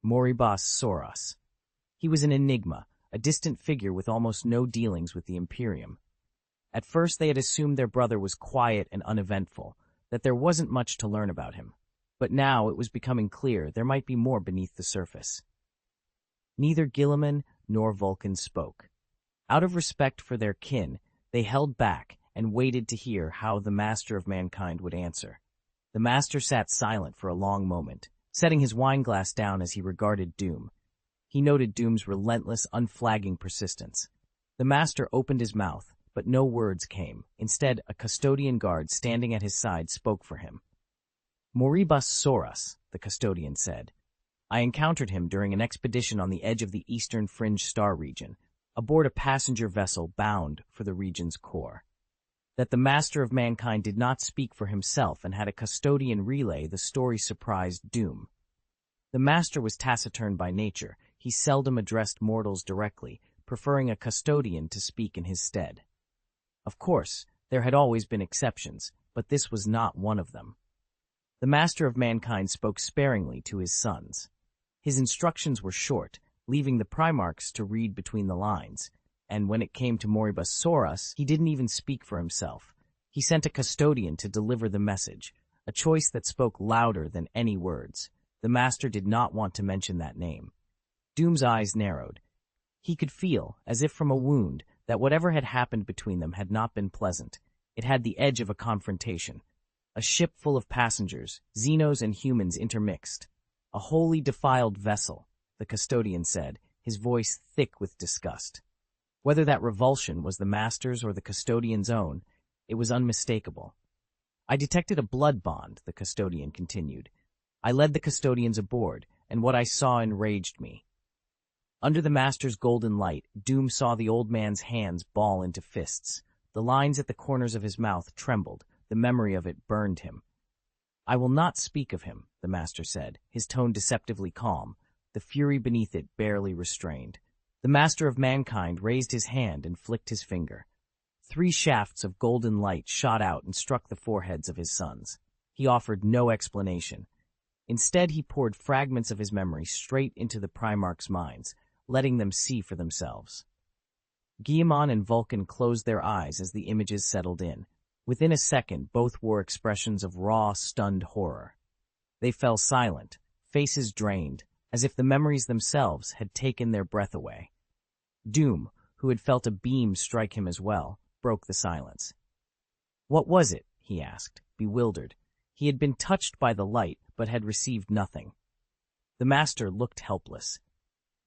Moribas Soros. He was an enigma, a distant figure with almost no dealings with the Imperium. At first they had assumed their brother was quiet and uneventful, that there wasn't much to learn about him. But now it was becoming clear there might be more beneath the surface. Neither Guilliman nor Vulcan spoke. Out of respect for their kin, they held back and waited to hear how the Master of Mankind would answer. The Master sat silent for a long moment, setting his wineglass down as he regarded Doom. He noted Doom's relentless, unflagging persistence. The Master opened his mouth, but no words came. Instead, a custodian guard standing at his side spoke for him. Moribus Soros, the custodian said. I encountered him during an expedition on the edge of the eastern fringe star region, aboard a passenger vessel bound for the region's core. That the Master of Mankind did not speak for himself and had a custodian relay the story surprised Doom. The Master was taciturn by nature. He seldom addressed mortals directly, preferring a custodian to speak in his stead. Of course, there had always been exceptions, but this was not one of them. The Master of Mankind spoke sparingly to his sons. His instructions were short, leaving the Primarchs to read between the lines, and when it came to Moribus Soros, he didn't even speak for himself. He sent a custodian to deliver the message, a choice that spoke louder than any words. The Master did not want to mention that name. Doom's eyes narrowed. He could feel, as if from a wound, that whatever had happened between them had not been pleasant. It had the edge of a confrontation. A ship full of passengers, Xenos and humans intermixed. A wholly defiled vessel, the custodian said, his voice thick with disgust. Whether that revulsion was the Master's or the custodian's own, it was unmistakable. I detected a blood bond, the custodian continued. I led the custodians aboard, and what I saw enraged me. Under the Master's golden light, Doom saw the old man's hands ball into fists. The lines at the corners of his mouth trembled. The memory of it burned him. I will not speak of him, the Master said, his tone deceptively calm, the fury beneath it barely restrained. The Master of Mankind raised his hand and flicked his finger. 3 shafts of golden light shot out and struck the foreheads of his sons. He offered no explanation. Instead, he poured fragments of his memory straight into the Primarchs' minds, letting them see for themselves. Guilliman and Vulcan closed their eyes as the images settled in. Within a second, both wore expressions of raw, stunned horror. They fell silent, faces drained, as if the memories themselves had taken their breath away. Doom, who had felt a beam strike him as well, broke the silence. What was it? He asked, bewildered. He had been touched by the light, but had received nothing. The Master looked helpless.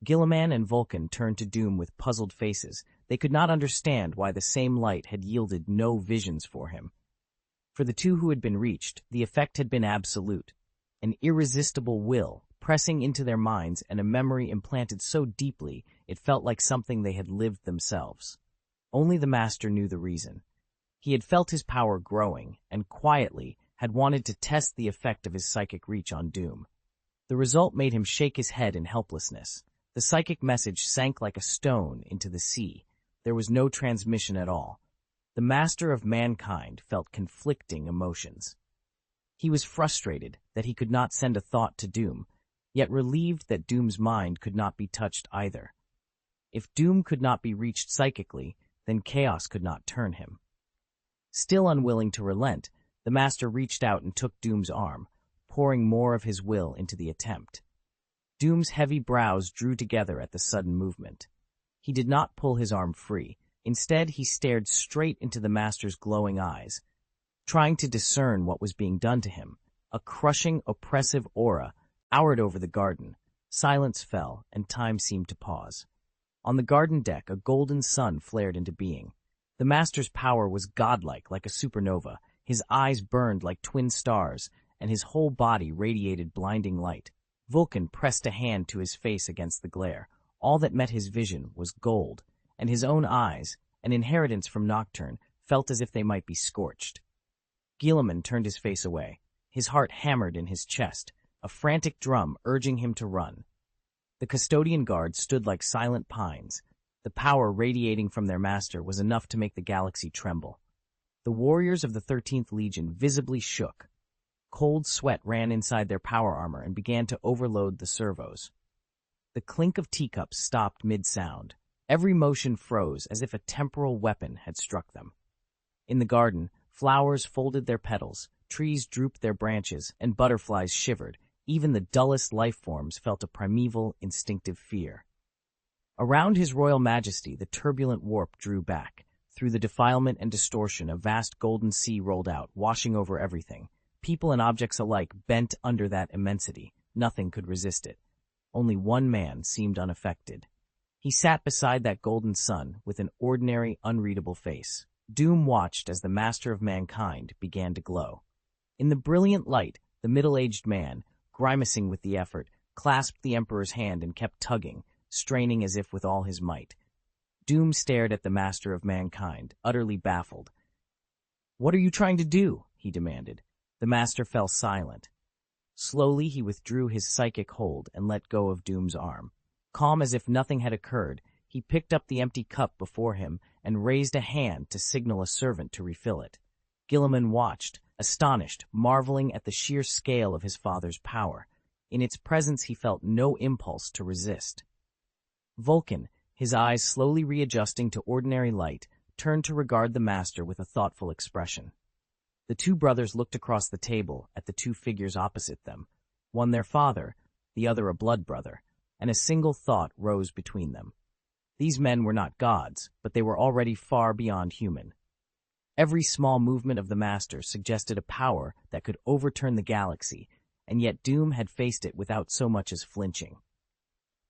Guilliman and Vulcan turned to Doom with puzzled faces. They could not understand why the same light had yielded no visions for him. For the two who had been reached, the effect had been absolute. An irresistible will, pressing into their minds, and a memory implanted so deeply it felt like something they had lived themselves. Only the Master knew the reason. He had felt his power growing, and quietly had wanted to test the effect of his psychic reach on Doom. The result made him shake his head in helplessness. The psychic message sank like a stone into the sea. There was no transmission at all. The Master of Mankind felt conflicting emotions. He was frustrated that he could not send a thought to Doom, yet relieved that Doom's mind could not be touched either. If Doom could not be reached psychically, then chaos could not turn him. Still unwilling to relent, the Master reached out and took Doom's arm, pouring more of his will into the attempt. Doom's heavy brows drew together at the sudden movement. He did not pull his arm free. Instead, he stared straight into the Master's glowing eyes, trying to discern what was being done to him. A crushing, oppressive aura towered over the garden. Silence fell, and time seemed to pause. On the garden deck, a golden sun flared into being. The Master's power was godlike, like a supernova. His eyes burned like twin stars, and his whole body radiated blinding light. Vulcan pressed a hand to his face against the glare. All that met his vision was gold, and his own eyes, an inheritance from Nocturne, felt as if they might be scorched. Guilliman turned his face away. His heart hammered in his chest, a frantic drum urging him to run. The custodian guards stood like silent pines. The power radiating from their master was enough to make the galaxy tremble. The warriors of the 13th Legion visibly shook. Cold sweat ran inside their power armor and began to overload the servos. The clink of teacups stopped mid-sound. Every motion froze as if a temporal weapon had struck them. In the garden, flowers folded their petals, trees drooped their branches, and butterflies shivered. Even the dullest life forms felt a primeval, instinctive fear. Around His Royal Majesty, the turbulent warp drew back. Through the defilement and distortion, a vast golden sea rolled out, washing over everything. People and objects alike bent under that immensity. Nothing could resist it. Only one man seemed unaffected. He sat beside that golden sun with an ordinary, unreadable face. Doom watched as the master of mankind began to glow. In the brilliant light, the middle-aged man, grimacing with the effort, clasped the Emperor's hand and kept tugging, straining as if with all his might. Doom stared at the master of mankind, utterly baffled. "What are you trying to do?" he demanded. The master fell silent. Slowly he withdrew his psychic hold and let go of Doom's arm. Calm as if nothing had occurred, he picked up the empty cup before him and raised a hand to signal a servant to refill it. Guilliman watched, astonished, marveling at the sheer scale of his father's power. In its presence he felt no impulse to resist. Vulcan, his eyes slowly readjusting to ordinary light, turned to regard the master with a thoughtful expression. The two brothers looked across the table at the two figures opposite them, one their father, the other a blood brother, and a single thought rose between them. These men were not gods, but they were already far beyond human. Every small movement of the master suggested a power that could overturn the galaxy, and yet Doom had faced it without so much as flinching.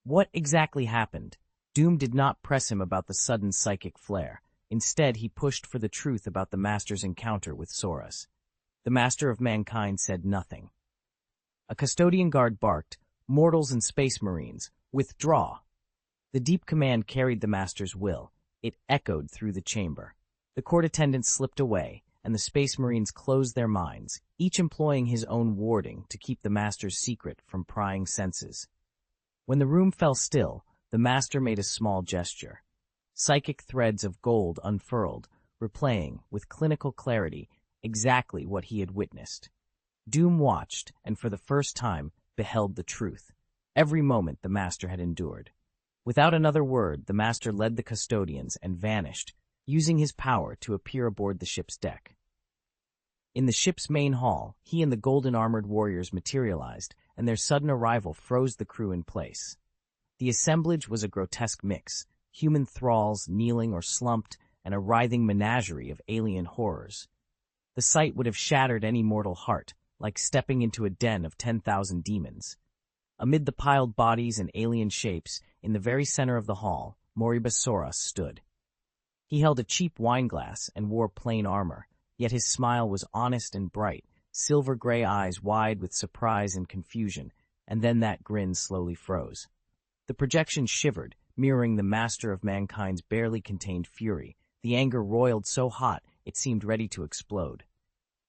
What exactly happened? Doom did not press him about the sudden psychic flare. Instead, he pushed for the truth about the master's encounter with Soros. The master of mankind said nothing. A custodian guard barked, "Mortals and space marines, withdraw!" The deep command carried the master's will. It echoed through the chamber. The court attendants slipped away, and the space marines closed their minds, each employing his own warding to keep the master's secret from prying senses. When the room fell still, the master made a small gesture. Psychic threads of gold unfurled, replaying, with clinical clarity, exactly what he had witnessed. Doom watched, and for the first time, beheld the truth. Every moment the master had endured. Without another word, the master led the custodians and vanished, using his power to appear aboard the ship's deck. In the ship's main hall, he and the golden-armored warriors materialized, and their sudden arrival froze the crew in place. The assemblage was a grotesque mix, human thralls kneeling or slumped, and a writhing menagerie of alien horrors. The sight would have shattered any mortal heart, like stepping into a den of 10,000 demons. Amid the piled bodies and alien shapes, in the very center of the hall, Moribus Soros stood. He held a cheap wineglass and wore plain armor, yet his smile was honest and bright, silver-gray eyes wide with surprise and confusion, and then that grin slowly froze. The projection shivered, mirroring the master of mankind's barely contained fury. The anger roiled so hot it seemed ready to explode.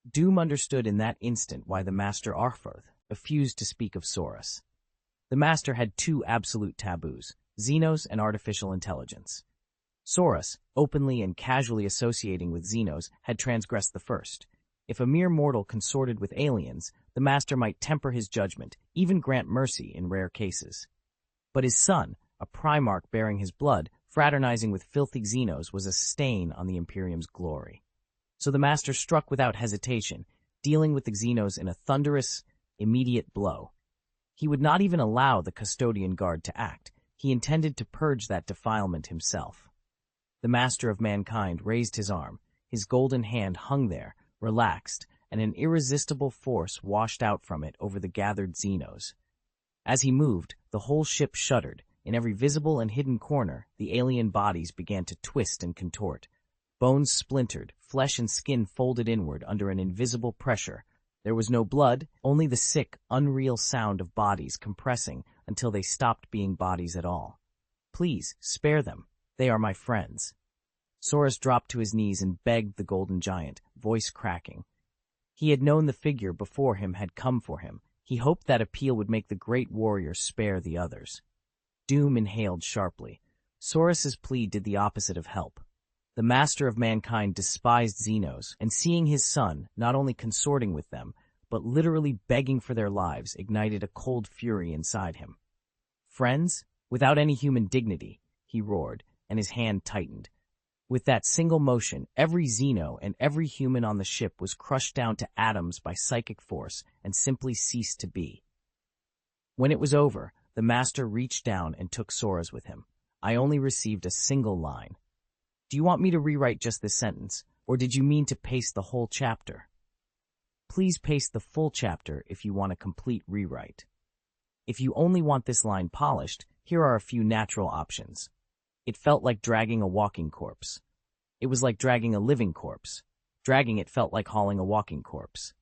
Doom understood in that instant why the master Arforth refused to speak of Soros. The master had two absolute taboos, Xenos and artificial intelligence. Soros, openly and casually associating with Xenos, had transgressed the first. If a mere mortal consorted with aliens, the master might temper his judgment, even grant mercy in rare cases. But his son, a Primarch bearing his blood, fraternizing with filthy Xenos, was a stain on the Imperium's glory. So the master struck without hesitation, dealing with the Xenos in a thunderous, immediate blow. He would not even allow the custodian guard to act. He intended to purge that defilement himself. The master of mankind raised his arm. His golden hand hung there, relaxed, and an irresistible force washed out from it over the gathered Xenos. As he moved, the whole ship shuddered. In every visible and hidden corner, the alien bodies began to twist and contort. Bones splintered, flesh and skin folded inward under an invisible pressure. There was no blood, only the sick, unreal sound of bodies compressing until they stopped being bodies at all. "Please, spare them. They are my friends." Soros dropped to his knees and begged the golden giant, voice cracking. He had known the figure before him had come for him. He hoped that appeal would make the great warrior spare the others. Doom inhaled sharply. Soros's plea did the opposite of help. The master of mankind despised Xenos, and seeing his son not only consorting with them, but literally begging for their lives, ignited a cold fury inside him. Friends? Without any human dignity, he roared, and his hand tightened. With that single motion, every Xeno and every human on the ship was crushed down to atoms by psychic force and simply ceased to be. When it was over, the master reached down and took Sora's with him. I only received a single line. Do you want me to rewrite just this sentence, or did you mean to paste the whole chapter? Please paste the full chapter if you want a complete rewrite. If you only want this line polished, here are a few natural options. It felt like dragging a walking corpse. It was like dragging a living corpse. Dragging it felt like hauling a walking corpse.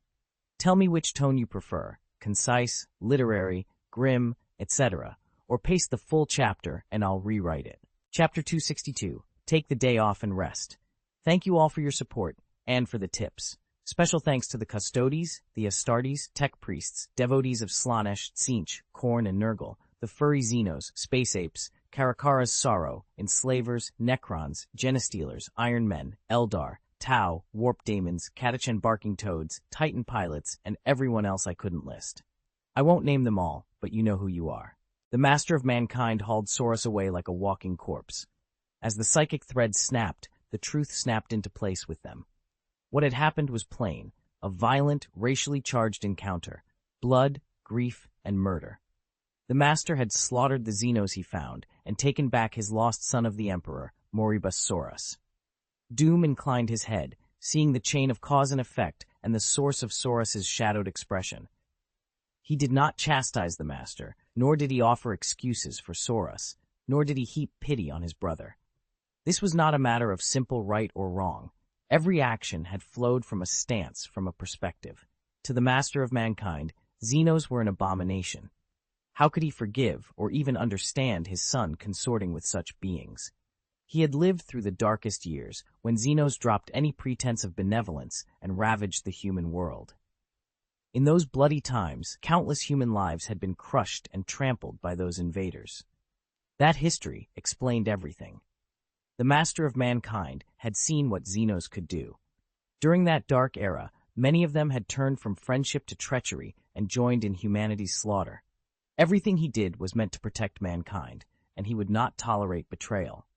Tell me which tone you prefer, concise, literary, grim, etc., or paste the full chapter and I'll rewrite it. Chapter 262, Take the Day Off and Rest. Thank you all for your support and for the tips. Special thanks to the Custodes, the Astartes, Tech Priests, devotees of Slanesh, Tzeentch, Khorne, and Nurgle, the furry Xenos, Space Apes, Karakara's Sorrow, Enslavers, Necrons, Genestealers, Iron Men, Eldar, Tau, Warp Daemons, Catachan Barking Toads, Titan Pilots, and everyone else I couldn't list. I won't name them all, but you know who you are. The Master of Mankind hauled Soros away like a walking corpse. As the psychic threads snapped, the truth snapped into place with them. What had happened was plain, a violent, racially charged encounter, blood, grief, and murder. The Master had slaughtered the Xenos he found and taken back his lost son of the Emperor, Moribus Soros. Doom inclined his head, seeing the chain of cause and effect and the source of Soros's shadowed expression. He did not chastise the Master, nor did he offer excuses for Soros, nor did he heap pity on his brother. This was not a matter of simple right or wrong. Every action had flowed from a stance, from a perspective. To the Master of Mankind, Xenos were an abomination. How could he forgive or even understand his son consorting with such beings? He had lived through the darkest years, when Xenos dropped any pretense of benevolence and ravaged the human world. In those bloody times, countless human lives had been crushed and trampled by those invaders. That history explained everything. The Master of Mankind had seen what Xenos could do. During that dark era, many of them had turned from friendship to treachery and joined in humanity's slaughter. Everything he did was meant to protect mankind, and he would not tolerate betrayal.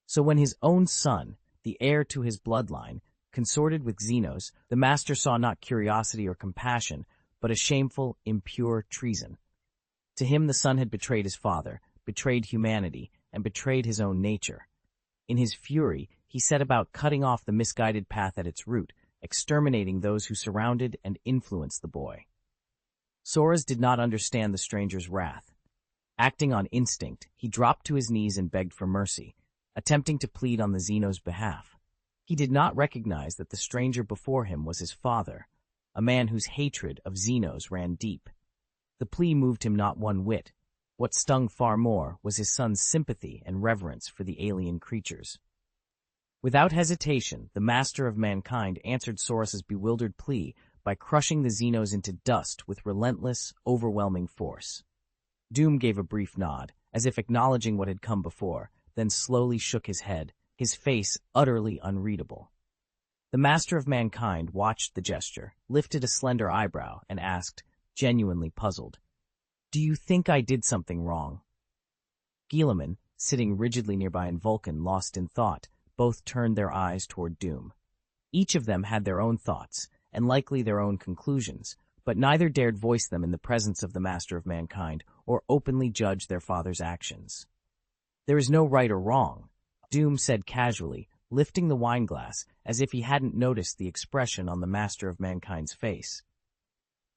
So when his own son, the heir to his bloodline, consorted with Xenos, the Master saw not curiosity or compassion, but a shameful, impure treason. To him the son had betrayed his father, betrayed humanity, and betrayed his own nature. In his fury, he set about cutting off the misguided path at its root, exterminating those who surrounded and influenced the boy. Soros did not understand the stranger's wrath. Acting on instinct, he dropped to his knees and begged for mercy, attempting to plead on the Xenos' behalf. He did not recognize that the stranger before him was his father, a man whose hatred of Xenos ran deep. The plea moved him not one whit. What stung far more was his son's sympathy and reverence for the alien creatures. Without hesitation, the Master of Mankind answered Soros's bewildered plea by crushing the Xenos into dust with relentless, overwhelming force. Doom gave a brief nod, as if acknowledging what had come before, then slowly shook his head, his face utterly unreadable. The Master of Mankind watched the gesture, lifted a slender eyebrow, and asked, genuinely puzzled, "Do you think I did something wrong?" Guilliman, sitting rigidly nearby, and Vulcan, lost in thought, both turned their eyes toward Doom. Each of them had their own thoughts, and likely their own conclusions, but neither dared voice them in the presence of the Master of Mankind or openly judge their father's actions. "There is no right or wrong," Doom said casually, lifting the wineglass as if he hadn't noticed the expression on the Master of Mankind's face.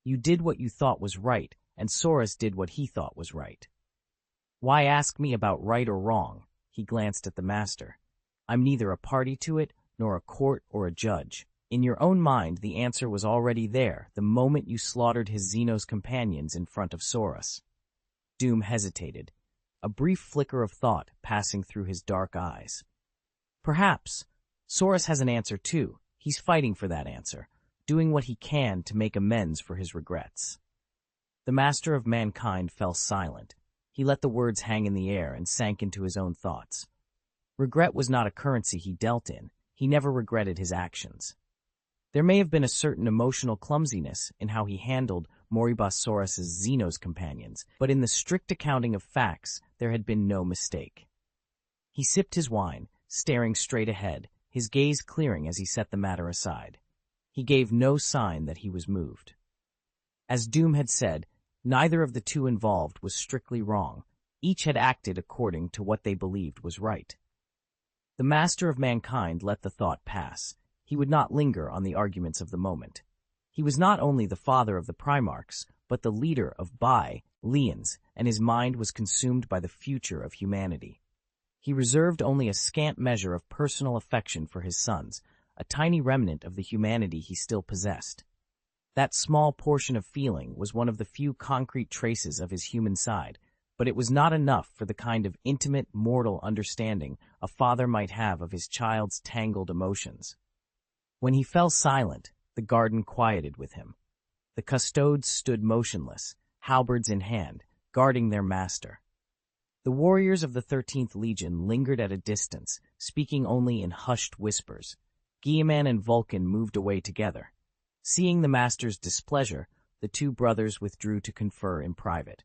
"You did what you thought was right, and Soros did what he thought was right. Why ask me about right or wrong?" He glanced at the Master. "I'm neither a party to it, nor a court or a judge. In your own mind, the answer was already there the moment you slaughtered his Xenos companions in front of Soros." Doom hesitated, a brief flicker of thought passing through his dark eyes. "Perhaps. Soros has an answer too. He's fighting for that answer, doing what he can to make amends for his regrets." The Master of Mankind fell silent. He let the words hang in the air and sank into his own thoughts. Regret was not a currency he dealt in. He never regretted his actions. There may have been a certain emotional clumsiness in how he handled Moribus Xenos companions, but in the strict accounting of facts, there had been no mistake. He sipped his wine, staring straight ahead, his gaze clearing as he set the matter aside. He gave no sign that he was moved. As Doom had said, neither of the two involved was strictly wrong. Each had acted according to what they believed was right. The master of mankind let the thought pass. He would not linger on the arguments of the moment. He was not only the father of the Primarchs, but the leader of Leons, and his mind was consumed by the future of humanity. He reserved only a scant measure of personal affection for his sons, a tiny remnant of the humanity he still possessed. That small portion of feeling was one of the few concrete traces of his human side, but it was not enough for the kind of intimate, mortal understanding a father might have of his child's tangled emotions. When he fell silent, the garden quieted with him. The custodes stood motionless, halberds in hand, guarding their master. The warriors of the 13th Legion lingered at a distance, speaking only in hushed whispers. Guilliman and Vulcan moved away together. Seeing the master's displeasure, the two brothers withdrew to confer in private.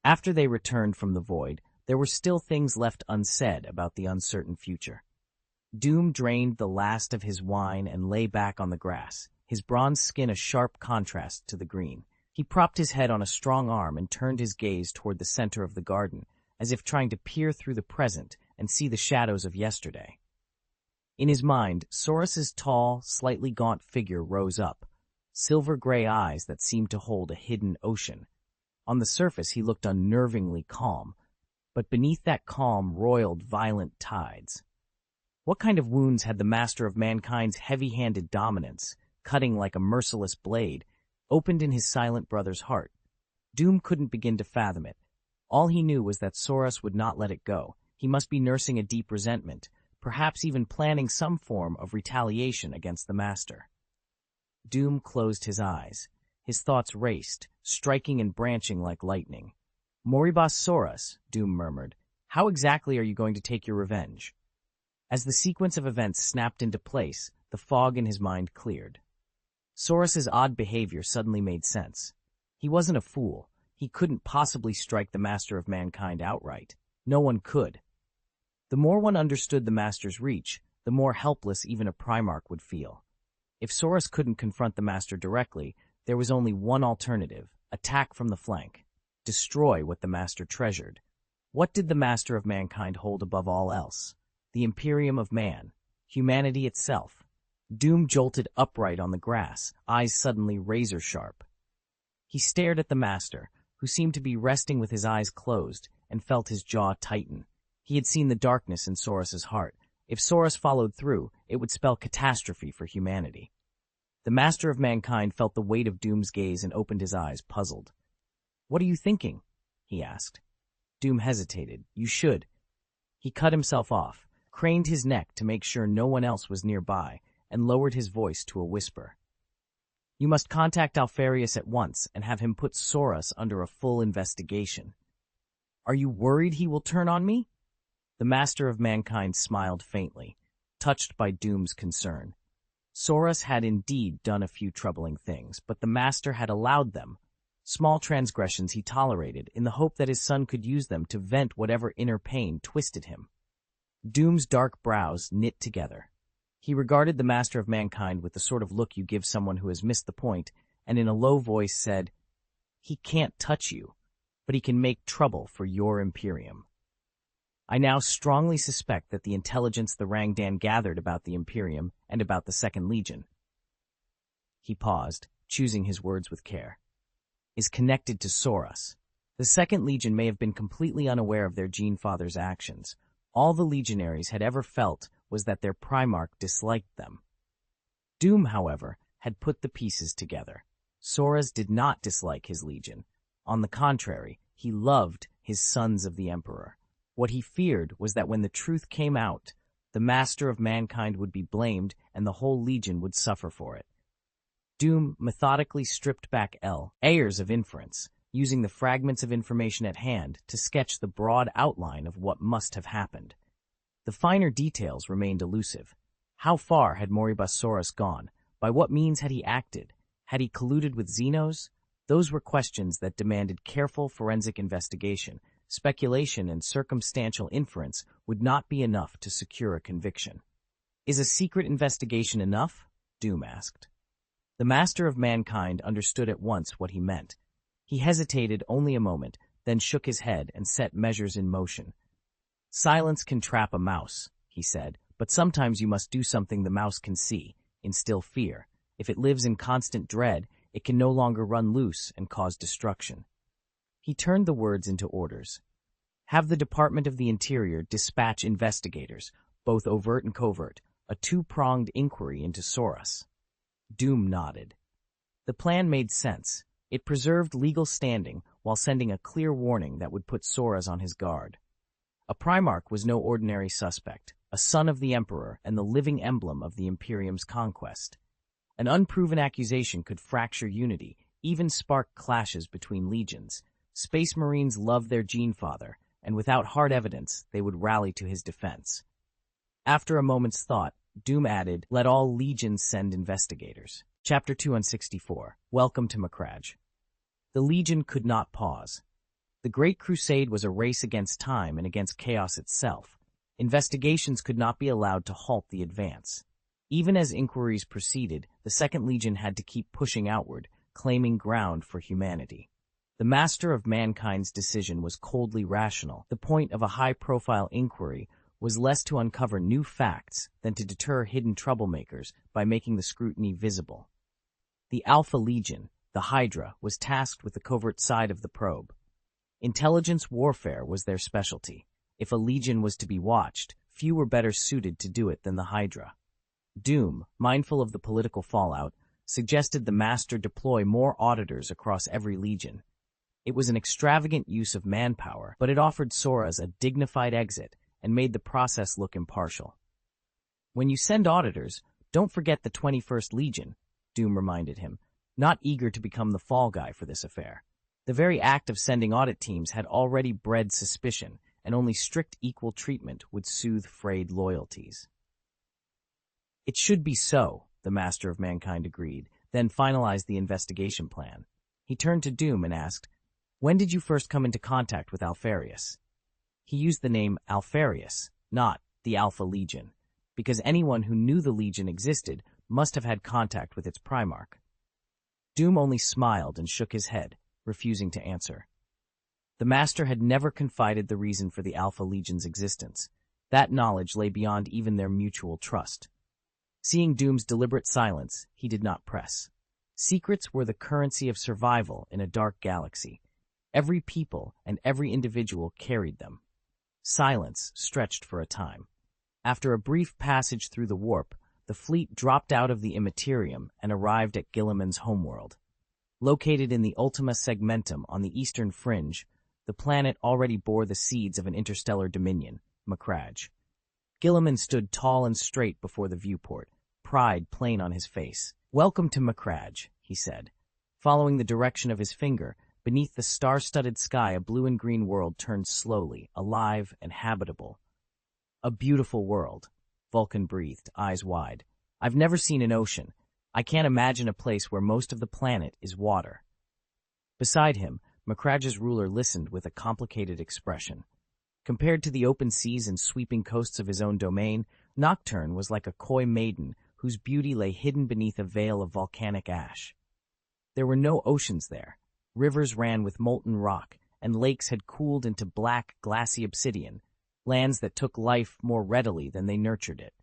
After they returned from the void, there were still things left unsaid about the uncertain future. Doom drained the last of his wine and lay back on the grass, his bronze skin a sharp contrast to the green. He propped his head on a strong arm and turned his gaze toward the center of the garden, as if trying to peer through the present and see the shadows of yesterday. In his mind, Saurus's tall, slightly gaunt figure rose up, silver-gray eyes that seemed to hold a hidden ocean. On the surface he looked unnervingly calm, but beneath that calm roiled violent tides. What kind of wounds had the master of mankind's heavy-handed dominance, cutting like a merciless blade, opened in his silent brother's heart? Doom couldn't begin to fathom it. All he knew was that Saurus would not let it go. He must be nursing a deep resentment, perhaps even planning some form of retaliation against the master. Doom closed his eyes. His thoughts raced, striking and branching like lightning. "Moribus Saurus," Doom murmured, "how exactly are you going to take your revenge?" As the sequence of events snapped into place, the fog in his mind cleared. Saurus's odd behavior suddenly made sense. He wasn't a fool. He couldn't possibly strike the master of mankind outright. No one could. The more one understood the master's reach, the more helpless even a Primarch would feel. If Saurus couldn't confront the master directly, there was only one alternative: attack from the flank. Destroy what the master treasured. What did the master of mankind hold above all else? The Imperium of man, humanity itself. Doom jolted upright on the grass, eyes suddenly razor-sharp. He stared at the master, who seemed to be resting with his eyes closed, and felt his jaw tighten. He had seen the darkness in Saurus's heart. If Saurus followed through, it would spell catastrophe for humanity. The master of mankind felt the weight of Doom's gaze and opened his eyes, puzzled. "What are you thinking?" he asked. Doom hesitated. "You should." He cut himself off, craned his neck to make sure no one else was nearby, and lowered his voice to a whisper. "You must contact Alfarius at once and have him put Saurus under a full investigation." "Are you worried he will turn on me?" The master of mankind smiled faintly, touched by Doom's concern. Saurus had indeed done a few troubling things, but the master had allowed them. Small transgressions he tolerated, in the hope that his son could use them to vent whatever inner pain twisted him. Doom's dark brows knit together. He regarded the master of mankind with the sort of look you give someone who has missed the point, and in a low voice said, "He can't touch you, but he can make trouble for your Imperium. I now strongly suspect that the intelligence the Rangdan gathered about the Imperium and about the Second Legion," he paused, choosing his words with care, "is connected to Saurus. The Second Legion may have been completely unaware of their Gene-Father's actions. All the legionaries had ever felt was that their Primarch disliked them. Doom, however, had put the pieces together. Saurus did not dislike his legion. On the contrary, he loved his sons of the Emperor. What he feared was that when the truth came out, the master of mankind would be blamed and the whole legion would suffer for it. Doom methodically stripped back layers of inference, using the fragments of information at hand to sketch the broad outline of what must have happened. The finer details remained elusive. How far had Moribus Saurus gone? By what means had he acted? Had he colluded with Xenos? Those were questions that demanded careful forensic investigation. Speculation and circumstantial inference would not be enough to secure a conviction. "Is a secret investigation enough?" Doom asked. The master of mankind understood at once what he meant. He hesitated only a moment, then shook his head and set measures in motion. "Silence can trap a mouse," he said, "but sometimes you must do something the mouse can see, instill fear. If it lives in constant dread, it can no longer run loose and cause destruction." He turned the words into orders. "Have the Department of the Interior dispatch investigators, both overt and covert, a two-pronged inquiry into Soros." Doom nodded. The plan made sense. It preserved legal standing while sending a clear warning that would put Soros on his guard. A Primarch was no ordinary suspect, a son of the Emperor and the living emblem of the Imperium's conquest. An unproven accusation could fracture unity, even spark clashes between legions. Space Marines loved their Genefather, and without hard evidence, they would rally to his defense. After a moment's thought, Doom added, "Let all legions send investigators." Chapter 264. Welcome to Macragge. The Legion could not pause. The Great Crusade was a race against time and against chaos itself. Investigations could not be allowed to halt the advance. Even as inquiries proceeded, the Second Legion had to keep pushing outward, claiming ground for humanity. The master of mankind's decision was coldly rational. The point of a high-profile inquiry was less to uncover new facts than to deter hidden troublemakers by making the scrutiny visible. The Alpha Legion, the Hydra, was tasked with the covert side of the probe. Intelligence warfare was their specialty. If a legion was to be watched, few were better suited to do it than the Hydra. Doom, mindful of the political fallout, suggested the master deploy more auditors across every legion. It was an extravagant use of manpower, but it offered Soros a dignified exit and made the process look impartial. "When you send auditors, don't forget the 21st Legion," Doom reminded him, not eager to become the fall guy for this affair. The very act of sending audit teams had already bred suspicion, and only strict equal treatment would soothe frayed loyalties. "It should be so," the master of mankind agreed, then finalized the investigation plan. He turned to Doom and asked, "When did you first come into contact with Alfarius?" He used the name Alfarius, not the Alpha Legion, because anyone who knew the Legion existed must have had contact with its Primarch. Doom only smiled and shook his head, refusing to answer. The master had never confided the reason for the Alpha Legion's existence. That knowledge lay beyond even their mutual trust. Seeing Doom's deliberate silence, he did not press. Secrets were the currency of survival in a dark galaxy. Every people and every individual carried them. Silence stretched for a time. After a brief passage through the warp, the fleet dropped out of the Immaterium and arrived at Guilliman's homeworld. Located in the Ultima Segmentum on the eastern fringe, the planet already bore the seeds of an interstellar dominion, Macragge. Guilliman stood tall and straight before the viewport, pride plain on his face. "Welcome to Macragge," he said. Following the direction of his finger, beneath the star-studded sky a blue and green world turned slowly, alive and habitable. "A beautiful world," Vulcan breathed, eyes wide. "I've never seen an ocean. I can't imagine a place where most of the planet is water." Beside him, Macragge's ruler listened with a complicated expression. Compared to the open seas and sweeping coasts of his own domain, Nocturne was like a coy maiden whose beauty lay hidden beneath a veil of volcanic ash. There were no oceans there. Rivers ran with molten rock, and lakes had cooled into black, glassy obsidian, lands that took life more readily than they nurtured it.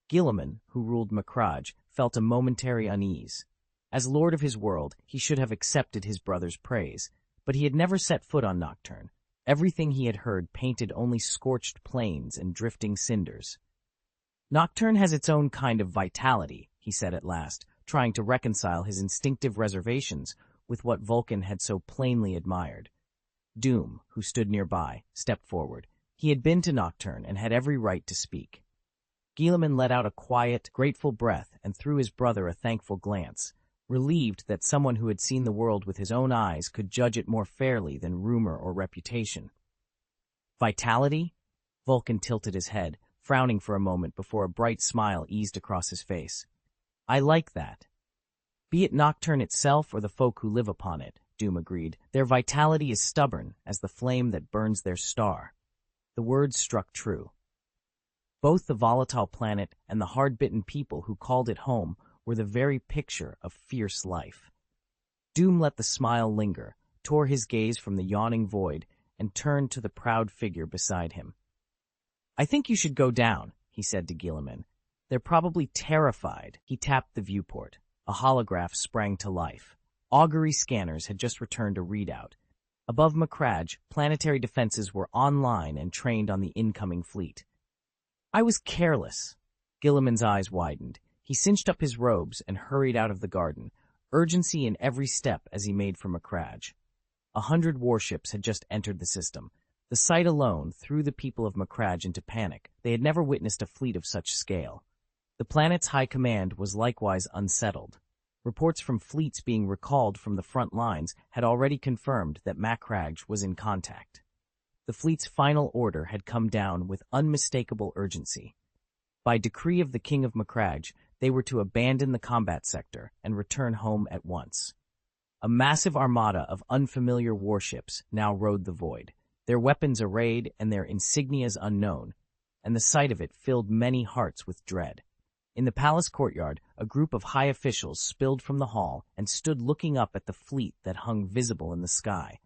Guilliman, who ruled Macragge, felt a momentary unease. As lord of his world, he should have accepted his brother's praise, but he had never set foot on Nocturne. Everything he had heard painted only scorched plains and drifting cinders. "Nocturne has its own kind of vitality," he said at last, trying to reconcile his instinctive reservations with what Vulcan had so plainly admired. Doom, who stood nearby, stepped forward. He had been to Nocturne and had every right to speak. Guilliman let out a quiet, grateful breath and threw his brother a thankful glance, relieved that someone who had seen the world with his own eyes could judge it more fairly than rumor or reputation. "Vitality?" Vulcan tilted his head, frowning for a moment before a bright smile eased across his face. "I like that." Be it Nocturne itself or the folk who live upon it, Doom agreed. Their vitality is stubborn as the flame that burns their star. The words struck true. Both the volatile planet and the hard-bitten people who called it home were the very picture of fierce life. Doom let the smile linger, tore his gaze from the yawning void, and turned to the proud figure beside him. "I think you should go down," he said to Guilliman. "They're probably terrified." He tapped the viewport. A holograph sprang to life. Augury scanners had just returned a readout. Above Macragge, planetary defenses were online and trained on the incoming fleet. "I was careless." Guilliman's eyes widened. He cinched up his robes and hurried out of the garden, urgency in every step as he made for Macragge. 100 warships had just entered the system. The sight alone threw the people of Macragge into panic. They had never witnessed a fleet of such scale. The planet's high command was likewise unsettled. Reports from fleets being recalled from the front lines had already confirmed that Macragge was in contact. The fleet's final order had come down with unmistakable urgency. By decree of the King of Macragge, they were to abandon the combat sector and return home at once. A massive armada of unfamiliar warships now rode the void, their weapons arrayed and their insignias unknown, and the sight of it filled many hearts with dread. In the palace courtyard, a group of high officials spilled from the hall and stood looking up at the fleet that hung visible in the sky.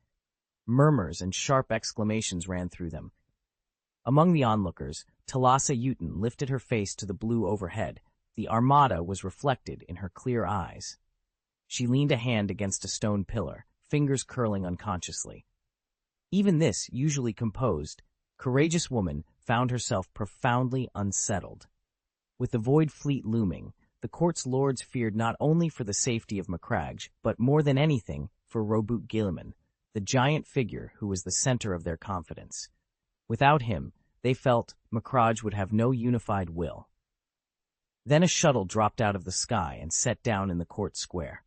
Murmurs and sharp exclamations ran through them. Among the onlookers, Talassa Uten lifted her face to the blue overhead. The armada was reflected in her clear eyes. She leaned a hand against a stone pillar, fingers curling unconsciously. Even this usually composed, courageous woman found herself profoundly unsettled. With the void fleet looming, the court's lords feared not only for the safety of Macragge, but more than anything for Roboute Guilliman, the giant figure who was the center of their confidence. Without him, they felt Macragge would have no unified will. Then a shuttle dropped out of the sky and set down in the court square.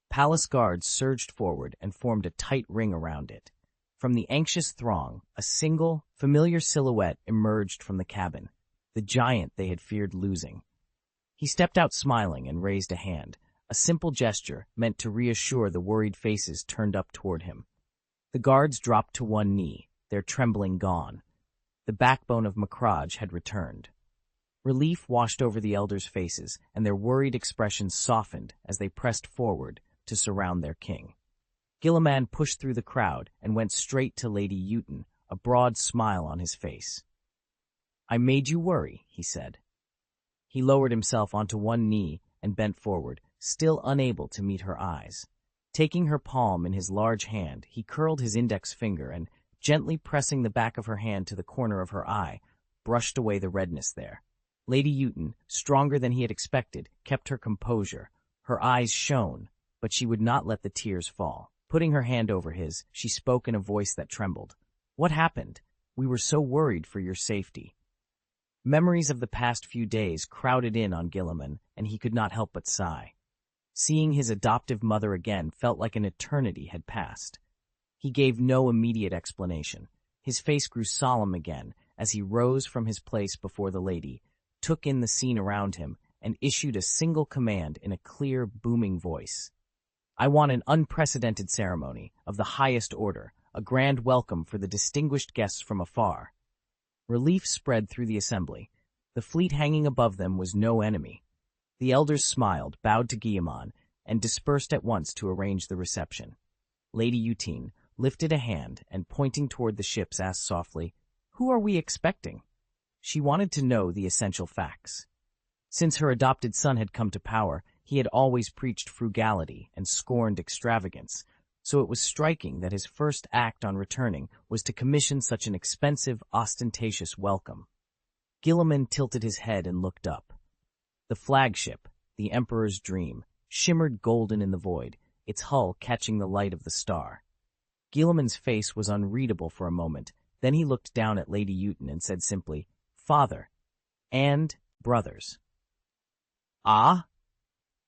Palace guards surged forward and formed a tight ring around it. From the anxious throng, a single, familiar silhouette emerged from the cabin, the giant they had feared losing. He stepped out smiling and raised a hand, a simple gesture meant to reassure the worried faces turned up toward him. The guards dropped to one knee, their trembling gone. The backbone of Macragge had returned. Relief washed over the elders' faces, and their worried expressions softened as they pressed forward to surround their king. Guilliman pushed through the crowd and went straight to Lady Uten, a broad smile on his face. "I made you worry," he said. He lowered himself onto one knee and bent forward, still unable to meet her eyes. Taking her palm in his large hand, he curled his index finger and, gently pressing the back of her hand to the corner of her eye, brushed away the redness there. Lady Uten, stronger than he had expected, kept her composure. Her eyes shone, but she would not let the tears fall. Putting her hand over his, she spoke in a voice that trembled. "What happened? We were so worried for your safety." Memories of the past few days crowded in on Guilliman, and he could not help but sigh. Seeing his adoptive mother again felt like an eternity had passed. He gave no immediate explanation. His face grew solemn again as he rose from his place before the lady, took in the scene around him, and issued a single command in a clear, booming voice. "I want an unprecedented ceremony, of the highest order, a grand welcome for the distinguished guests from afar." Relief spread through the assembly. The fleet hanging above them was no enemy. The elders smiled, bowed to Guilliman, and dispersed at once to arrange the reception. Lady Uten lifted a hand and, pointing toward the ships, asked softly, "Who are we expecting?" She wanted to know the essential facts. Since her adopted son had come to power, he had always preached frugality and scorned extravagance, so it was striking that his first act on returning was to commission such an expensive, ostentatious welcome. Guilliman tilted his head and looked up. The flagship, the Emperor's Dream, shimmered golden in the void, its hull catching the light of the star. Guilliman's face was unreadable for a moment, then he looked down at Lady Uten and said simply, "Father, and brothers." "Ah?"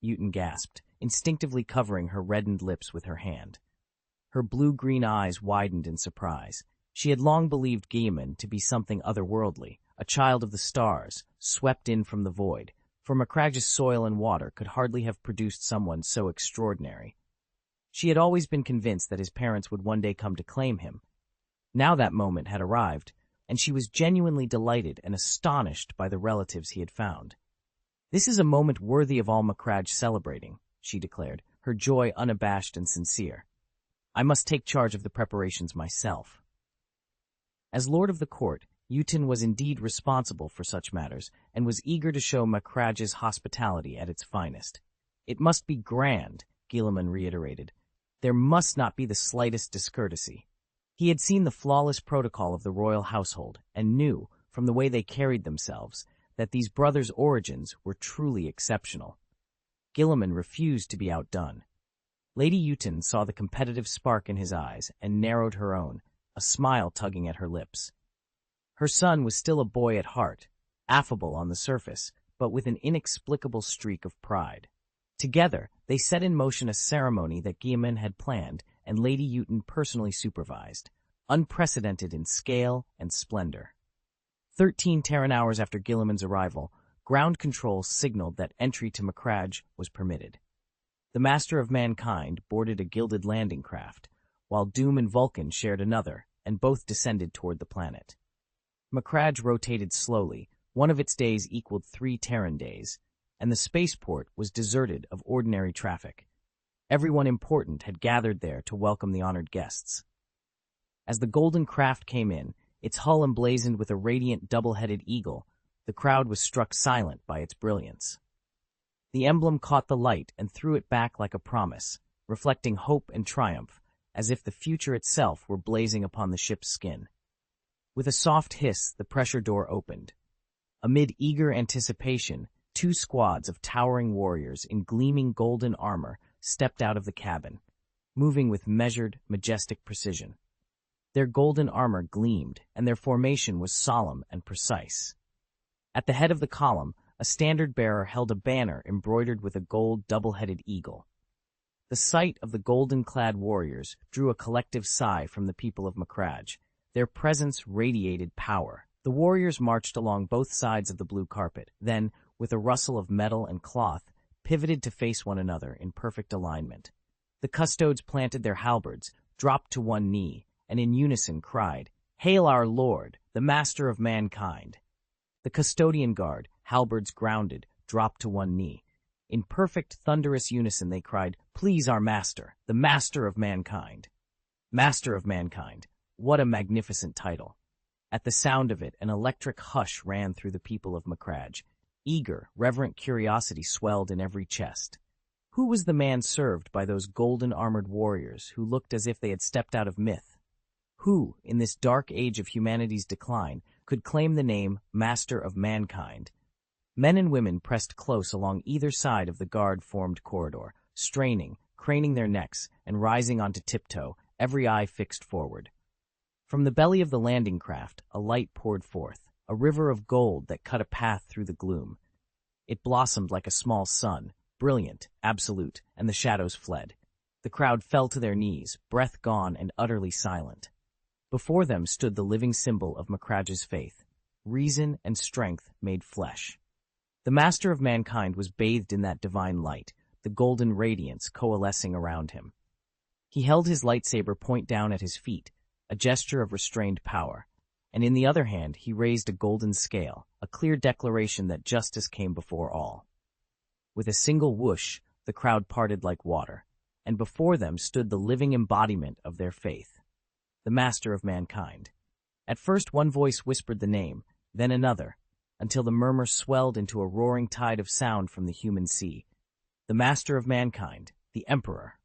Uten gasped, instinctively covering her reddened lips with her hand. Her blue-green eyes widened in surprise. She had long believed Guilliman to be something otherworldly, a child of the stars, swept in from the void, for Macrage's soil and water could hardly have produced someone so extraordinary. She had always been convinced that his parents would one day come to claim him. Now that moment had arrived, and she was genuinely delighted and astonished by the relatives he had found. "This is a moment worthy of all Macrage celebrating," she declared, her joy unabashed and sincere. "I must take charge of the preparations myself." As lord of the court, Utin was indeed responsible for such matters, and was eager to show Macrage's hospitality at its finest. "It must be grand," Guilliman reiterated. "There must not be the slightest discourtesy." He had seen the flawless protocol of the royal household, and knew, from the way they carried themselves, that these brothers' origins were truly exceptional. Guilliman refused to be outdone. Lady Utin saw the competitive spark in his eyes and narrowed her own, a smile tugging at her lips. Her son was still a boy at heart, affable on the surface, but with an inexplicable streak of pride. Together, they set in motion a ceremony that Guilliman had planned and Lady Utin personally supervised, unprecedented in scale and splendor. 13 Terran hours after Guilliman's arrival, ground control signaled that entry to Macrage was permitted. The Master of Mankind boarded a gilded landing craft, while Doom and Vulcan shared another, and both descended toward the planet. Macrage rotated slowly, one of its days equaled 3 Terran days, and the spaceport was deserted of ordinary traffic. Everyone important had gathered there to welcome the honored guests. As the golden craft came in, its hull emblazoned with a radiant double-headed eagle, the crowd was struck silent by its brilliance. The emblem caught the light and threw it back like a promise, reflecting hope and triumph, as if the future itself were blazing upon the ship's skin. With a soft hiss, the pressure door opened. Amid eager anticipation, 2 squads of towering warriors in gleaming golden armor stepped out of the cabin, moving with measured, majestic precision. Their golden armor gleamed, and their formation was solemn and precise. At the head of the column, a standard-bearer held a banner embroidered with a gold double-headed eagle. The sight of the golden-clad warriors drew a collective sigh from the people of Macrage. Their presence radiated power. The warriors marched along both sides of the blue carpet, then, with a rustle of metal and cloth, pivoted to face one another in perfect alignment. The custodes planted their halberds, dropped to one knee, and in unison cried, "Hail our Lord, the Master of Mankind!" The custodian guard, halberds grounded, dropped to one knee. In perfect thunderous unison they cried, "Please our Master, the Master of Mankind!" Master of Mankind. What a magnificent title. At the sound of it, an electric hush ran through the people of Macrage. Eager, reverent curiosity swelled in every chest. Who was the man served by those golden-armored warriors who looked as if they had stepped out of myth? Who, in this dark age of humanity's decline, could claim the name Master of Mankind? Men and women pressed close along either side of the guard-formed corridor, straining, craning their necks, and rising onto tiptoe, every eye fixed forward. From the belly of the landing craft, a light poured forth, a river of gold that cut a path through the gloom. It blossomed like a small sun, brilliant, absolute, and the shadows fled. The crowd fell to their knees, breath gone and utterly silent. Before them stood the living symbol of Macrage's faith, reason and strength made flesh. The Master of Mankind was bathed in that divine light, the golden radiance coalescing around him. He held his lightsaber point down at his feet, a gesture of restrained power, and in the other hand he raised a golden scale, a clear declaration that justice came before all. With a single whoosh, the crowd parted like water, and before them stood the living embodiment of their faith, the Master of Mankind. At first one voice whispered the name, then another, until the murmur swelled into a roaring tide of sound from the human sea. The Master of Mankind, the Emperor.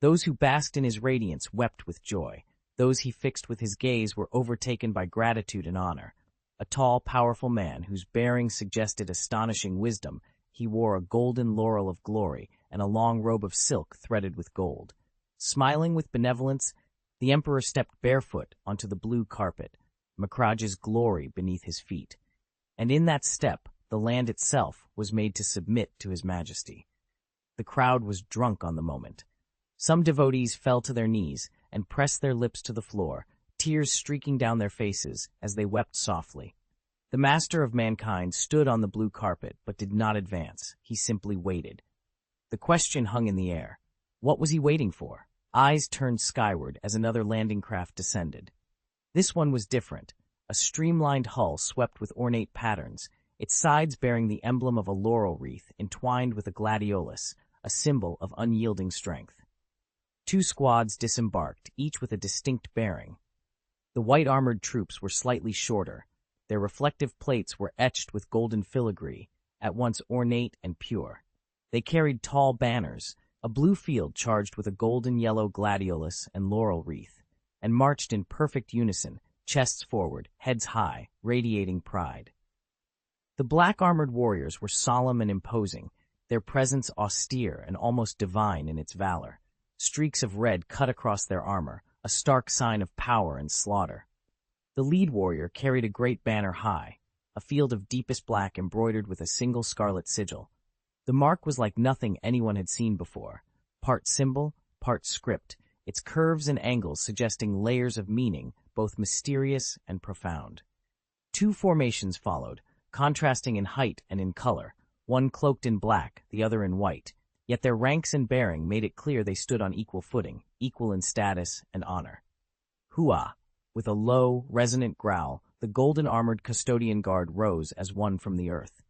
Those who basked in his radiance wept with joy. Those he fixed with his gaze were overtaken by gratitude and honor. A tall, powerful man whose bearing suggested astonishing wisdom, he wore a golden laurel of glory and a long robe of silk threaded with gold. Smiling with benevolence, the Emperor stepped barefoot onto the blue carpet, Macrage's glory beneath his feet. And in that step, the land itself was made to submit to his majesty. The crowd was drunk on the moment. Some devotees fell to their knees and pressed their lips to the floor, tears streaking down their faces as they wept softly. The master of mankind stood on the blue carpet but did not advance. He simply waited. The question hung in the air. What was he waiting for? Eyes turned skyward as another landing craft descended. This one was different. A streamlined hull swept with ornate patterns, its sides bearing the emblem of a laurel wreath entwined with a gladiolus, a symbol of unyielding strength. 2 squads disembarked, each with a distinct bearing. The white-armored troops were slightly shorter. Their reflective plates were etched with golden filigree, at once ornate and pure. They carried tall banners, a blue field charged with a golden-yellow gladiolus and laurel wreath, and marched in perfect unison, chests forward, heads high, radiating pride. The black-armored warriors were solemn and imposing, their presence austere and almost divine in its valor. Streaks of red cut across their armor, a stark sign of power and slaughter. The lead warrior carried a great banner high, a field of deepest black embroidered with a single scarlet sigil. The mark was like nothing anyone had seen before, part symbol, part script, its curves and angles suggesting layers of meaning, both mysterious and profound. 2 formations followed, contrasting in height and in color, one cloaked in black, the other in white, yet their ranks and bearing made it clear they stood on equal footing, equal in status and honor. Hua! With a low, resonant growl, the golden-armored custodian guard rose as one from the earth.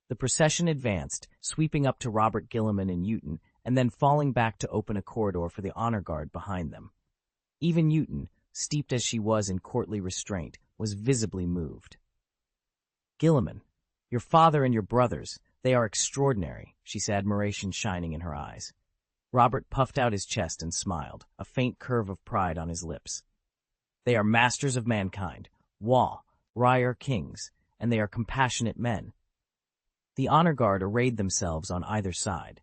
The procession advanced, sweeping up to Robert Gilliman and Uton, and then falling back to open a corridor for the honor guard behind them. Even Uton, steeped as she was in courtly restraint, was visibly moved. "Gilliman, your father and your brothers, they are extraordinary," she said, admiration shining in her eyes. Robert puffed out his chest and smiled, a faint curve of pride on his lips. "They are masters of mankind, warrior kings, and they are compassionate men." The honor guard arrayed themselves on either side.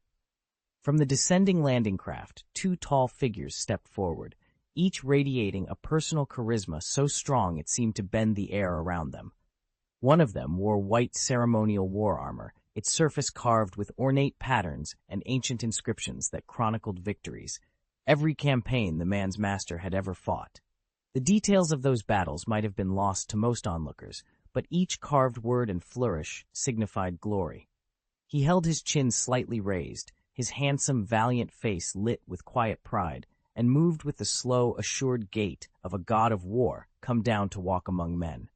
From the descending landing craft, 2 tall figures stepped forward, each radiating a personal charisma so strong it seemed to bend the air around them. One of them wore white ceremonial war armor, its surface carved with ornate patterns and ancient inscriptions that chronicled victories, every campaign the man's master had ever fought. The details of those battles might have been lost to most onlookers, but each carved word and flourish signified glory. He held his chin slightly raised, his handsome, valiant face lit with quiet pride, and moved with the slow, assured gait of a god of war come down to walk among men.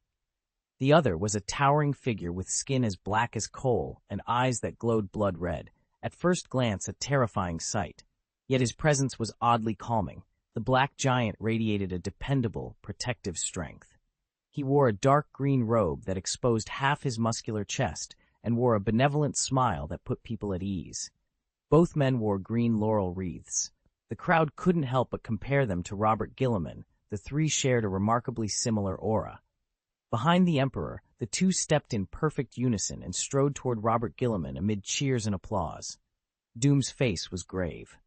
The other was a towering figure with skin as black as coal and eyes that glowed blood red, at first glance a terrifying sight. Yet his presence was oddly calming. The black giant radiated a dependable, protective strength. He wore a dark green robe that exposed half his muscular chest and wore a benevolent smile that put people at ease. Both men wore green laurel wreaths. The crowd couldn't help but compare them to Robert Gilliman. The 3 shared a remarkably similar aura. Behind the Emperor, the 2 stepped in perfect unison and strode toward Robert Gilliman amid cheers and applause. Doom's face was grave.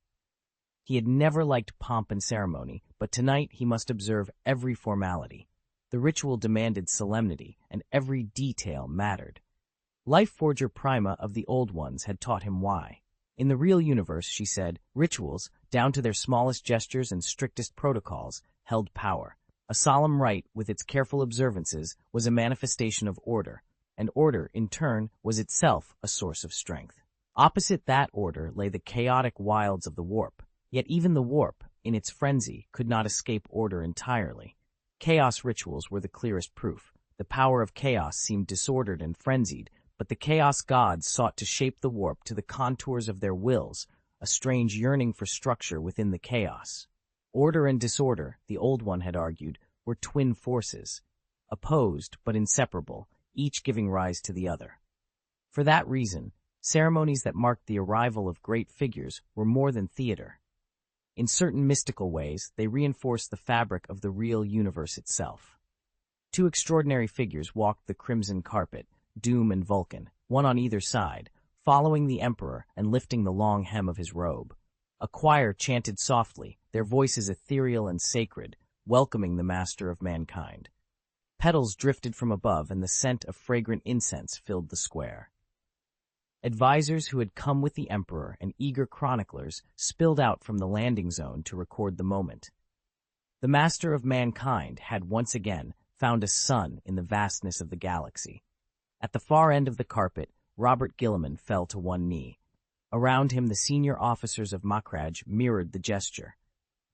He had never liked pomp and ceremony, but tonight he must observe every formality. The ritual demanded solemnity, and every detail mattered. Lifeforger Prima of the Old Ones had taught him why. In the real universe, she said, rituals, down to their smallest gestures and strictest protocols, held power. A solemn rite, with its careful observances, was a manifestation of order, and order, in turn, was itself a source of strength. Opposite that order lay the chaotic wilds of the warp, yet even the warp, in its frenzy, could not escape order entirely. Chaos rituals were the clearest proof. The power of chaos seemed disordered and frenzied, but the chaos gods sought to shape the warp to the contours of their wills, a strange yearning for structure within the chaos. Order and disorder, the Old One had argued, were twin forces, opposed but inseparable, each giving rise to the other. For that reason, ceremonies that marked the arrival of great figures were more than theater. In certain mystical ways, they reinforced the fabric of the real universe itself. 2 extraordinary figures walked the crimson carpet, Doom and Vulcan, one on either side, following the Emperor and lifting the long hem of his robe. A choir chanted softly, their voices ethereal and sacred, welcoming the master of mankind. Petals drifted from above, and the scent of fragrant incense filled the square. Advisors who had come with the Emperor and eager chroniclers spilled out from the landing zone to record the moment. The master of mankind had once again found a sun in the vastness of the galaxy. At the far end of the carpet, Robert Gilliman fell to one knee. Around him, the senior officers of Macragge mirrored the gesture.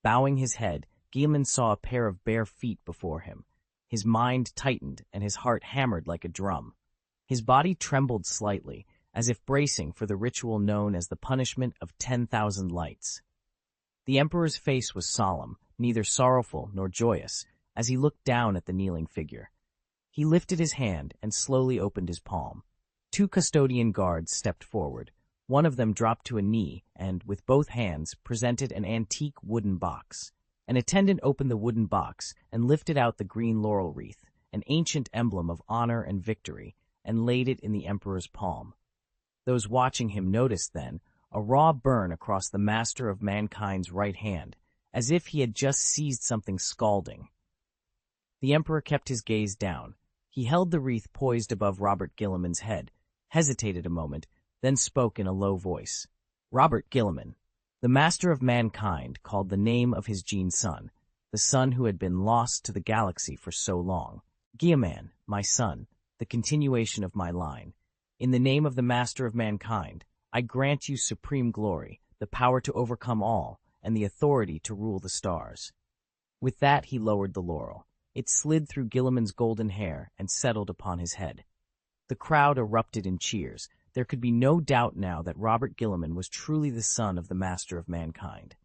Bowing his head, Gilliman saw a pair of bare feet before him. His mind tightened and his heart hammered like a drum. His body trembled slightly, as if bracing for the ritual known as the punishment of 10,000 lights. The Emperor's face was solemn, neither sorrowful nor joyous, as he looked down at the kneeling figure. He lifted his hand and slowly opened his palm. Two custodian guards stepped forward. One of them dropped to a knee and, with both hands, presented an antique wooden box. An attendant opened the wooden box and lifted out the green laurel wreath, an ancient emblem of honor and victory, and laid it in the Emperor's palm. Those watching him noticed then a raw burn across the master of mankind's right hand, as if he had just seized something scalding. The Emperor kept his gaze down. He held the wreath poised above Robert Gilliman's head, hesitated a moment, then spoke in a low voice. Robert Gilliman, the master of mankind, called the name of his gene son, the son who had been lost to the galaxy for so long. Guilliman, my son, the continuation of my line. In the name of the master of mankind, I grant you supreme glory, the power to overcome all, and the authority to rule the stars. With that he lowered the laurel. It slid through Gilliman's golden hair and settled upon his head. The crowd erupted in cheers. There could be no doubt now that Robert Gilliman was truly the son of the master of mankind.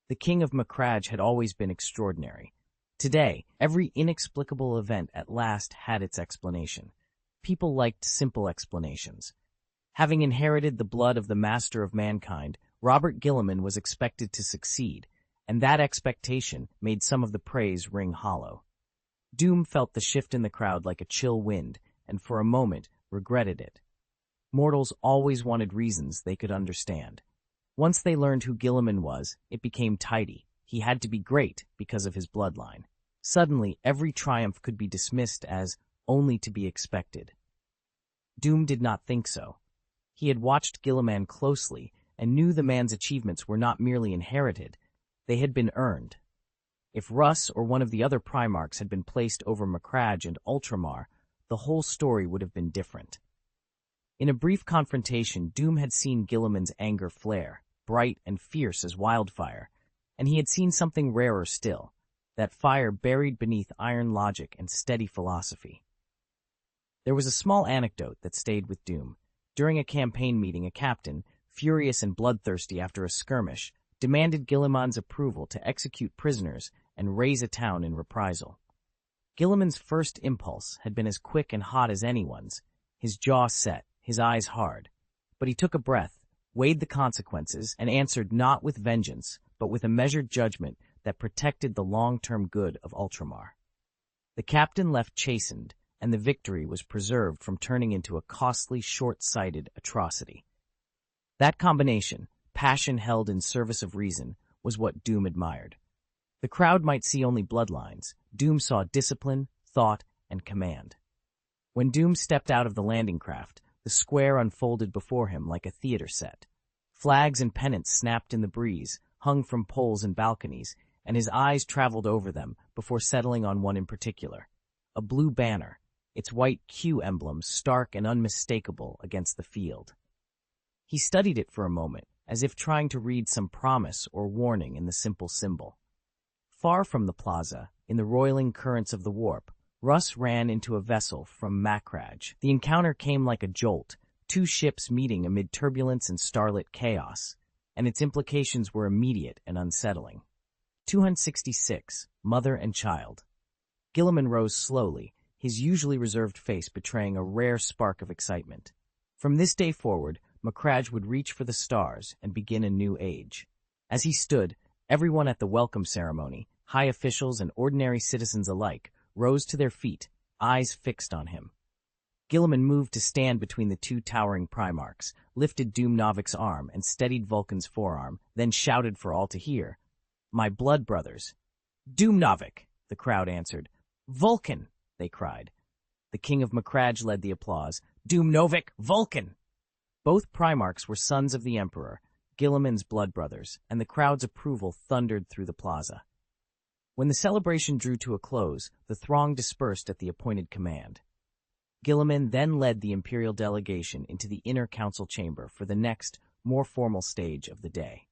The king of Macragge had always been extraordinary. Today, every inexplicable event at last had its explanation. People liked simple explanations. Having inherited the blood of the master of mankind, Robert Gilliman was expected to succeed, and that expectation made some of the praise ring hollow. Doom felt the shift in the crowd like a chill wind, and for a moment regretted it. Mortals always wanted reasons they could understand. Once they learned who Gilliman was, it became tidy. He had to be great because of his bloodline. Suddenly, every triumph could be dismissed as only to be expected. Doom did not think so. He had watched Gilliman closely and knew the man's achievements were not merely inherited, they had been earned. If Russ or one of the other Primarchs had been placed over Macragge and Ultramar, the whole story would have been different. In a brief confrontation, Doom had seen Gilliman's anger flare, bright and fierce as wildfire, and he had seen something rarer still, that fire buried beneath iron logic and steady philosophy. There was a small anecdote that stayed with Doom. During a campaign meeting, a captain, furious and bloodthirsty after a skirmish, demanded Gilliman's approval to execute prisoners and raise a town in reprisal. Gilliman's first impulse had been as quick and hot as anyone's, his jaw set, his eyes hard. But he took a breath, weighed the consequences, and answered not with vengeance, but with a measured judgment that protected the long-term good of Ultramar. The captain left chastened, and the victory was preserved from turning into a costly, short-sighted atrocity. That combination, passion held in service of reason, was what Doom admired. The crowd might see only bloodlines. Doom saw discipline, thought, and command. When Doom stepped out of the landing craft, the square unfolded before him like a theater set. Flags and pennants snapped in the breeze, hung from poles and balconies, and his eyes traveled over them before settling on one in particular. A blue banner, its white Q emblem stark and unmistakable against the field. He studied it for a moment, as if trying to read some promise or warning in the simple symbol. Far from the plaza, in the roiling currents of the warp, Russ ran into a vessel from Macragge. The encounter came like a jolt, two ships meeting amid turbulence and starlit chaos, and its implications were immediate and unsettling. 266, Mother and Child. Gilliman rose slowly, his usually reserved face betraying a rare spark of excitement. From this day forward, Macragge would reach for the stars and begin a new age. As he stood, everyone at the welcome ceremony, high officials and ordinary citizens alike, rose to their feet, eyes fixed on him. Gilliman moved to stand between the two towering Primarchs, lifted Doom Novik's arm and steadied Vulcan's forearm, then shouted for all to hear, "My blood brothers." "Doom Novik," the crowd answered. "Vulcan," they cried. The king of Macragge led the applause. "Doom Novik, Vulcan!" Both Primarchs were sons of the Emperor, Gilliman's blood brothers, and the crowd's approval thundered through the plaza. When the celebration drew to a close, the throng dispersed at the appointed command. Gilliman then led the imperial delegation into the inner council chamber for the next, more formal stage of the day.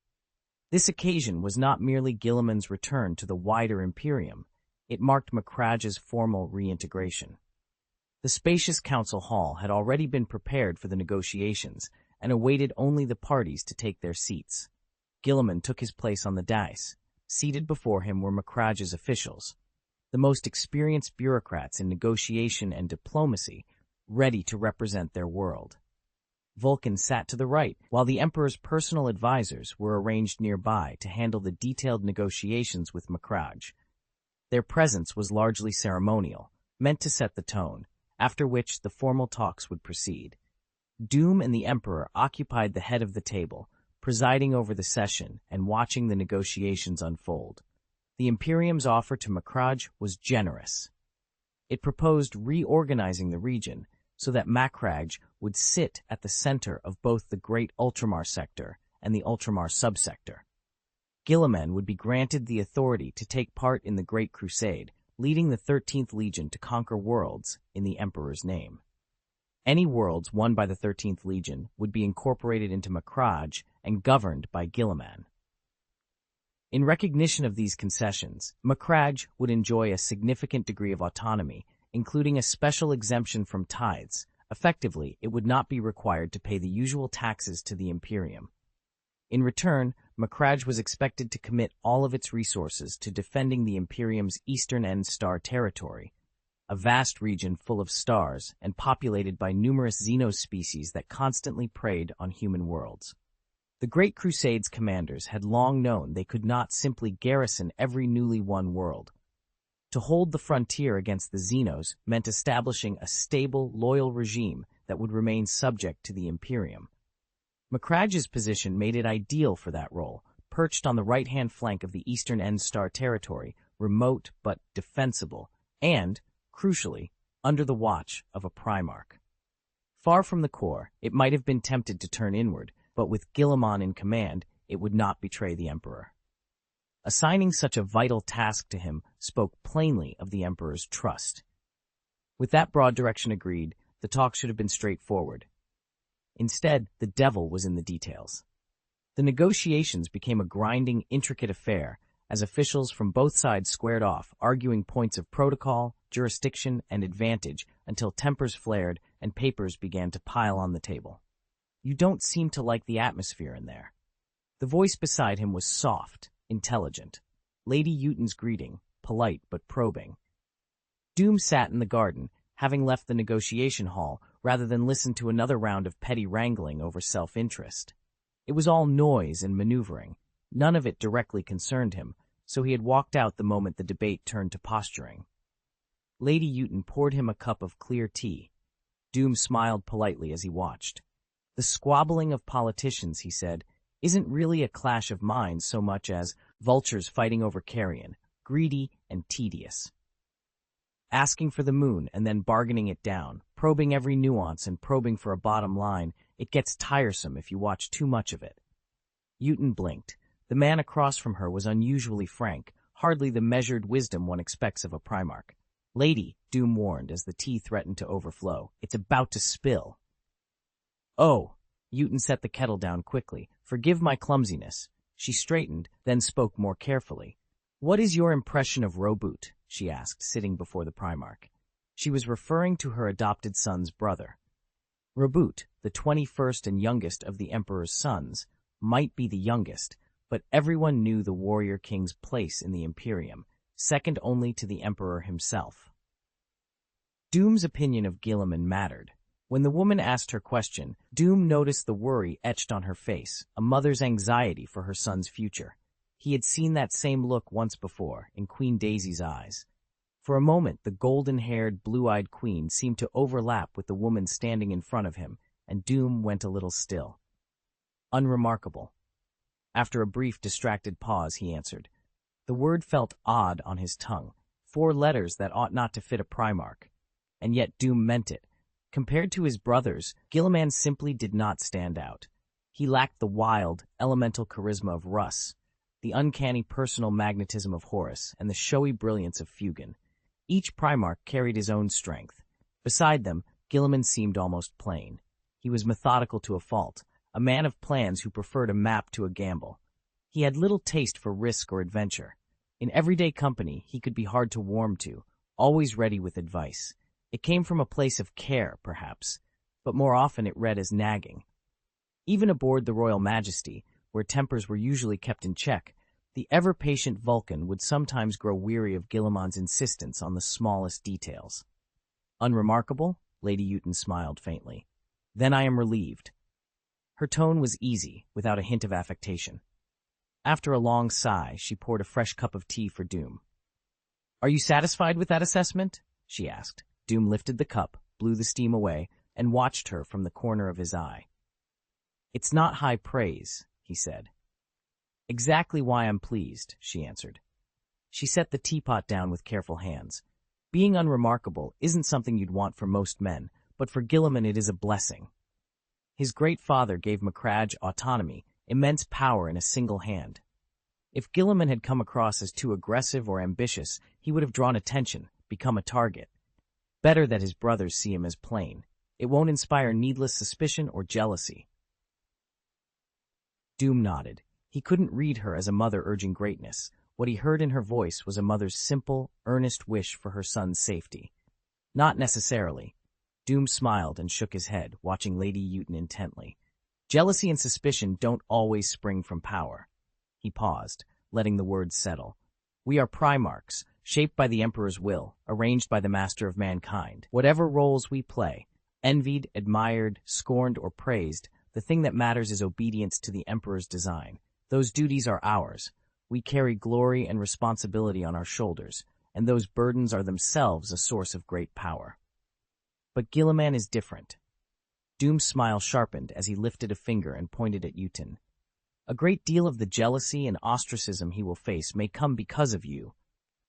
This occasion was not merely Gilliman's return to the wider Imperium, it marked Macrage's formal reintegration. The spacious council hall had already been prepared for the negotiations and awaited only the parties to take their seats. Gilliman took his place on the dais. Seated before him were Macrage's officials, the most experienced bureaucrats in negotiation and diplomacy, ready to represent their world. Vulcan sat to the right, while the Emperor's personal advisors were arranged nearby to handle the detailed negotiations with Macrage. Their presence was largely ceremonial, meant to set the tone, after which the formal talks would proceed. Doom and the Emperor occupied the head of the table, presiding over the session and watching the negotiations unfold. The Imperium's offer to Macrage was generous. It proposed reorganizing the region so that Macrage would sit at the center of both the Great Ultramar sector and the Ultramar subsector. Gilliman would be granted the authority to take part in the Great Crusade, leading the 13th Legion to conquer worlds in the Emperor's name. Any worlds won by the 13th Legion would be incorporated into Macrage and governed by Gilliman. In recognition of these concessions, Macrage would enjoy a significant degree of autonomy, including a special exemption from tithes. Effectively, it would not be required to pay the usual taxes to the Imperium. In return, Macrage was expected to commit all of its resources to defending the Imperium's eastern end star territory, a vast region full of stars and populated by numerous Xenos species that constantly preyed on human worlds. The Great Crusade's commanders had long known they could not simply garrison every newly won world. To hold the frontier against the Xenos meant establishing a stable, loyal regime that would remain subject to the Imperium. Macrage's position made it ideal for that role, perched on the right-hand flank of the eastern end star territory, remote but defensible, and, crucially, under the watch of a Primarch. Far from the core, it might have been tempted to turn inward, but with Gilliman in command, it would not betray the Emperor. Assigning such a vital task to him spoke plainly of the Emperor's trust. With that broad direction agreed, the talk should have been straightforward. Instead, the devil was in the details. The negotiations became a grinding, intricate affair as officials from both sides squared off, arguing points of protocol, jurisdiction, and advantage until tempers flared and papers began to pile on the table. "You don't seem to like the atmosphere in there." The voice beside him was soft, intelligent. Lady Uten's greeting, polite but probing. Doom sat in the garden, having left the negotiation hall rather than listen to another round of petty wrangling over self-interest. It was all noise and maneuvering. None of it directly concerned him, so he had walked out the moment the debate turned to posturing. Lady Uten poured him a cup of clear tea. Doom smiled politely as he watched. "The squabbling of politicians," he said, "isn't really a clash of minds so much as vultures fighting over carrion, greedy and tedious. Asking for the moon and then bargaining it down, probing every nuance and probing for a bottom line, it gets tiresome if you watch too much of it." Uten blinked. The man across from her was unusually frank, hardly the measured wisdom one expects of a Primarch. "Lady," Doom warned as the tea threatened to overflow, "it's about to spill." "Oh," Uten set the kettle down quickly. "Forgive my clumsiness." She straightened, then spoke more carefully. "What is your impression of Roboute?" she asked, sitting before the Primarch. She was referring to her adopted son's brother. Roboute, the 21st and youngest of the Emperor's sons, might be the youngest, but everyone knew the warrior king's place in the Imperium, second only to the Emperor himself. Doom's opinion of Gilliman mattered. When the woman asked her question, Doom noticed the worry etched on her face, a mother's anxiety for her son's future. He had seen that same look once before, in Queen Daisy's eyes. For a moment, the golden-haired, blue-eyed queen seemed to overlap with the woman standing in front of him, and Doom went a little still. "Unremarkable." After a brief, distracted pause, he answered. The word felt odd on his tongue, 4 letters that ought not to fit a Primarch. And yet Doom meant it. Compared to his brothers, Gilliman simply did not stand out. He lacked the wild, elemental charisma of Russ. the uncanny personal magnetism of Horus, and the showy brilliance of Fugan. Each Primarch carried his own strength. Beside them, Guilliman seemed almost plain. He was methodical to a fault, a man of plans who preferred a map to a gamble. He had little taste for risk or adventure. In everyday company, he could be hard to warm to, always ready with advice. It came from a place of care, perhaps, but more often it read as nagging. Even aboard the Royal Majesty, where tempers were usually kept in check, the ever-patient Vulcan would sometimes grow weary of Guilliman's insistence on the smallest details. Unremarkable? Lady Uton smiled faintly. Then I am relieved. Her tone was easy, without a hint of affectation. After a long sigh, she poured a fresh cup of tea for Doom. Are you satisfied with that assessment? She asked. Doom lifted the cup, blew the steam away, and watched her from the corner of his eye. It's not high praise, he said. Exactly why I'm pleased, she answered. She set the teapot down with careful hands. Being unremarkable isn't something you'd want for most men, but for Guilliman it is a blessing. His great father gave Macragge autonomy, immense power in a single hand. If Guilliman had come across as too aggressive or ambitious, he would have drawn attention, become a target. Better that his brothers see him as plain. It won't inspire needless suspicion or jealousy. Doom nodded. He couldn't read her as a mother urging greatness. What he heard in her voice was a mother's simple, earnest wish for her son's safety. Not necessarily. Doom smiled and shook his head, watching Lady Uton intently. Jealousy and suspicion don't always spring from power. He paused, letting the words settle. We are Primarchs, shaped by the Emperor's will, arranged by the Master of Mankind. Whatever roles we play, envied, admired, scorned, or praised, the thing that matters is obedience to the Emperor's design. Those duties are ours. We carry glory and responsibility on our shoulders, and those burdens are themselves a source of great power. But Guilliman is different. Doom's smile sharpened as he lifted a finger and pointed at Uton. A great deal of the jealousy and ostracism he will face may come because of you.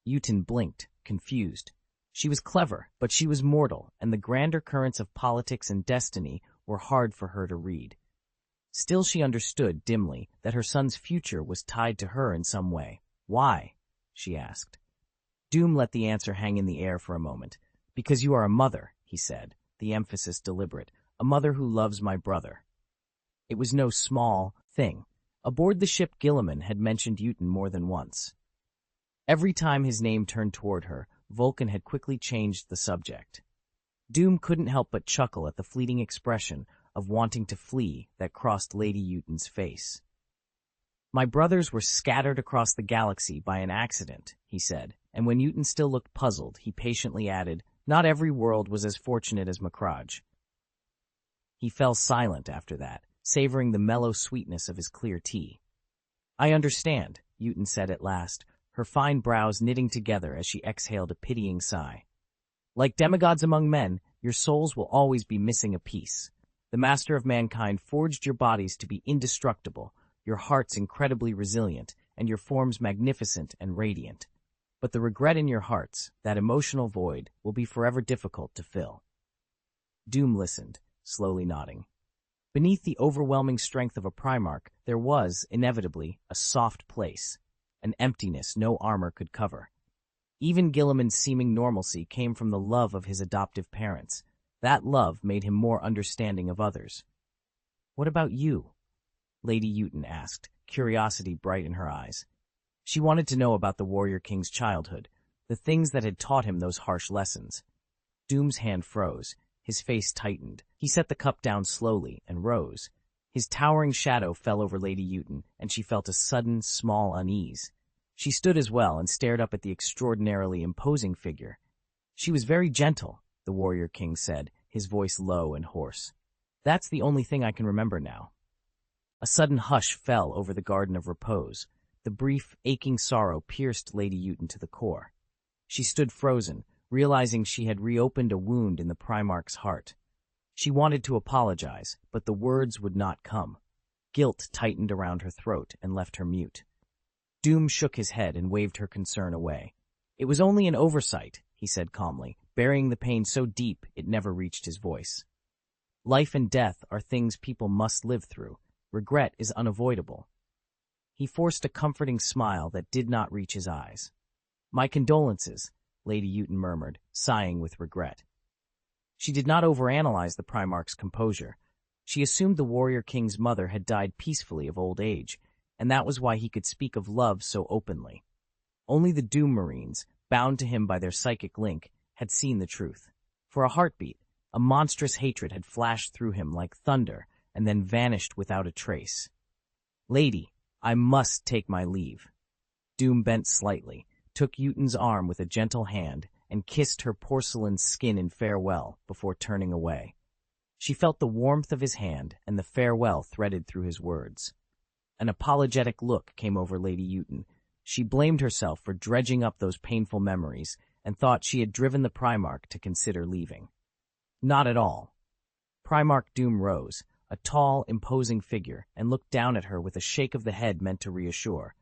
Uton blinked, confused. She was clever, but she was mortal, and the grander currents of politics and destiny were hard for her to read. Still she understood, dimly, that her son's future was tied to her in some way. Why? She asked. Doom let the answer hang in the air for a moment. Because you are a mother, he said, the emphasis deliberate. A mother who loves my brother. It was no small thing. Aboard the ship Guilliman had mentioned Uton more than once. Every time his name turned toward her, Vulcan had quickly changed the subject. Doom couldn't help but chuckle at the fleeting expression of wanting to flee that crossed Lady Uton's face. My brothers were scattered across the galaxy by an accident, he said, and when Uton still looked puzzled, he patiently added, not every world was as fortunate as Macragge. He fell silent after that, savoring the mellow sweetness of his clear tea. I understand, Uton said at last, her fine brows knitting together as she exhaled a pitying sigh. Like demigods among men, your souls will always be missing a piece. The Master of Mankind forged your bodies to be indestructible, your hearts incredibly resilient, and your forms magnificent and radiant. But the regret in your hearts, that emotional void, will be forever difficult to fill. Doom listened, slowly nodding. Beneath the overwhelming strength of a Primarch, there was, inevitably, a soft place, an emptiness no armor could cover. Even Guilliman's seeming normalcy came from the love of his adoptive parents. That love made him more understanding of others. What about you? Lady Uton asked, curiosity bright in her eyes. She wanted to know about the Warrior King's childhood, the things that had taught him those harsh lessons. Doom's hand froze. His face tightened. He set the cup down slowly and rose. His towering shadow fell over Lady Uton, and she felt a sudden, small unease. She stood as well and stared up at the extraordinarily imposing figure. She was very gentle, the Warrior King said, his voice low and hoarse. That's the only thing I can remember now. A sudden hush fell over the Garden of Repose. The brief, aching sorrow pierced Lady Uton to the core. She stood frozen, realizing she had reopened a wound in the Primarch's heart. She wanted to apologize, but the words would not come. Guilt tightened around her throat and left her mute. Doom shook his head and waved her concern away. It was only an oversight, he said calmly, burying the pain so deep it never reached his voice. Life and death are things people must live through. Regret is unavoidable. He forced a comforting smile that did not reach his eyes. "My condolences," Lady Uton murmured, sighing with regret. She did not overanalyze the Primarch's composure. She assumed the Warrior King's mother had died peacefully of old age, and that was why he could speak of love so openly. Only the Doom Marines, bound to him by their psychic link, had seen the truth. For a heartbeat, a monstrous hatred had flashed through him like thunder and then vanished without a trace. "Lady, I must take my leave." Doom bent slightly, took Uton's arm with a gentle hand, and kissed her porcelain skin in farewell before turning away. She felt the warmth of his hand and the farewell threaded through his words. An apologetic look came over Lady Uton. She blamed herself for dredging up those painful memories and thought she had driven the Primarch to consider leaving. Not at all. Primarch Doom rose, a tall, imposing figure, and looked down at her with a shake of the head meant to reassure.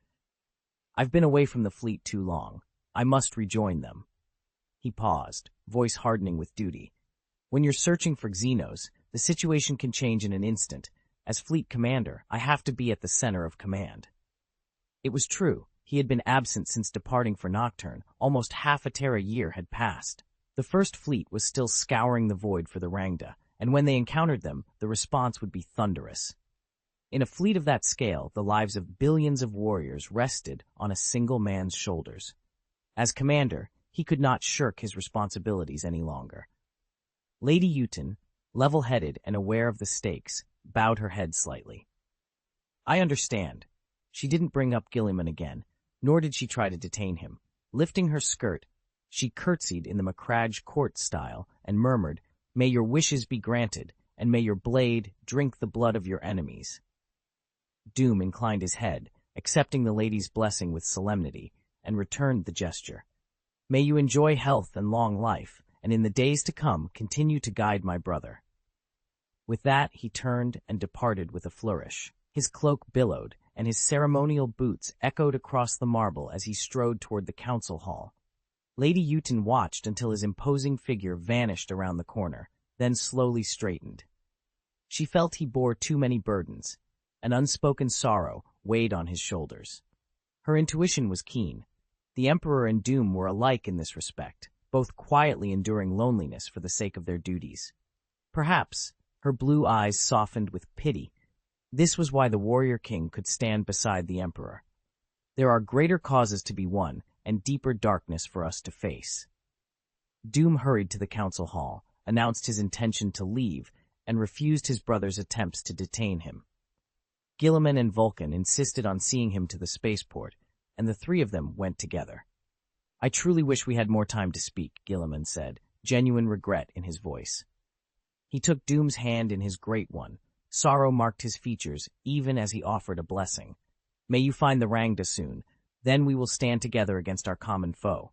"I've been away from the fleet too long. I must rejoin them." He paused, voice hardening with duty. "When you're searching for Xenos, the situation can change in an instant. As fleet commander, I have to be at the center of command." It was true. He had been absent since departing for Nocturne. Almost half a Terra year had passed. The First Fleet was still scouring the void for the Rangda, and when they encountered them, the response would be thunderous. In a fleet of that scale, the lives of billions of warriors rested on a single man's shoulders. As commander, he could not shirk his responsibilities any longer. Lady Uton, level-headed and aware of the stakes, bowed her head slightly. "I understand." She didn't bring up Guilliman again, nor did she try to detain him. Lifting her skirt, she curtsied in the Macragge court style and murmured, "May your wishes be granted, and may your blade drink the blood of your enemies." Doom inclined his head, accepting the lady's blessing with solemnity, and returned the gesture. "May you enjoy health and long life, and in the days to come continue to guide my brother." With that, he turned and departed with a flourish. His cloak billowed, and his ceremonial boots echoed across the marble as he strode toward the council hall. Lady Uton watched until his imposing figure vanished around the corner, then slowly straightened. She felt he bore too many burdens. An unspoken sorrow weighed on his shoulders. Her intuition was keen. The Emperor and Doom were alike in this respect, both quietly enduring loneliness for the sake of their duties. Perhaps, her blue eyes softened with pity. This was why the Warrior King could stand beside the Emperor. There are greater causes to be won and deeper darkness for us to face. Doom hurried to the council hall, announced his intention to leave, and refused his brother's attempts to detain him. Guilliman and Vulcan insisted on seeing him to the spaceport, and the three of them went together. "I truly wish we had more time to speak," Guilliman said, genuine regret in his voice. He took Doom's hand in his great one. Sorrow marked his features, even as he offered a blessing. "May you find the Rangda soon. Then we will stand together against our common foe."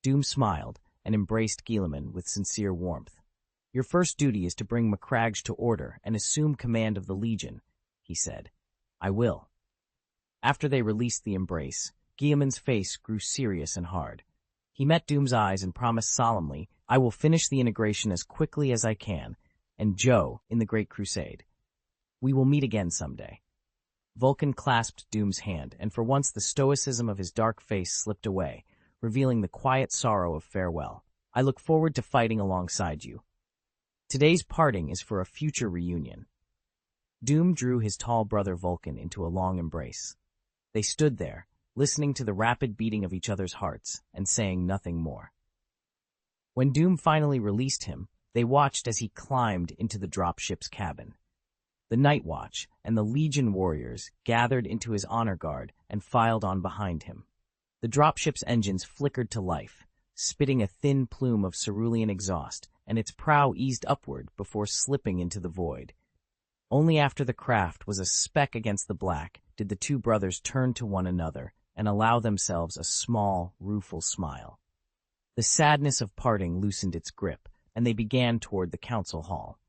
Doom smiled and embraced Guilliman with sincere warmth. "Your first duty is to bring Macragge to order and assume command of the Legion," he said. "I will." After they released the embrace, Guilliman's face grew serious and hard. He met Doom's eyes and promised solemnly, "I will finish the integration as quickly as I can, and Joe in the Great Crusade. We will meet again someday." Vulcan clasped Doom's hand, and for once the stoicism of his dark face slipped away, revealing the quiet sorrow of farewell. "I look forward to fighting alongside you. Today's parting is for a future reunion." Doom drew his tall brother Vulcan into a long embrace. They stood there, listening to the rapid beating of each other's hearts and saying nothing more. When Doom finally released him, they watched as he climbed into the dropship's cabin. The Night Watch and the Legion warriors gathered into his honor guard and filed on behind him. The dropship's engines flickered to life, spitting a thin plume of cerulean exhaust, and its prow eased upward before slipping into the void. Only after the craft was a speck against the black did the two brothers turn to one another and allow themselves a small, rueful smile. The sadness of parting loosened its grip, and they began toward the council hall.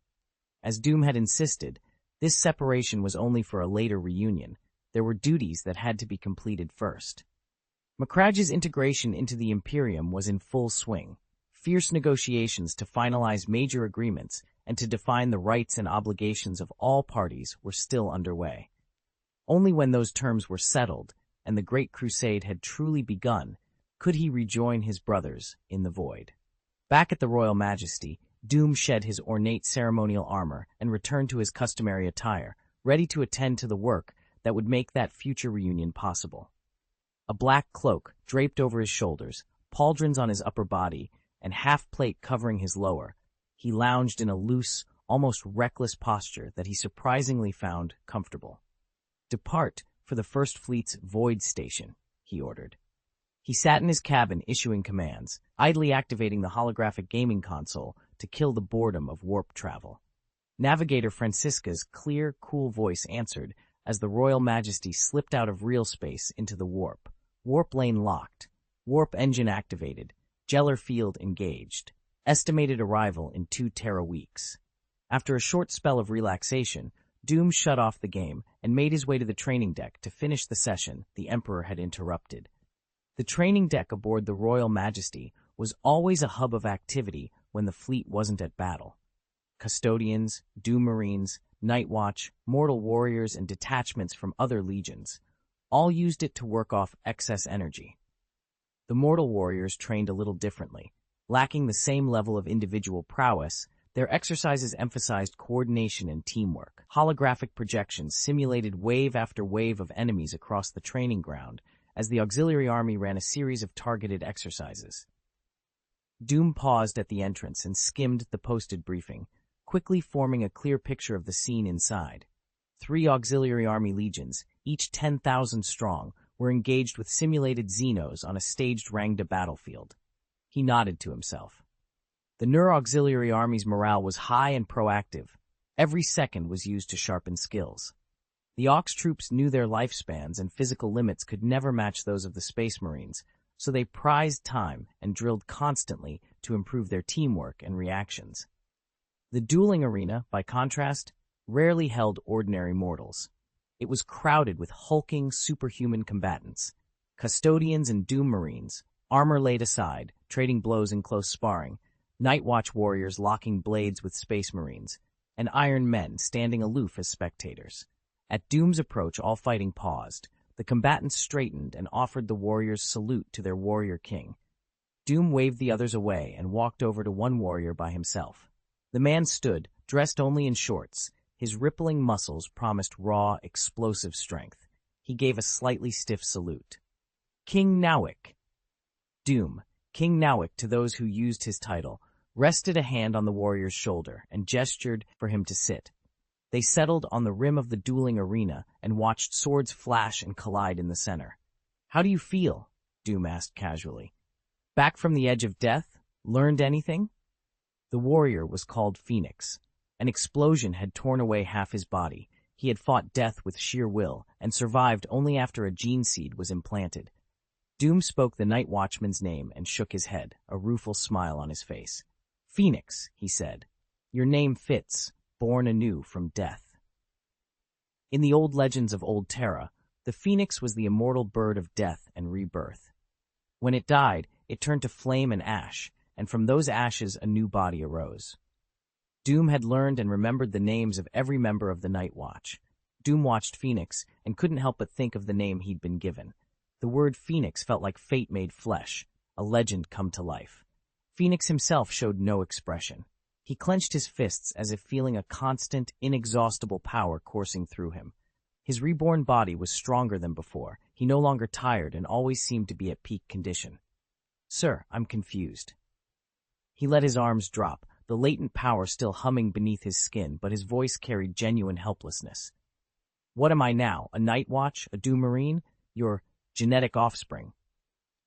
As Doom had insisted, this separation was only for a later reunion. There were duties that had to be completed first. Macragge's integration into the Imperium was in full swing. Fierce negotiations to finalize major agreements and to define the rights and obligations of all parties were still underway. Only when those terms were settled and the Great Crusade had truly begun could he rejoin his brothers in the void. Back at the Royal Majesty, Doom shed his ornate ceremonial armor and returned to his customary attire, ready to attend to the work that would make that future reunion possible. A black cloak draped over his shoulders, pauldrons on his upper body, and half-plate covering his lower, he lounged in a loose, almost reckless posture that he surprisingly found comfortable. "Depart for the First Fleet's Void Station," he ordered. He sat in his cabin issuing commands, idly activating the holographic gaming console to kill the boredom of warp travel. Navigator Francisca's clear, cool voice answered as the Royal Majesty slipped out of real space into the warp. Warp lane locked. Warp engine activated. Gellar field engaged. Estimated arrival in 2 Terra weeks. After a short spell of relaxation, Doom shut off the game and made his way to the training deck to finish the session the Emperor had interrupted. The training deck aboard the Royal Majesty was always a hub of activity when the fleet wasn't at battle. Custodians, Doom Marines, Night Watch, Mortal Warriors, and detachments from other legions all used it to work off excess energy. The Mortal Warriors trained a little differently. Lacking the same level of individual prowess, their exercises emphasized coordination and teamwork. Holographic projections simulated wave after wave of enemies across the training ground as the auxiliary army ran a series of targeted exercises. Doom paused at the entrance and skimmed the posted briefing, quickly forming a clear picture of the scene inside. 3 auxiliary army legions, each 10,000 strong, were engaged with simulated Xenos on a staged Rangda battlefield. He nodded to himself. The Nur auxiliary army's morale was high and proactive. Every second was used to sharpen skills. The Aux troops knew their lifespans and physical limits could never match those of the Space Marines, so they prized time and drilled constantly to improve their teamwork and reactions. The dueling arena, by contrast, rarely held ordinary mortals. It was crowded with hulking, superhuman combatants, custodians and Doom Marines, armor laid aside, trading blows in close sparring, Night Watch warriors locking blades with Space Marines, and Iron Men standing aloof as spectators. At Doom's approach, all fighting paused. The combatants straightened and offered the warriors salute to their warrior king. Doom waved the others away and walked over to one warrior by himself. The man stood, dressed only in shorts. His rippling muscles promised raw, explosive strength. He gave a slightly stiff salute. "King Nawick." Doom, King Nawick to those who used his title, rested a hand on the warrior's shoulder and gestured for him to sit. They settled on the rim of the dueling arena and watched swords flash and collide in the center. "How do you feel?" Doom asked casually. "Back from the edge of death? Learned anything?" The warrior was called Phoenix. An explosion had torn away half his body. He had fought death with sheer will and survived only after a gene seed was implanted. Doom spoke the Night Watchman's name and shook his head, a rueful smile on his face. "Phoenix," he said. "Your name fits, born anew from death." In the old legends of Old Terra, the Phoenix was the immortal bird of death and rebirth. When it died, it turned to flame and ash, and from those ashes a new body arose. Doom had learned and remembered the names of every member of the Night Watch. Doom watched Phoenix and couldn't help but think of the name he'd been given. The word Phoenix felt like fate made flesh, a legend come to life. Phoenix himself showed no expression. He clenched his fists as if feeling a constant, inexhaustible power coursing through him. His reborn body was stronger than before. He no longer tired and always seemed to be at peak condition. "Sir, I'm confused." He let his arms drop, the latent power still humming beneath his skin, but his voice carried genuine helplessness. "What am I now, a Night Watch, a Doom Marine? Your genetic offspring?"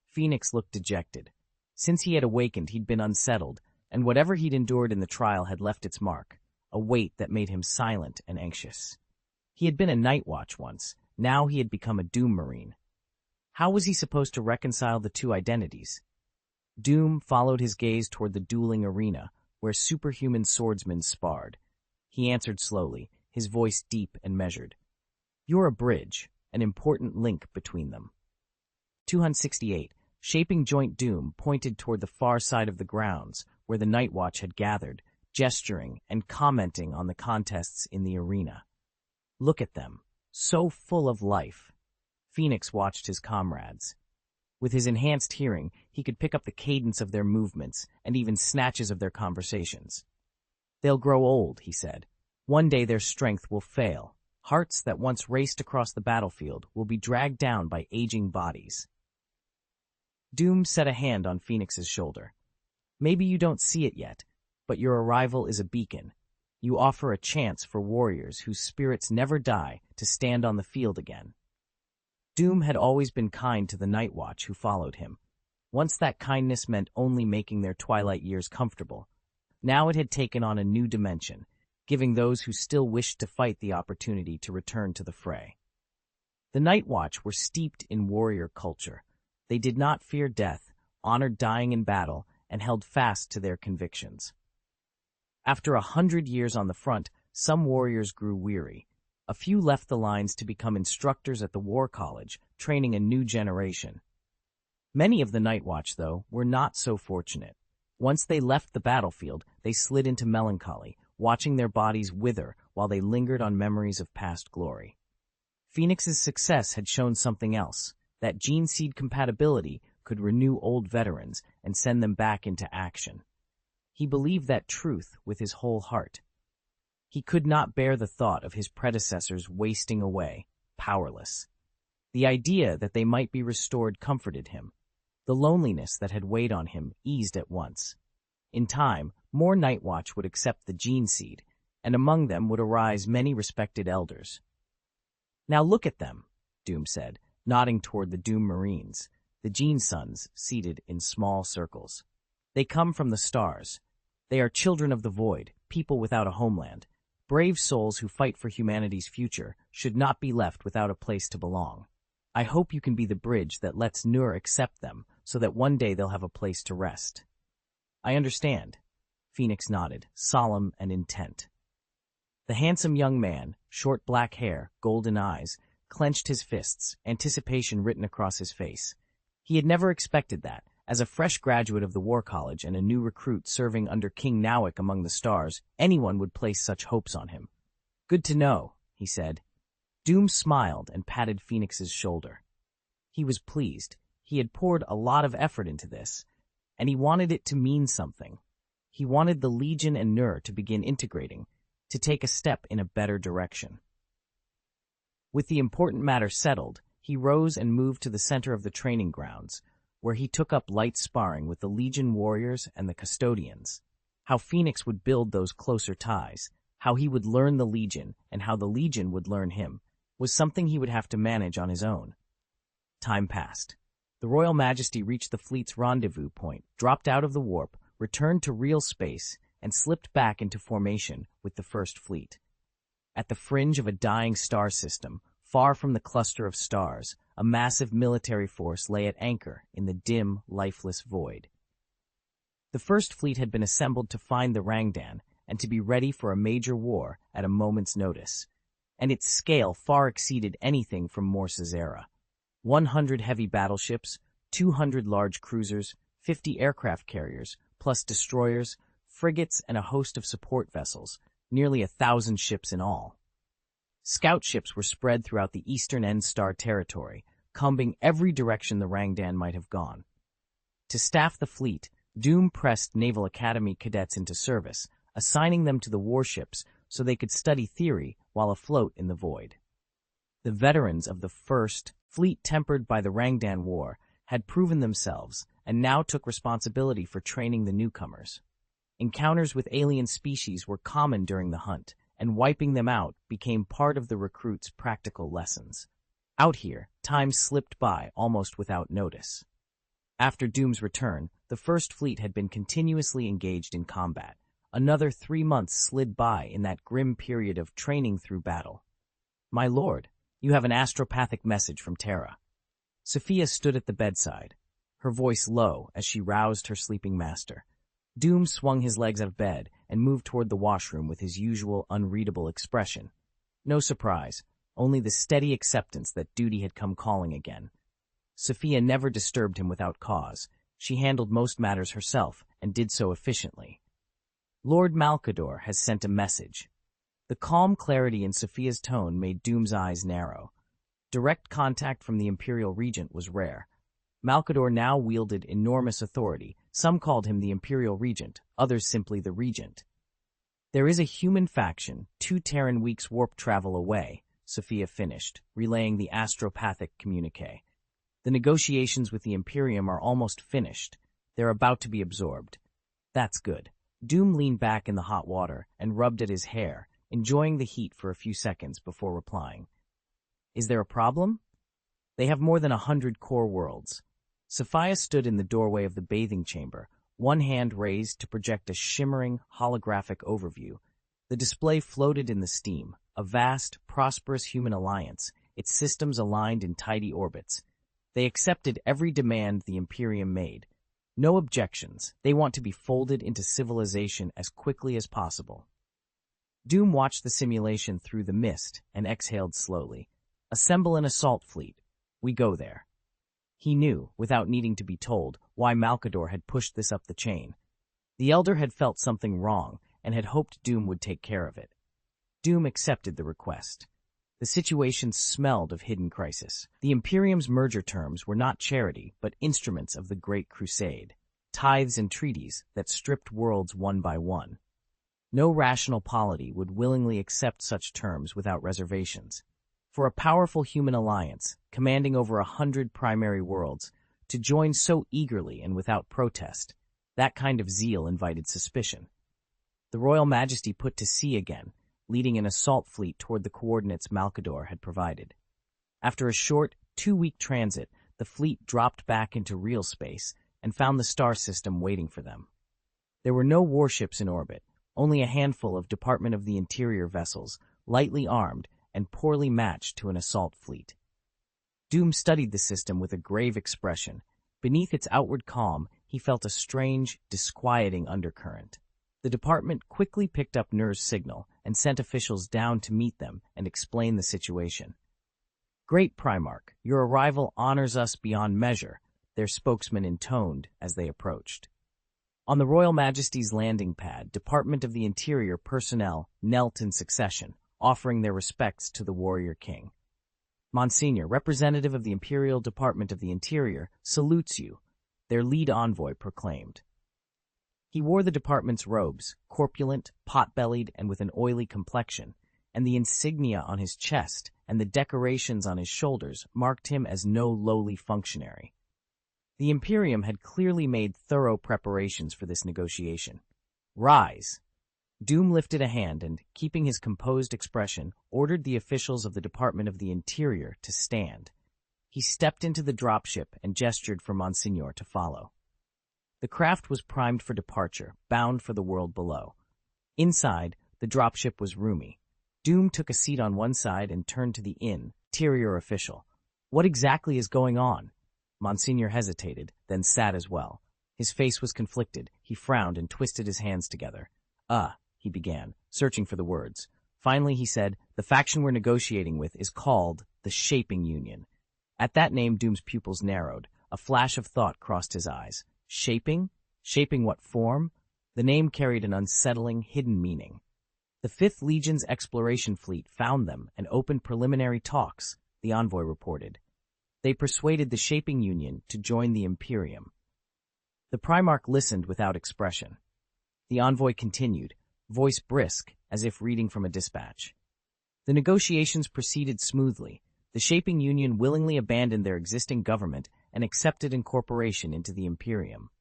Phoenix looked dejected. Since he had awakened, he'd been unsettled, and whatever he'd endured in the trial had left its mark, a weight that made him silent and anxious. He had been a Night Watch once, now he had become a Doom Marine. How was he supposed to reconcile the two identities? Doom followed his gaze toward the dueling arena, where superhuman swordsmen sparred. He answered slowly, his voice deep and measured. "You're a bridge, an important link between them." 268, Shaping Joint Doom pointed toward the far side of the grounds, where the Night Watch had gathered, gesturing and commenting on the contests in the arena. "Look at them. so full of life. Phoenix watched his comrades. With his enhanced hearing, he could pick up the cadence of their movements and even snatches of their conversations. "They'll grow old," he said. "One day their strength will fail. Hearts that once raced across the battlefield will be dragged down by aging bodies." Doom set a hand on Phoenix's shoulder. "Maybe you don't see it yet, but your arrival is a beacon. You offer a chance for warriors whose spirits never die to stand on the field again." Doom had always been kind to the Night Watch who followed him. Once that kindness meant only making their twilight years comfortable. Now it had taken on a new dimension, giving those who still wished to fight the opportunity to return to the fray. The Night Watch were steeped in warrior culture. They did not fear death, honored dying in battle, and held fast to their convictions. After 100 years on the front, some warriors grew weary. A few left the lines to become instructors at the War College, training a new generation. Many of the Night Watch, though, were not so fortunate. Once they left the battlefield, they slid into melancholy, watching their bodies wither while they lingered on memories of past glory. Phoenix's success had shown something else, that gene seed compatibility could renew old veterans and send them back into action. He believed that truth with his whole heart. He could not bear the thought of his predecessors wasting away, powerless. The idea that they might be restored comforted him. The loneliness that had weighed on him eased at once. In time, more Night Watch would accept the gene seed, and among them would arise many respected elders. "Now look at them," Doom said, nodding toward the Doom Marines, the Gene Sons seated in small circles. "They come from the stars. They are children of the void, people without a homeland. Brave souls who fight for humanity's future should not be left without a place to belong. I hope you can be the bridge that lets Nur accept them so that one day they'll have a place to rest." "I understand," Phoenix nodded, solemn and intent. The handsome young man, short black hair, golden eyes, clenched his fists, anticipation written across his face. He had never expected that. As a fresh graduate of the War College and a new recruit serving under King Nowak among the stars, anyone would place such hopes on him. "Good to know," he said. Doom smiled and patted Phoenix's shoulder. He was pleased. He had poured a lot of effort into this, and he wanted it to mean something. He wanted the Legion and Nur to begin integrating, to take a step in a better direction. With the important matter settled, he rose and moved to the center of the training grounds, where he took up light sparring with the Legion warriors and the custodians. How Phoenix would build those closer ties, how he would learn the Legion and how the Legion would learn him, was something he would have to manage on his own. Time passed. The Royal Majesty reached the fleet's rendezvous point, dropped out of the warp, returned to real space, and slipped back into formation with the First Fleet. At the fringe of a dying star system, far from the cluster of stars, a massive military force lay at anchor in the dim, lifeless void. The First Fleet had been assembled to find the Rangdan and to be ready for a major war at a moment's notice, and its scale far exceeded anything from Morse's era. 100 heavy battleships, 200 large cruisers, 50 aircraft carriers, plus destroyers, frigates, and a host of support vessels, nearly 1,000 ships in all. Scout ships were spread throughout the eastern End-Star territory, combing every direction the Rangdan might have gone. To staff the fleet, Doom pressed Naval Academy cadets into service, assigning them to the warships so they could study theory while afloat in the void. The veterans of the First Fleet, tempered by the Rangdan War, had proven themselves and now took responsibility for training the newcomers. Encounters with alien species were common during the hunt, and wiping them out became part of the recruits' practical lessons. Out here, time slipped by almost without notice. After Doom's return, the First Fleet had been continuously engaged in combat. Another 3 months slid by in that grim period of training through battle. "My lord, you have an astropathic message from Terra." Sophia stood at the bedside, her voice low as she roused her sleeping master. Doom swung his legs out of bed and moved toward the washroom with his usual unreadable expression. No surprise, only the steady acceptance that duty had come calling again. Sophia never disturbed him without cause. She handled most matters herself and did so efficiently. "Lord Malkador has sent a message." The calm clarity in Sophia's tone made Doom's eyes narrow. Direct contact from the Imperial Regent was rare. Malcador now wielded enormous authority. Some called him the Imperial Regent, others simply the Regent. "There is a human faction, 2 Terran weeks warp travel away," Sophia finished, relaying the astropathic communique. "The negotiations with the Imperium are almost finished. They're about to be absorbed." "That's good." Doom leaned back in the hot water and rubbed at his hair, enjoying the heat for a few seconds before replying. "Is there a problem?" "They have more than 100 core worlds." Sophia stood in the doorway of the bathing chamber, one hand raised to project a shimmering, holographic overview. The display floated in the steam, a vast, prosperous human alliance, its systems aligned in tidy orbits. They accepted every demand the Imperium made. No objections. They want to be folded into civilization as quickly as possible. Doom watched the simulation through the mist and exhaled slowly. "Assemble an assault fleet. We go there." He knew, without needing to be told, why Malcador had pushed this up the chain. The Elder had felt something wrong and had hoped Doom would take care of it. Doom accepted the request. The situation smelled of hidden crisis. The Imperium's merger terms were not charity, but instruments of the Great Crusade, tithes and treaties that stripped worlds one by one. No rational polity would willingly accept such terms without reservations. For a powerful human alliance, commanding over 100 primary worlds, to join so eagerly and without protest, that kind of zeal invited suspicion. The Royal Majesty put to sea again, leading an assault fleet toward the coordinates Malcador had provided. After a short, 2-week transit, the fleet dropped back into real space and found the star system waiting for them. There were no warships in orbit, only a handful of Department of the Interior vessels, lightly armed and poorly matched to an assault fleet. Doom studied the system with a grave expression. Beneath its outward calm, he felt a strange, disquieting undercurrent. The department quickly picked up Nur's signal and sent officials down to meet them and explain the situation. "Great Primarch, your arrival honors us beyond measure," their spokesman intoned as they approached. On the Royal Majesty's landing pad, Department of the Interior personnel knelt in succession, offering their respects to the Warrior King. "Monsignor, representative of the Imperial Department of the Interior, salutes you," their lead envoy proclaimed. He wore the department's robes, corpulent, pot-bellied, and with an oily complexion, and the insignia on his chest and the decorations on his shoulders marked him as no lowly functionary. The Imperium had clearly made thorough preparations for this negotiation. "Rise!" Doom lifted a hand and, keeping his composed expression, ordered the officials of the Department of the Interior to stand. He stepped into the dropship and gestured for Monsignor to follow. The craft was primed for departure, bound for the world below. Inside, the dropship was roomy. Doom took a seat on one side and turned to the interior official. "What exactly is going on?" Monsignor hesitated, then sat as well. His face was conflicted. He frowned and twisted his hands together. He began, searching for the words. Finally, he said, "The faction we're negotiating with is called the Shaping Union." At that name, Doom's pupils narrowed. A flash of thought crossed his eyes. Shaping? Shaping what form? The name carried an unsettling, hidden meaning. "The 5th Legion's exploration fleet found them and opened preliminary talks," the envoy reported. "They persuaded the Shaping Union to join the Imperium." The Primarch listened without expression. The envoy continued, voice brisk, as if reading from a dispatch. "The negotiations proceeded smoothly. The Shaping Union willingly abandoned their existing government and accepted incorporation into the Imperium."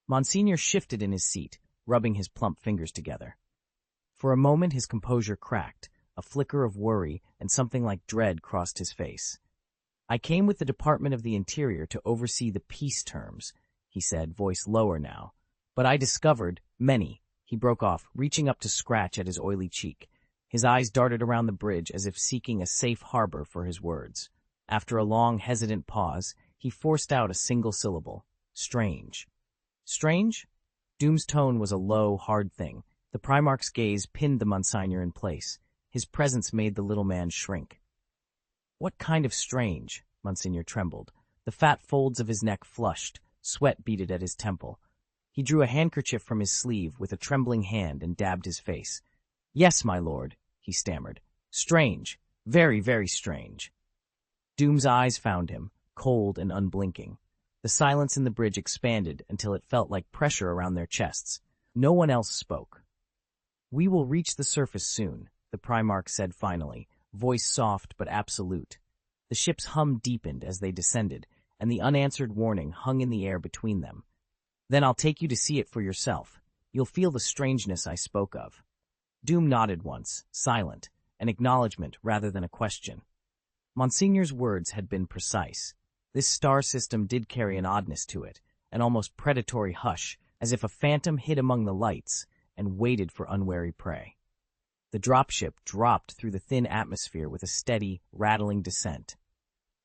Monsignor shifted in his seat, rubbing his plump fingers together. For a moment his composure cracked, a flicker of worry and something like dread crossed his face. "I came with the Department of the Interior to oversee the peace terms," he said, voice lower now. "But I discovered many." He broke off, reaching up to scratch at his oily cheek. His eyes darted around the bridge as if seeking a safe harbor for his words. After a long, hesitant pause, he forced out a single syllable. "Strange." "Strange?" Doom's tone was a low, hard thing. The Primarch's gaze pinned the Monsignor in place. His presence made the little man shrink. "What kind of strange?" Monsignor trembled. The fat folds of his neck flushed. Sweat beaded at his temple. He drew a handkerchief from his sleeve with a trembling hand and dabbed his face. "Yes, my lord. he stammered. Strange. Very, very strange. Doom's eyes found him, cold and unblinking. The silence in the bridge expanded until it felt like pressure around their chests. No one else spoke. We will reach the surface soon, the Primarch said finally, voice soft but absolute. The ship's hum deepened as they descended, and the unanswered warning hung in the air between them. Then I'll take you to see it for yourself. You'll feel the strangeness I spoke of. Doom nodded once, silent, an acknowledgement rather than a question. Monsignor's words had been precise. This star system did carry an oddness to it, an almost predatory hush, as if a phantom hid among the lights and waited for unwary prey. The dropship dropped through the thin atmosphere with a steady, rattling descent.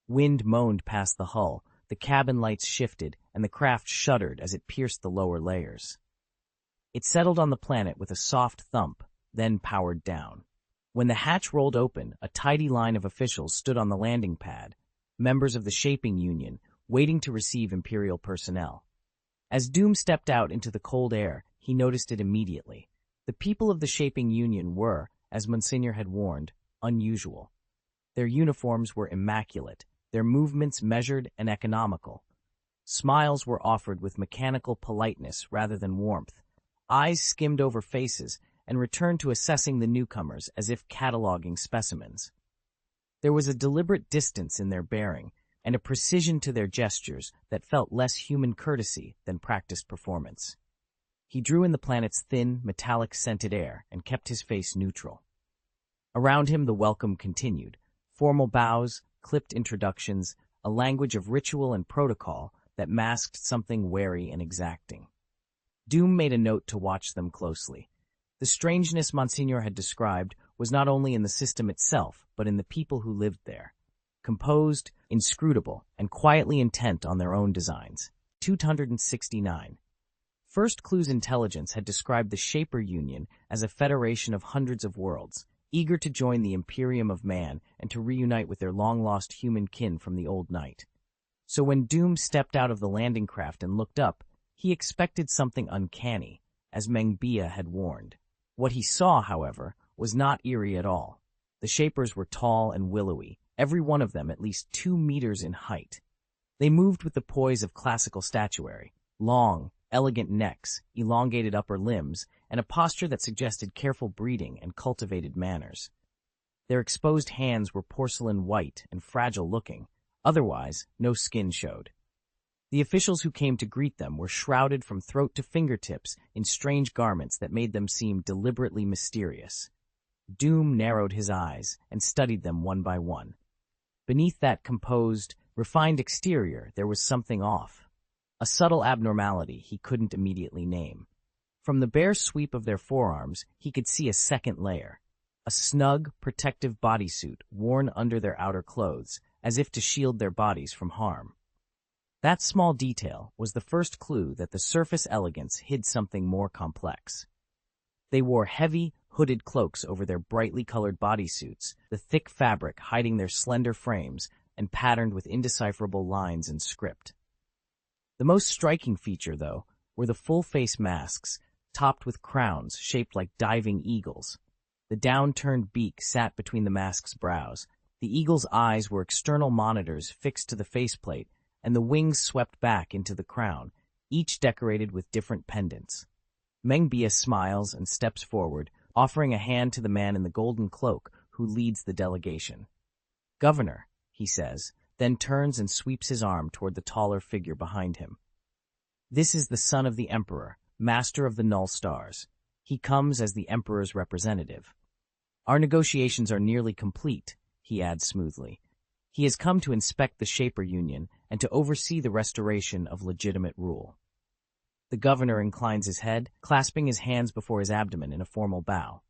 Wind moaned past the hull, the cabin lights shifted, and the craft shuddered as it pierced the lower layers. It settled on the planet with a soft thump, then powered down. When the hatch rolled open, a tidy line of officials stood on the landing pad, members of the Shaping Union, waiting to receive Imperial personnel. As Doom stepped out into the cold air, he noticed it immediately. The people of the Shaping Union were, as Monsignor had warned, unusual. Their uniforms were immaculate, their movements measured and economical. Smiles were offered with mechanical politeness rather than warmth. Eyes skimmed over faces and returned to assessing the newcomers as if cataloging specimens. There was a deliberate distance in their bearing and a precision to their gestures that felt less human courtesy than practiced performance. He drew in the planet's thin, metallic-scented air and kept his face neutral. Around him the welcome continued, formal bows, clipped introductions, a language of ritual and protocol that masked something wary and exacting. Doom made a note to watch them closely. The strangeness Monsignor had described was not only in the system itself, but in the people who lived there. Composed, inscrutable, and quietly intent on their own designs. 269. First Clue's intelligence had described the Shaper Union as a federation of hundreds of worlds, eager to join the Imperium of Man and to reunite with their long-lost human kin from the old night. So when Doom stepped out of the landing craft and looked up, he expected something uncanny, as Mengbia had warned. What he saw, however, was not eerie at all. The Shapers were tall and willowy, every one of them at least 2 meters in height. They moved with the poise of classical statuary, long, elegant necks, elongated upper limbs, and a posture that suggested careful breeding and cultivated manners. Their exposed hands were porcelain white and fragile-looking. Otherwise, no skin showed. The officials who came to greet them were shrouded from throat to fingertips in strange garments that made them seem deliberately mysterious. Doom narrowed his eyes and studied them one by one. Beneath that composed, refined exterior, there was something off. A subtle abnormality he couldn't immediately name. From the bare sweep of their forearms, he could see a second layer. A snug, protective bodysuit worn under their outer clothes, as if to shield their bodies from harm. That small detail was the first clue that the surface elegance hid something more complex. They wore heavy, hooded cloaks over their brightly colored bodysuits, the thick fabric hiding their slender frames and patterned with indecipherable lines and script. The most striking feature, though, were the full-face masks, topped with crowns shaped like diving eagles. The down-turned beak sat between the mask's brows. The eagle's eyes were external monitors fixed to the faceplate, and the wings swept back into the crown, each decorated with different pendants. Mengbia smiles and steps forward, offering a hand to the man in the golden cloak who leads the delegation. "Governor," he says, then turns and sweeps his arm toward the taller figure behind him. "This is the son of the Emperor, master of the Null Stars. He comes as the Emperor's representative. Our negotiations are nearly complete," he adds smoothly. "He has come to inspect the Shaper Union and to oversee the restoration of legitimate rule." The governor inclines his head, clasping his hands before his abdomen in a formal bow.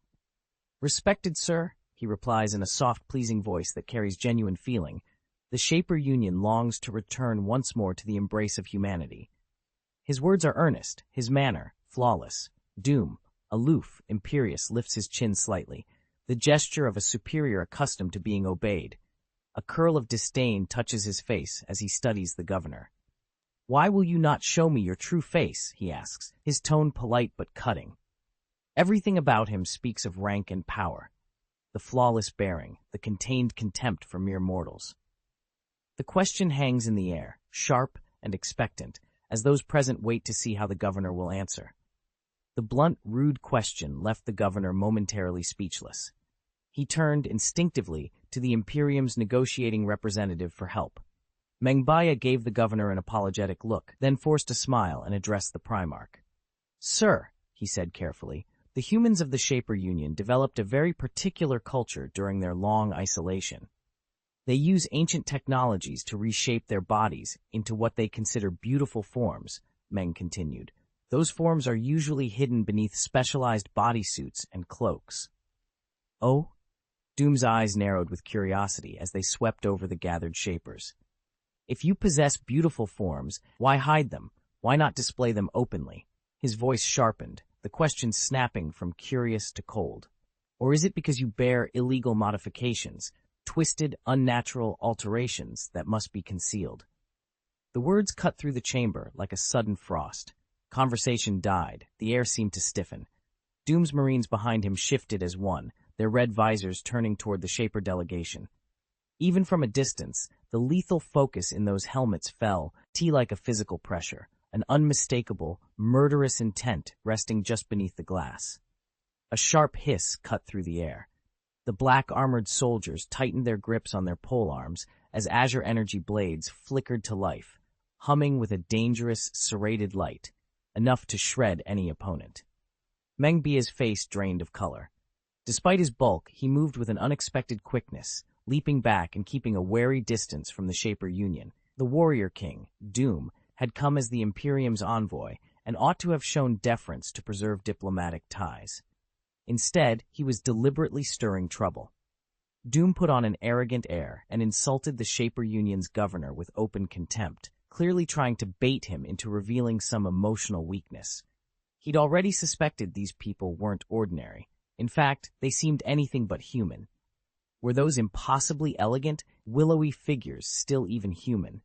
"Respected sir," he replies in a soft, pleasing voice that carries genuine feeling, "the Shaper Union longs to return once more to the embrace of humanity." His words are earnest, his manner flawless. Doom, aloof, imperious, lifts his chin slightly, the gesture of a superior accustomed to being obeyed. A curl of disdain touches his face as he studies the governor. "Why will you not show me your true face?" he asks, his tone polite but cutting. Everything about him speaks of rank and power. the flawless bearing, the contained contempt for mere mortals. The question hangs in the air, sharp and expectant, as those present wait to see how the governor will answer. The blunt, rude question left the governor momentarily speechless. He turned instinctively to the Imperium's negotiating representative for help. Mengbaya gave the governor an apologetic look, then forced a smile and addressed the Primarch. "Sir," he said carefully, "the humans of the Shaper Union developed a very particular culture during their long isolation. They use ancient technologies to reshape their bodies into what they consider beautiful forms," Meng continued. "Those forms are usually hidden beneath specialized bodysuits and cloaks." "Oh?" Doom's eyes narrowed with curiosity as they swept over the gathered Shapers. "If you possess beautiful forms, why hide them? Why not display them openly?" His voice sharpened, the question snapping from curious to cold. "Or is it because you bear illegal modifications, twisted, unnatural alterations that must be concealed?" The words cut through the chamber like a sudden frost. Conversation died. The air seemed to stiffen. Doom's Marines behind him shifted as one, their red visors turning toward the Shaper delegation. Even from a distance, the lethal focus in those helmets fell, like a physical pressure, an unmistakable, murderous intent resting just beneath the glass. A sharp hiss cut through the air. The black-armored soldiers tightened their grips on their polearms as azure energy blades flickered to life, humming with a dangerous, serrated light, enough to shred any opponent. Mengbia's face drained of color. Despite his bulk, he moved with an unexpected quickness, leaping back and keeping a wary distance from the Shaper Union. The warrior king, Doom, had come as the Imperium's envoy and ought to have shown deference to preserve diplomatic ties. Instead, he was deliberately stirring trouble. Doom put on an arrogant air and insulted the Shaper Union's governor with open contempt, clearly trying to bait him into revealing some emotional weakness. He'd already suspected these people weren't ordinary. In fact, they seemed anything but human. Were those impossibly elegant, willowy figures still even human?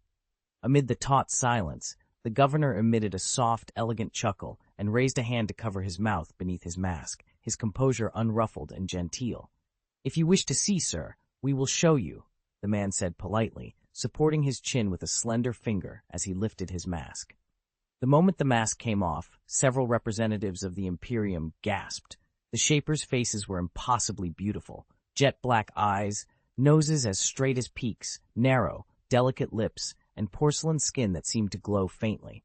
Amid the taut silence, the governor emitted a soft, elegant chuckle and raised a hand to cover his mouth beneath his mask, his composure unruffled and genteel. "If you wish to see, sir, we will show you," the man said politely, supporting his chin with a slender finger as he lifted his mask. The moment the mask came off, several representatives of the Imperium gasped. The Shapers' faces were impossibly beautiful. Jet-black eyes, noses as straight as peaks, narrow, delicate lips, and porcelain skin that seemed to glow faintly.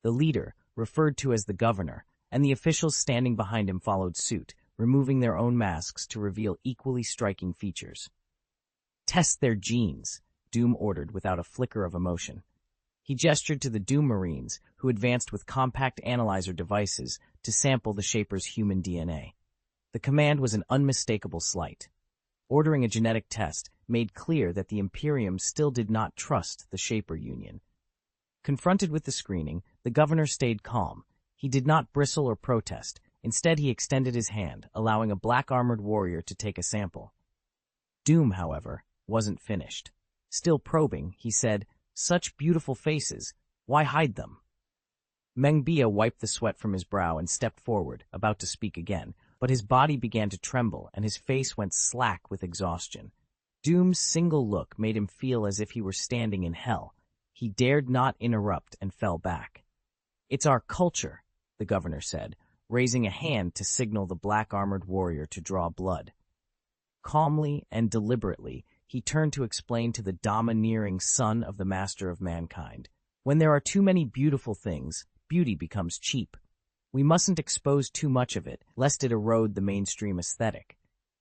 The leader, referred to as the governor, and the officials standing behind him followed suit, removing their own masks to reveal equally striking features. "Test their genes," Doom ordered without a flicker of emotion. He gestured to the Doom Marines, who advanced with compact analyzer devices to sample the Shaper's human DNA. The command was an unmistakable slight. Ordering a genetic test made clear that the Imperium still did not trust the Shaper Union. Confronted with the screening, the governor stayed calm. He did not bristle or protest. Instead, he extended his hand, allowing a black-armored warrior to take a sample. Doom, however, wasn't finished. Still probing, he said, "Such beautiful faces. Why hide them?" Mengbia wiped the sweat from his brow and stepped forward, about to speak again, but his body began to tremble and his face went slack with exhaustion. Doom's single look made him feel as if he were standing in hell. He dared not interrupt and fell back. "It's our culture," the governor said, raising a hand to signal the black-armored warrior to draw blood. Calmly and deliberately, he turned to explain to the domineering son of the master of mankind. "When there are too many beautiful things, beauty becomes cheap. We mustn't expose too much of it, lest it erode the mainstream aesthetic.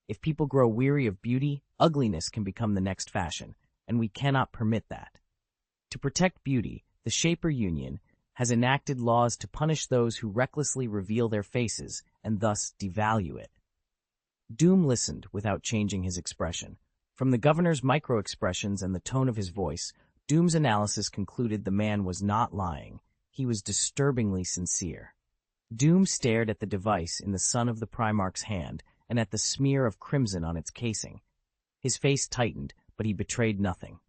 If people grow weary of beauty, ugliness can become the next fashion, and we cannot permit that. To protect beauty, the Shaper Union has enacted laws to punish those who recklessly reveal their faces and thus devalue it." Doom listened without changing his expression. From the governor's micro-expressions and the tone of his voice, Doom's analysis concluded the man was not lying. He was disturbingly sincere. Doom stared at the device in the son of the Primarch's hand and at the smear of crimson on its casing. His face tightened, but he betrayed nothing.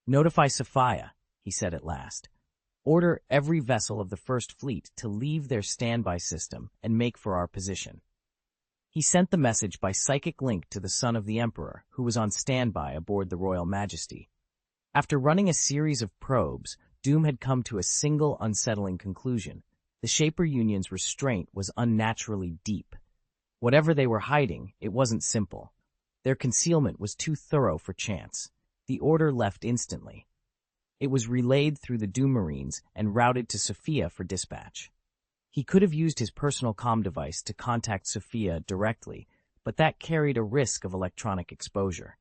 "Notify Sophia," he said at last. "Order every vessel of the First Fleet to leave their standby system and make for our position." He sent the message by psychic link to the son of the Emperor, who was on standby aboard the Royal Majesty. After running a series of probes, Doom had come to a single unsettling conclusion. The Shaper Union's restraint was unnaturally deep. Whatever they were hiding, it wasn't simple. Their concealment was too thorough for chance. The order left instantly. It was relayed through the Doom Marines and routed to Sophia for dispatch. He could have used his personal comm device to contact Sophia directly, but that carried a risk of electronic exposure.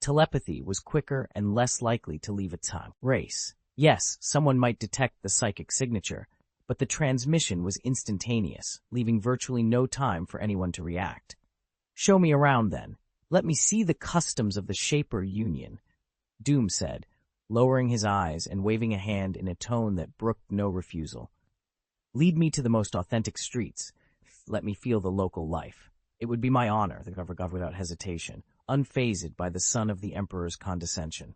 Telepathy was quicker and less likely to leave a trace. Yes, someone might detect the psychic signature, but the transmission was instantaneous, leaving virtually no time for anyone to react. "Show me around, then. Let me see the customs of the Shaper Union," Doom said, lowering his eyes and waving a hand in a tone that brooked no refusal. "Lead me to the most authentic streets. Let me feel the local life. It would be my honor," the governor without hesitation, unfazed by the son of the Emperor's condescension.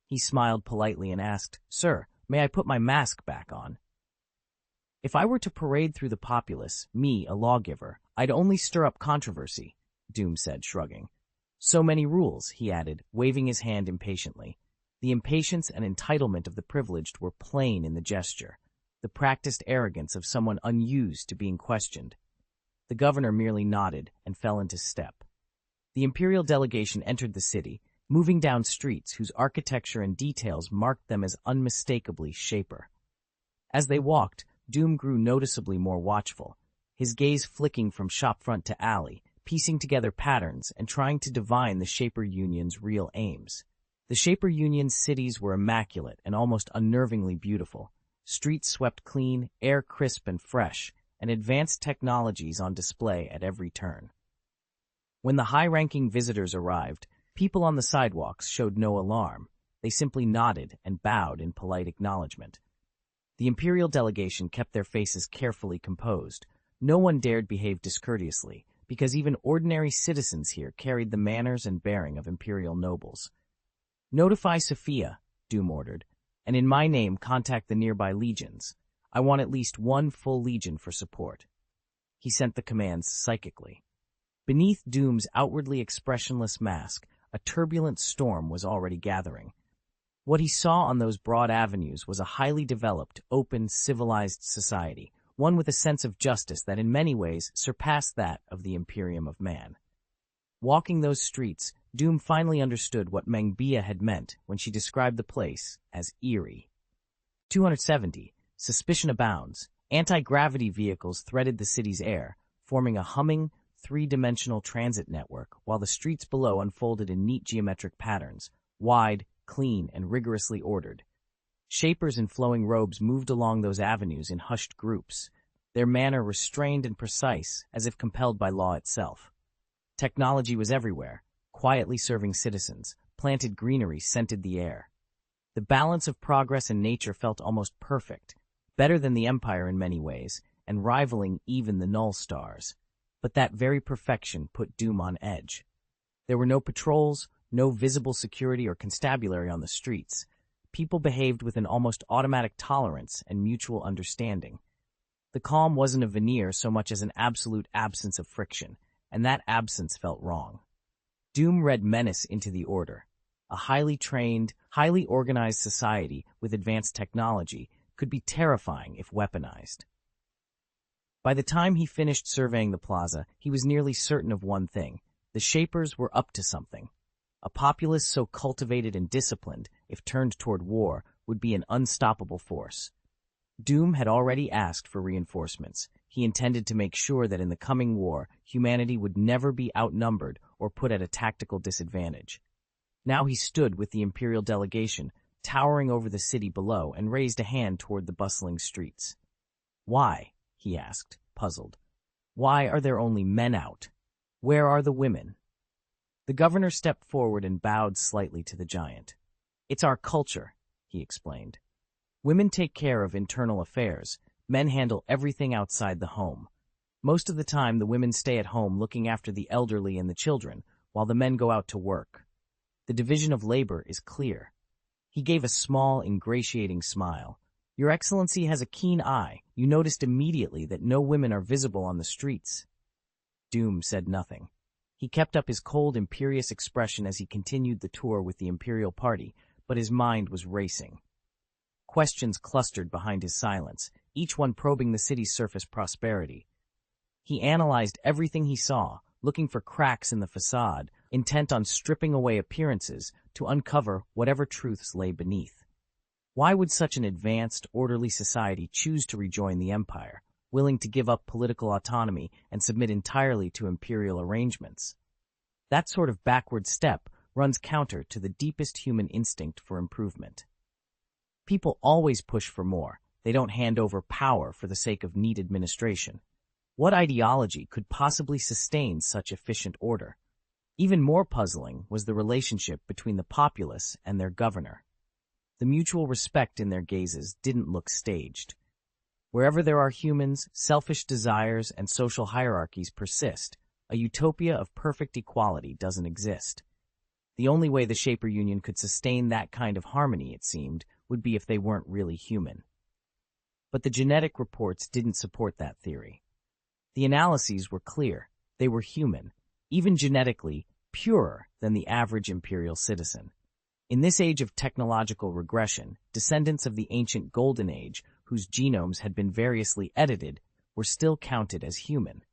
He smiled politely and asked, "Sir, may I put my mask back on?" "If I were to parade through the populace, me, a lawgiver, I'd only stir up controversy," Doom said, shrugging. "So many rules," he added, waving his hand impatiently. The impatience and entitlement of the privileged were plain in the gesture, the practiced arrogance of someone unused to being questioned. The governor merely nodded and fell into step. The imperial delegation entered the city, moving down streets whose architecture and details marked them as unmistakably Shaper. As they walked, Doom grew noticeably more watchful, his gaze flicking from shopfront to alley, piecing together patterns and trying to divine the Shaper Union's real aims. The Shaper Union's cities were immaculate and almost unnervingly beautiful. Streets swept clean, air crisp and fresh, and advanced technologies on display at every turn. When the high-ranking visitors arrived, people on the sidewalks showed no alarm. They simply nodded and bowed in polite acknowledgement. The imperial delegation kept their faces carefully composed. No one dared behave discourteously, because even ordinary citizens here carried the manners and bearing of imperial nobles. "Notify Sophia," Doom ordered, "and in my name contact the nearby legions. I want at least one full legion for support." He sent the commands psychically. Beneath Doom's outwardly expressionless mask, a turbulent storm was already gathering. What he saw on those broad avenues was a highly developed, open, civilized society, one with a sense of justice that in many ways surpassed that of the Imperium of Man. Walking those streets, Doom finally understood what Mengbia had meant when she described the place as eerie. 270. Suspicion abounds. Anti-gravity vehicles threaded the city's air, forming a humming, three-dimensional transit network, while the streets below unfolded in neat geometric patterns, wide, clean, and rigorously ordered. Shapers in flowing robes moved along those avenues in hushed groups, their manner restrained and precise, as if compelled by law itself. Technology was everywhere, quietly serving citizens. Planted greenery scented the air. The balance of progress and nature felt almost perfect, better than the Empire in many ways, and rivaling even the Null Stars. But that very perfection put Doom on edge. There were no patrols, no visible security or constabulary on the streets. People behaved with an almost automatic tolerance and mutual understanding. The calm wasn't a veneer so much as an absolute absence of friction, and that absence felt wrong. Doom read menace into the order. A highly trained, highly organized society with advanced technology could be terrifying if weaponized. By the time he finished surveying the plaza, he was nearly certain of one thing. The Shapers were up to something. A populace so cultivated and disciplined, if turned toward war, would be an unstoppable force. Doom had already asked for reinforcements. He intended to make sure that in the coming war, humanity would never be outnumbered or put at a tactical disadvantage. Now he stood with the Imperial delegation, towering over the city below, and raised a hand toward the bustling streets. "Why?" he asked, puzzled. "Why are there only men out? Where are the women?" The governor stepped forward and bowed slightly to the giant. "It's our culture," he explained. "Women take care of internal affairs. Men handle everything outside the home. Most of the time, the women stay at home looking after the elderly and the children, while the men go out to work. The division of labor is clear." He gave a small, ingratiating smile. "Your Excellency has a keen eye. You noticed immediately that no women are visible on the streets." Doom said nothing. He kept up his cold, imperious expression as he continued the tour with the Imperial Party, but his mind was racing. Questions clustered behind his silence, each one probing the city's surface prosperity. He analyzed everything he saw, looking for cracks in the facade, intent on stripping away appearances to uncover whatever truths lay beneath. Why would such an advanced, orderly society choose to rejoin the Empire, willing to give up political autonomy and submit entirely to imperial arrangements? That sort of backward step runs counter to the deepest human instinct for improvement. People always push for more. They don't hand over power for the sake of neat administration. What ideology could possibly sustain such efficient order? Even more puzzling was the relationship between the populace and their governor. The mutual respect in their gazes didn't look staged. Wherever there are humans, selfish desires and social hierarchies persist. A utopia of perfect equality doesn't exist. The only way the Shaper Union could sustain that kind of harmony, it seemed, would be if they weren't really human. But the genetic reports didn't support that theory. The analyses were clear. They were human, even genetically purer than the average imperial citizen. In this age of technological regression, descendants of the ancient Golden Age, whose genomes had been variously edited, were still counted as human.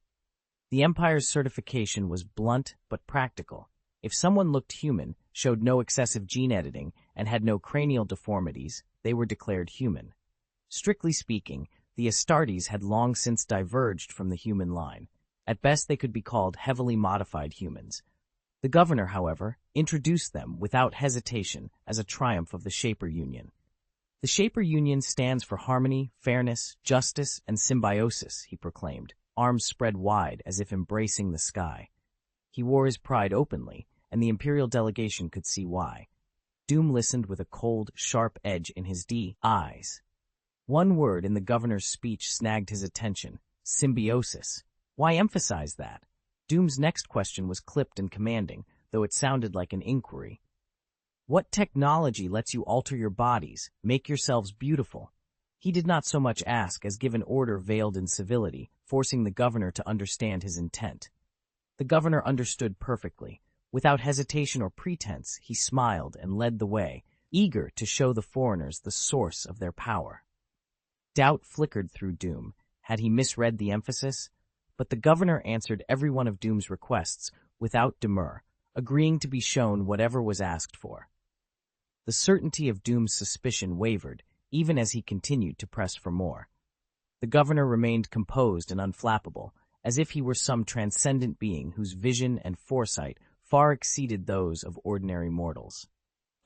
The Empire's certification was blunt but practical. If someone looked human, showed no excessive gene editing, and had no cranial deformities, they were declared human. Strictly speaking, the Astartes had long since diverged from the human line. At best, they could be called heavily modified humans. The governor, however, introduced them without hesitation as a triumph of the Shaper Union. The Shaper Union stands for harmony, fairness, justice, and symbiosis, he proclaimed, arms spread wide as if embracing the sky. He wore his pride openly, and the Imperial delegation could see why. Doom listened with a cold, sharp edge in his eyes. One word in the governor's speech snagged his attention: symbiosis. Why emphasize that? Doom's next question was clipped and commanding, though it sounded like an inquiry. What technology lets you alter your bodies, make yourselves beautiful? He did not so much ask as give an order veiled in civility, forcing the governor to understand his intent. The governor understood perfectly. Without hesitation or pretense, he smiled and led the way, eager to show the foreigners the source of their power. Doubt flickered through Doom. Had he misread the emphasis? But the governor answered every one of Doom's requests without demur, agreeing to be shown whatever was asked for. The certainty of Doom's suspicion wavered, even as he continued to press for more. The governor remained composed and unflappable, as if he were some transcendent being whose vision and foresight far exceeded those of ordinary mortals.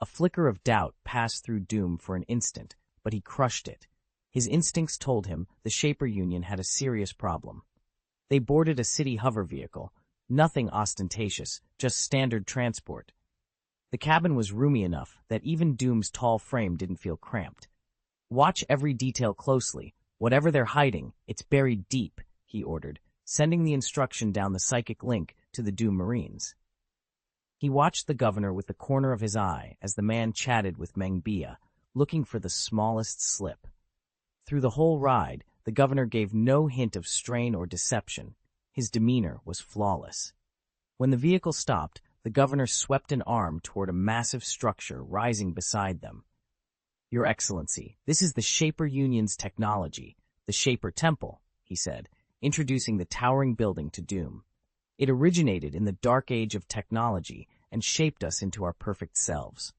A flicker of doubt passed through Doom for an instant, but he crushed it. His instincts told him the Shaper Union had a serious problem. They boarded a city hover vehicle, nothing ostentatious, just standard transport. The cabin was roomy enough that even Doom's tall frame didn't feel cramped. Watch every detail closely. Whatever they're hiding, it's buried deep, he ordered, sending the instruction down the psychic link to the Doom Marines. He watched the governor with the corner of his eye as the man chatted with Mengbia, looking for the smallest slip. Through the whole ride, the governor gave no hint of strain or deception. His demeanor was flawless. When the vehicle stopped, the governor swept an arm toward a massive structure rising beside them. "Your Excellency, this is the Shaper Union's technology, the Shaper Temple," he said, introducing the towering building to Doom. "It originated in the dark age of technology and shaped us into our perfect selves."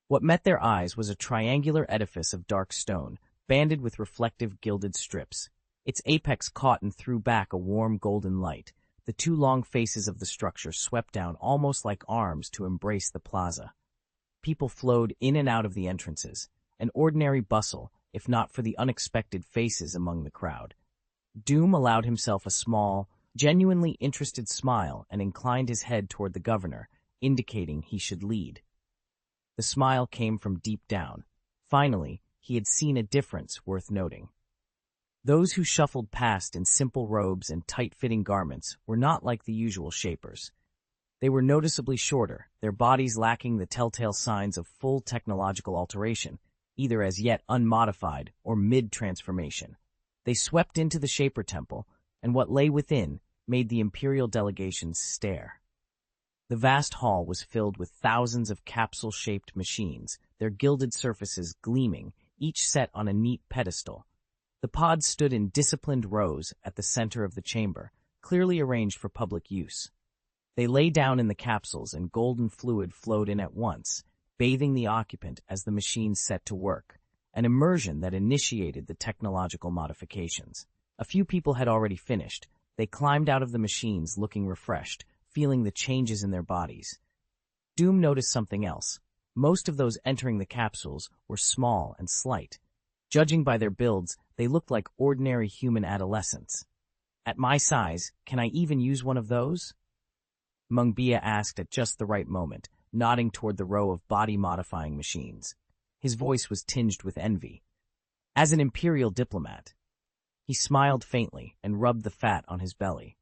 What met their eyes was a triangular edifice of dark stone, banded with reflective gilded strips. Its apex caught and threw back a warm golden light. The two long faces of the structure swept down almost like arms to embrace the plaza. People flowed in and out of the entrances, an ordinary bustle, if not for the unexpected faces among the crowd. Doom allowed himself a small, genuinely interested smile and inclined his head toward the governor, indicating he should lead. The smile came from deep down. Finally, he had seen a difference worth noting. Those who shuffled past in simple robes and tight-fitting garments were not like the usual Shapers. They were noticeably shorter, their bodies lacking the telltale signs of full technological alteration, either as yet unmodified or mid-transformation. They swept into the Shaper Temple, and what lay within made the Imperial delegations stare. The vast hall was filled with thousands of capsule-shaped machines, their gilded surfaces gleaming, each set on a neat pedestal. The pods stood in disciplined rows at the center of the chamber, clearly arranged for public use. They lay down in the capsules and golden fluid flowed in at once, bathing the occupant as the machines set to work, an immersion that initiated the technological modifications. A few people had already finished. They climbed out of the machines looking refreshed, feeling the changes in their bodies. Doom noticed something else. Most of those entering the capsules were small and slight. Judging by their builds, they looked like ordinary human adolescents. At my size, can I even use one of those? Mungbia asked at just the right moment, nodding toward the row of body-modifying machines. His voice was tinged with envy. As an Imperial diplomat. He smiled faintly and rubbed the fat on his belly.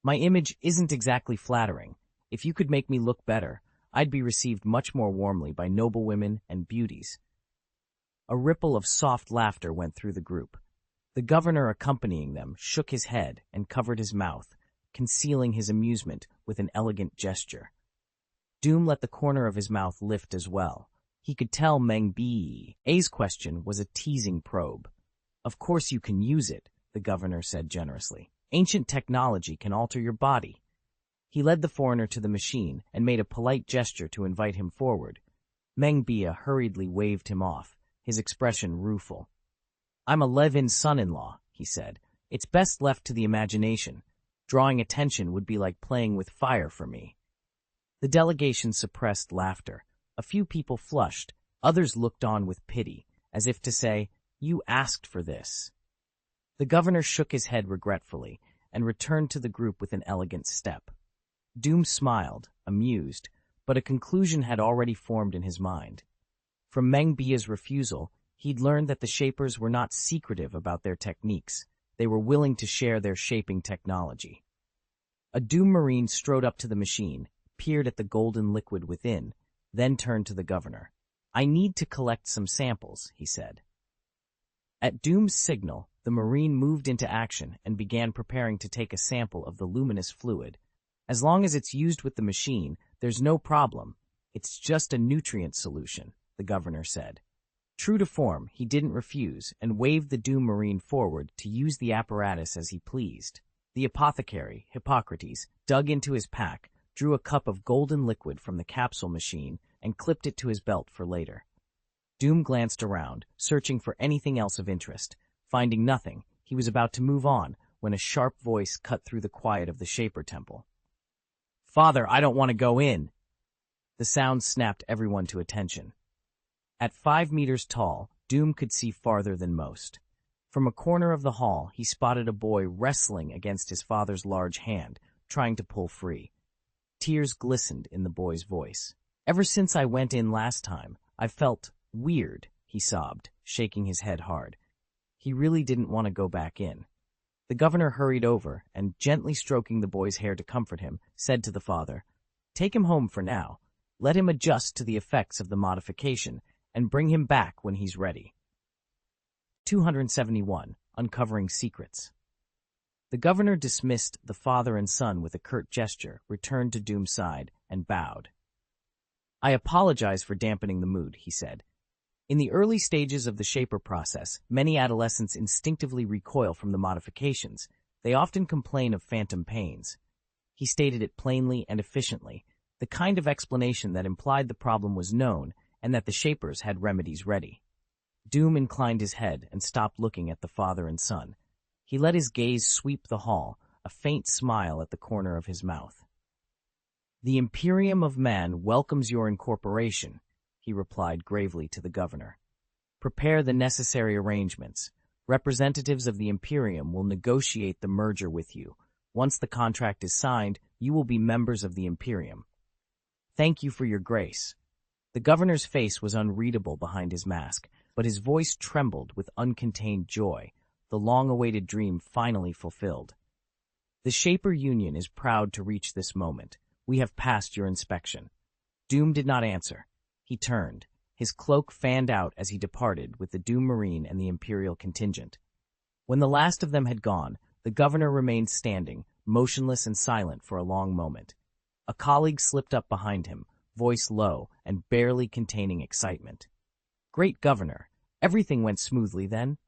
My image isn't exactly flattering. If you could make me look better, I'd be received much more warmly by noble women and beauties. A ripple of soft laughter went through the group. The governor accompanying them shook his head and covered his mouth, concealing his amusement with an elegant gesture. Doom let the corner of his mouth lift as well. He could tell Meng Bi's question was a teasing probe. Of course you can use it, the governor said generously. Ancient technology can alter your body. He led the foreigner to the machine and made a polite gesture to invite him forward. Meng Bia hurriedly waved him off, his expression rueful. I'm a Levin's son-in-law, he said. It's best left to the imagination. Drawing attention would be like playing with fire for me. The delegation suppressed laughter. A few people flushed. Others looked on with pity, as if to say, you asked for this. The governor shook his head regretfully and returned to the group with an elegant step. Doom smiled, amused, but a conclusion had already formed in his mind. From Meng Bia's refusal, he'd learned that the Shapers were not secretive about their techniques. They were willing to share their shaping technology. A Doom Marine strode up to the machine, peered at the golden liquid within, then turned to the governor. I need to collect some samples, he said. At Doom's signal, the Marine moved into action and began preparing to take a sample of the luminous fluid. As long as it's used with the machine, there's no problem. It's just a nutrient solution, the governor said. True to form, he didn't refuse and waved the Doom Marine forward to use the apparatus as he pleased. The apothecary, Hippocrates, dug into his pack, drew a cup of golden liquid from the capsule machine, and clipped it to his belt for later. Doom glanced around, searching for anything else of interest. Finding nothing, he was about to move on when a sharp voice cut through the quiet of the Shaper Temple. Father, I don't want to go in. The sound snapped everyone to attention. At 5 meters tall, Doom could see farther than most. From a corner of the hall, he spotted a boy wrestling against his father's large hand, trying to pull free. Tears glistened in the boy's voice. Ever since I went in last time, I felt weird, he sobbed, shaking his head hard. He really didn't want to go back in. The governor hurried over and, gently stroking the boy's hair to comfort him, said to the father, Take him home for now. Let him adjust to the effects of the modification and bring him back when he's ready. 271. Uncovering Secrets. The governor dismissed the father and son with a curt gesture, returned to Doom's side, and bowed. I apologize for dampening the mood, he said. In the early stages of the Shaper process, many adolescents instinctively recoil from the modifications. They often complain of phantom pains. He stated it plainly and efficiently, the kind of explanation that implied the problem was known and that the Shapers had remedies ready. Doom inclined his head and stopped looking at the father and son. He let his gaze sweep the hall, a faint smile at the corner of his mouth. The Imperium of Man welcomes your incorporation, he replied gravely to the governor. Prepare the necessary arrangements. Representatives of the Imperium will negotiate the merger with you. Once the contract is signed, you will be members of the Imperium. Thank you for your grace. The governor's face was unreadable behind his mask, but his voice trembled with uncontained joy, the long-awaited dream finally fulfilled. The Shaper Union is proud to reach this moment. We have passed your inspection. Doom did not answer. He turned. His cloak fanned out as he departed with the Doom Marine and the Imperial contingent. When the last of them had gone, the governor remained standing, motionless and silent for a long moment. A colleague slipped up behind him, voice low and barely containing excitement. "Great Governor, everything went smoothly then?"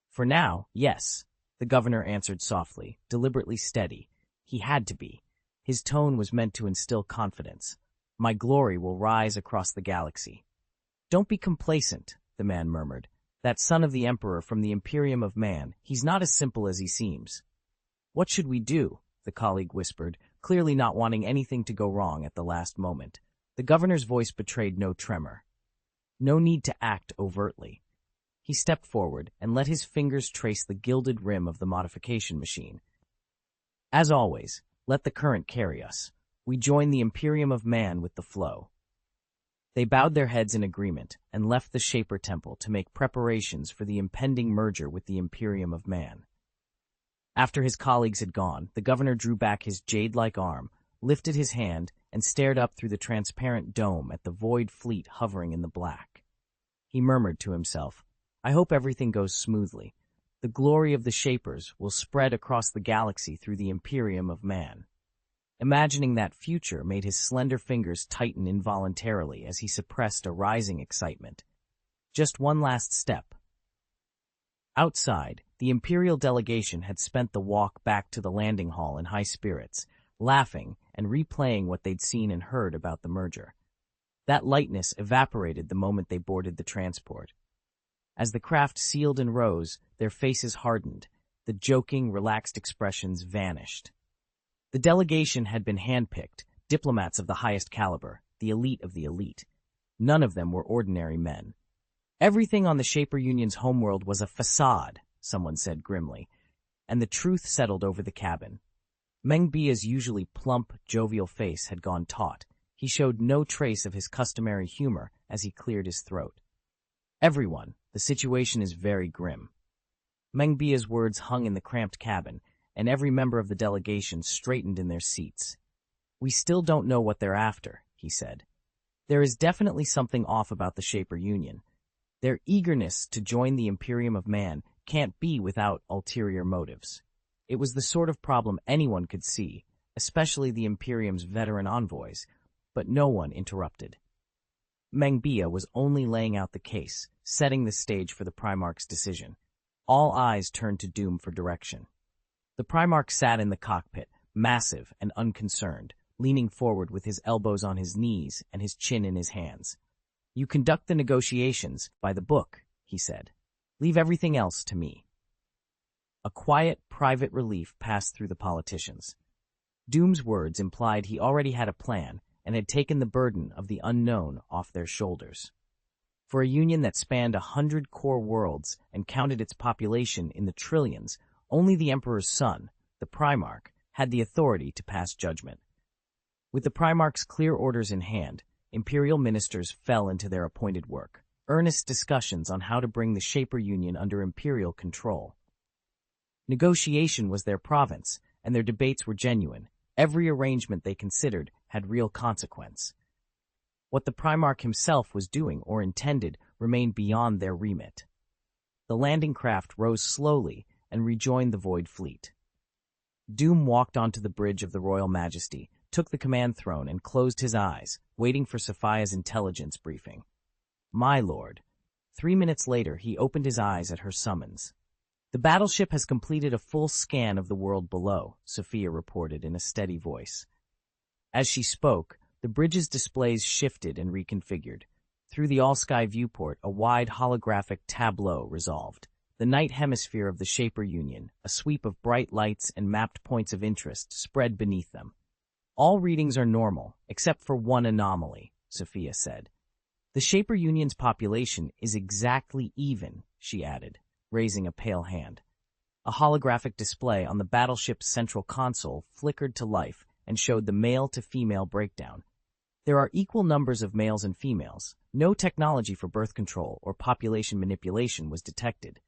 "For now, yes," the governor answered softly, deliberately steady. He had to be. His tone was meant to instill confidence. "My glory will rise across the galaxy." "Don't be complacent," the man murmured. "That son of the Emperor from the Imperium of Man, he's not as simple as he seems." "What should we do?" the colleague whispered, clearly not wanting anything to go wrong at the last moment. The governor's voice betrayed no tremor. "No need to act overtly." He stepped forward and let his fingers trace the gilded rim of the modification machine. "As always, let the current carry us. We join the Imperium of Man with the flow." They bowed their heads in agreement and left the Shaper Temple to make preparations for the impending merger with the Imperium of Man. After his colleagues had gone, the governor drew back his jade-like arm, lifted his hand, and stared up through the transparent dome at the void fleet hovering in the black. He murmured to himself, "I hope everything goes smoothly. The glory of the Shapers will spread across the galaxy through the Imperium of Man." Imagining that future made his slender fingers tighten involuntarily as he suppressed a rising excitement. Just one last step. Outside, the Imperial delegation had spent the walk back to the landing hall in high spirits, laughing and replaying what they'd seen and heard about the merger. That lightness evaporated the moment they boarded the transport. As the craft sealed and rose, their faces hardened. The joking, relaxed expressions vanished. The delegation had been handpicked, diplomats of the highest caliber, the elite of the elite. None of them were ordinary men. "Everything on the Shaper Union's homeworld was a facade," someone said grimly, and the truth settled over the cabin. Meng Bia's usually plump, jovial face had gone taut. He showed no trace of his customary humor as he cleared his throat. "Everyone, the situation is very grim." Meng Bia's words hung in the cramped cabin, and every member of the delegation straightened in their seats. "We still don't know what they're after," he said. "There is definitely something off about the Shaper Union. Their eagerness to join the Imperium of Man can't be without ulterior motives." It was the sort of problem anyone could see, especially the Imperium's veteran envoys, but no one interrupted. Meng Bia was only laying out the case, setting the stage for the Primarch's decision. All eyes turned to Doom for direction. The Primarch sat in the cockpit, massive and unconcerned, leaning forward with his elbows on his knees and his chin in his hands. "You conduct the negotiations by the book," he said. "Leave everything else to me." A quiet, private relief passed through the politicians. Doom's words implied he already had a plan and had taken the burden of the unknown off their shoulders. For a union that spanned 100 core worlds and counted its population in the trillions, only the Emperor's son, the Primarch, had the authority to pass judgment. With the Primarch's clear orders in hand, Imperial ministers fell into their appointed work, earnest discussions on how to bring the Shaper Union under Imperial control. Negotiation was their province, and their debates were genuine. Every arrangement they considered had real consequence. What the Primarch himself was doing or intended remained beyond their remit. The landing craft rose slowly and rejoined the Void Fleet. Doom walked onto the bridge of the Royal Majesty, took the command throne, and closed his eyes, waiting for Sophia's intelligence briefing. "My lord." 3 minutes later, he opened his eyes at her summons. "The battleship has completed a full scan of the world below," Sophia reported in a steady voice. As she spoke, the bridge's displays shifted and reconfigured. Through the all-sky viewport, a wide holographic tableau resolved. The night hemisphere of the Shaper Union, a sweep of bright lights and mapped points of interest, spread beneath them. "All readings are normal, except for one anomaly," Sophia said. "The Shaper Union's population is exactly even," she added, raising a pale hand. A holographic display on the battleship's central console flickered to life and showed the male-to-female breakdown. "There are equal numbers of males and females. No technology for birth control or population manipulation was detected.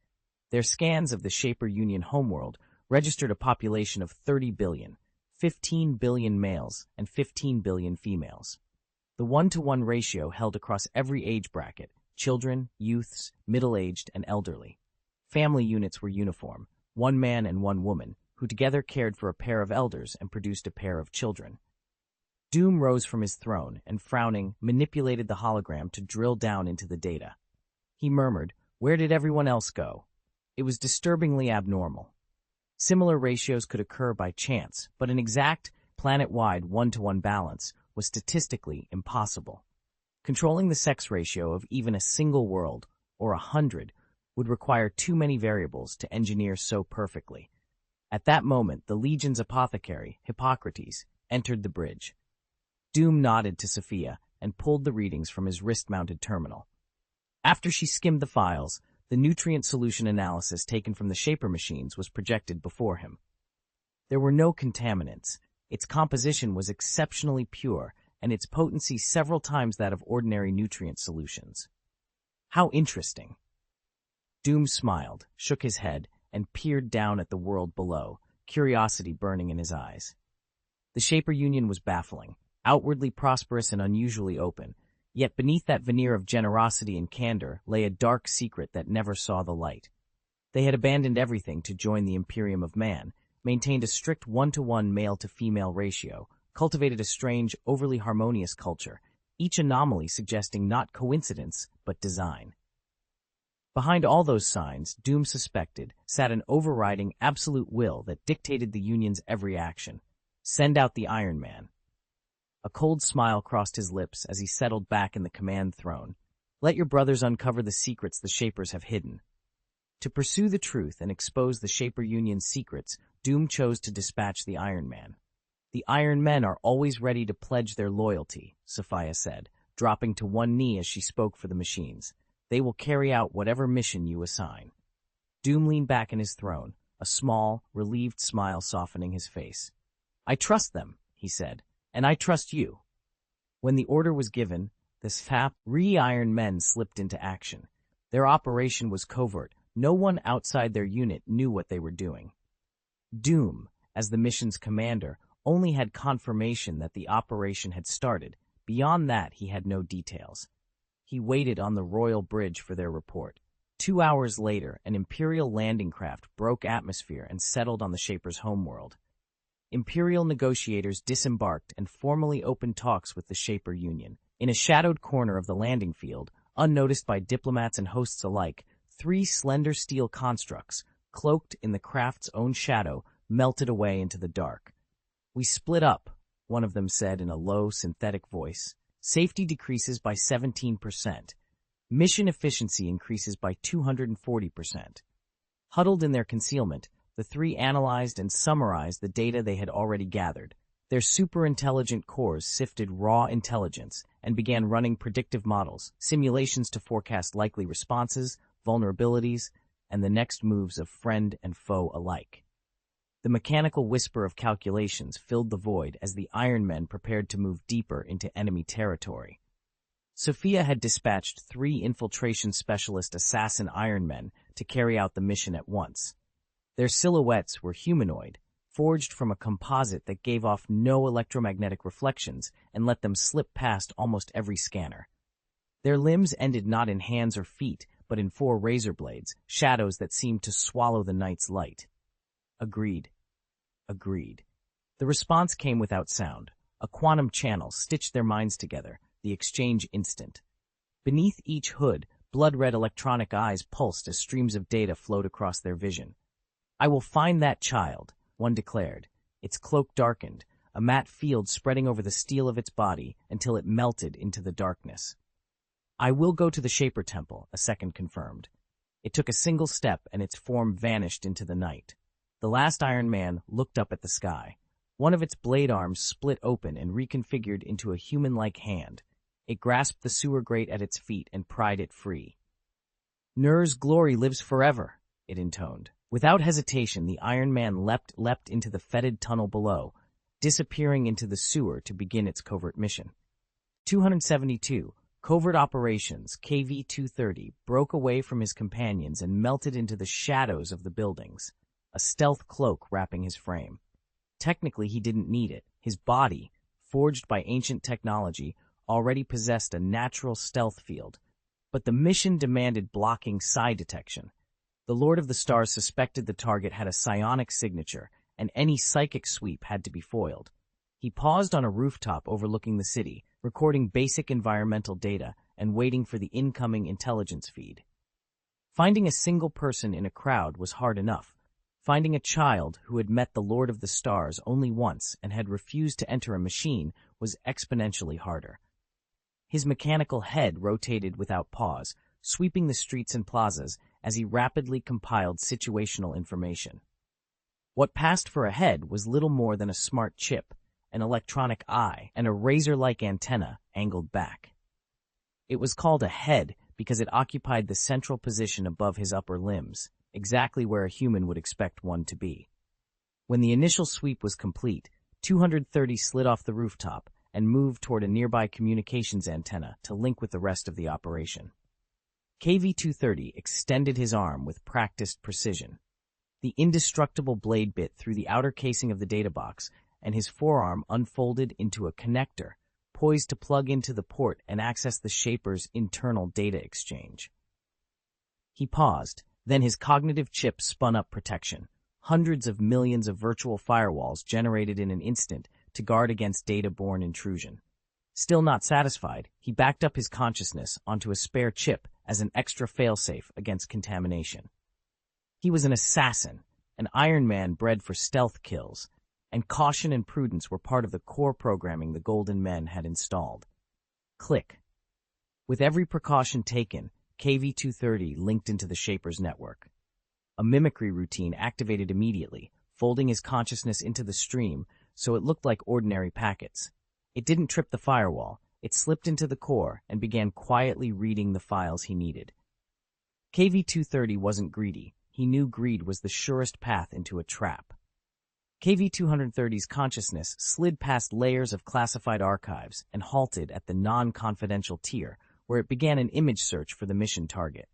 Their scans of the Shaper Union homeworld registered a population of 30 billion, 15 billion males and 15 billion females. The 1-to-1 ratio held across every age bracket, children, youths, middle-aged, and elderly. Family units were uniform, 1 man and 1 woman, who together cared for a pair of elders and produced a pair of children. Doom rose from his throne and, frowning, manipulated the hologram to drill down into the data. He murmured, "Where did everyone else go?" It was disturbingly abnormal. Similar ratios could occur by chance, but an exact, planet-wide one-to-one balance was statistically impossible. Controlling the sex ratio of even a single world, or 100, would require too many variables to engineer so perfectly. At that moment, the Legion's apothecary, Hippocrates, entered the bridge. Doom nodded to Sophia and pulled the readings from his wrist-mounted terminal. After she skimmed the files, the nutrient solution analysis taken from the Shaper machines was projected before him. There were no contaminants. Its composition was exceptionally pure, and its potency several times that of ordinary nutrient solutions. How interesting. Doom smiled, shook his head, and peered down at the world below, curiosity burning in his eyes. The Shaper Union was baffling, outwardly prosperous and unusually open, yet beneath that veneer of generosity and candor lay a dark secret that never saw the light. They had abandoned everything to join the Imperium of Man, maintained a strict one-to-one male-to-female ratio, cultivated a strange, overly harmonious culture, each anomaly suggesting not coincidence, but design. Behind all those signs, Doom suspected, sat an overriding, absolute will that dictated the Union's every action. Send out the Iron Man. A cold smile crossed his lips as he settled back in the command throne. Let your brothers uncover the secrets the Shapers have hidden. To pursue the truth and expose the Shaper Union's secrets, Doom chose to dispatch the Iron Man. The Iron Men are always ready to pledge their loyalty, Sophia said, dropping to one knee as she spoke for the machines. They will carry out whatever mission you assign. Doom leaned back in his throne, a small, relieved smile softening his face. I trust them, he said, and I trust you. When the order was given, the Iron Men slipped into action. Their operation was covert. No one outside their unit knew what they were doing. Doom, as the mission's commander, only had confirmation that the operation had started. Beyond that, he had no details. He waited on the Royal Bridge for their report. 2 hours later, an Imperial landing craft broke atmosphere and settled on the Shaper's homeworld. Imperial negotiators disembarked and formally opened talks with the Shaper Union. In a shadowed corner of the landing field, unnoticed by diplomats and hosts alike, 3 slender steel constructs, cloaked in the craft's own shadow, melted away into the dark. We split up, one of them said in a low, synthetic voice. Safety decreases by 17%. Mission efficiency increases by 240%. Huddled in their concealment, the 3 analyzed and summarized the data they had already gathered. Their super-intelligent cores sifted raw intelligence and began running predictive models, simulations to forecast likely responses, vulnerabilities, and the next moves of friend and foe alike. The mechanical whisper of calculations filled the void as the Iron Men prepared to move deeper into enemy territory. Sophia had dispatched 3 infiltration specialist assassin Iron Men to carry out the mission at once. Their silhouettes were humanoid, forged from a composite that gave off no electromagnetic reflections and let them slip past almost every scanner. Their limbs ended not in hands or feet, but in 4 razor blades, shadows that seemed to swallow the night's light. Agreed. Agreed. The response came without sound. A quantum channel stitched their minds together, the exchange instant. Beneath each hood, blood-red electronic eyes pulsed as streams of data flowed across their vision. I will find that child, one declared. Its cloak darkened, a matte field spreading over the steel of its body until it melted into the darkness. I will go to the Shaper Temple, a second confirmed. It took a single step and its form vanished into the night. The last Iron Man looked up at the sky. One of its blade arms split open and reconfigured into a human-like hand. It grasped the sewer grate at its feet and pried it free. Nur's glory lives forever, it intoned. Without hesitation, the Iron Man leapt into the fetid tunnel below, disappearing into the sewer to begin its covert mission. 272, Covert Operations, KV-230, broke away from his companions and melted into the shadows of the buildings, a stealth cloak wrapping his frame. Technically, he didn't need it. His body, forged by ancient technology, already possessed a natural stealth field, but the mission demanded blocking psi detection. The Lord of the Stars suspected the target had a psionic signature, and any psychic sweep had to be foiled. He paused on a rooftop overlooking the city, recording basic environmental data and waiting for the incoming intelligence feed. Finding a single person in a crowd was hard enough. Finding a child who had met the Lord of the Stars only once and had refused to enter a machine was exponentially harder. His mechanical head rotated without pause, sweeping the streets and plazas as he rapidly compiled situational information. What passed for a head was little more than a smart chip, an electronic eye, and a razor-like antenna angled back. It was called a head because it occupied the central position above his upper limbs, exactly where a human would expect one to be. When the initial sweep was complete, 230 slid off the rooftop and moved toward a nearby communications antenna to link with the rest of the operation. KV-230 extended his arm with practiced precision. The indestructible blade bit through the outer casing of the data box, and his forearm unfolded into a connector, poised to plug into the port and access the Shaper's internal data exchange. He paused, then his cognitive chip spun up protection, hundreds of millions of virtual firewalls generated in an instant to guard against data-borne intrusion. Still not satisfied, he backed up his consciousness onto a spare chip as an extra failsafe against contamination. He was an assassin, an Iron Man bred for stealth kills, and caution and prudence were part of the core programming the Golden Men had installed. Click. With every precaution taken, KV-230 linked into the Shaper's network. A mimicry routine activated immediately, folding his consciousness into the stream so it looked like ordinary packets. It didn't trip the firewall. It slipped into the core and began quietly reading the files he needed. KV-230 wasn't greedy. He knew greed was the surest path into a trap. KV-230's consciousness slid past layers of classified archives and halted at the non-confidential tier, where it began an image search for the mission target.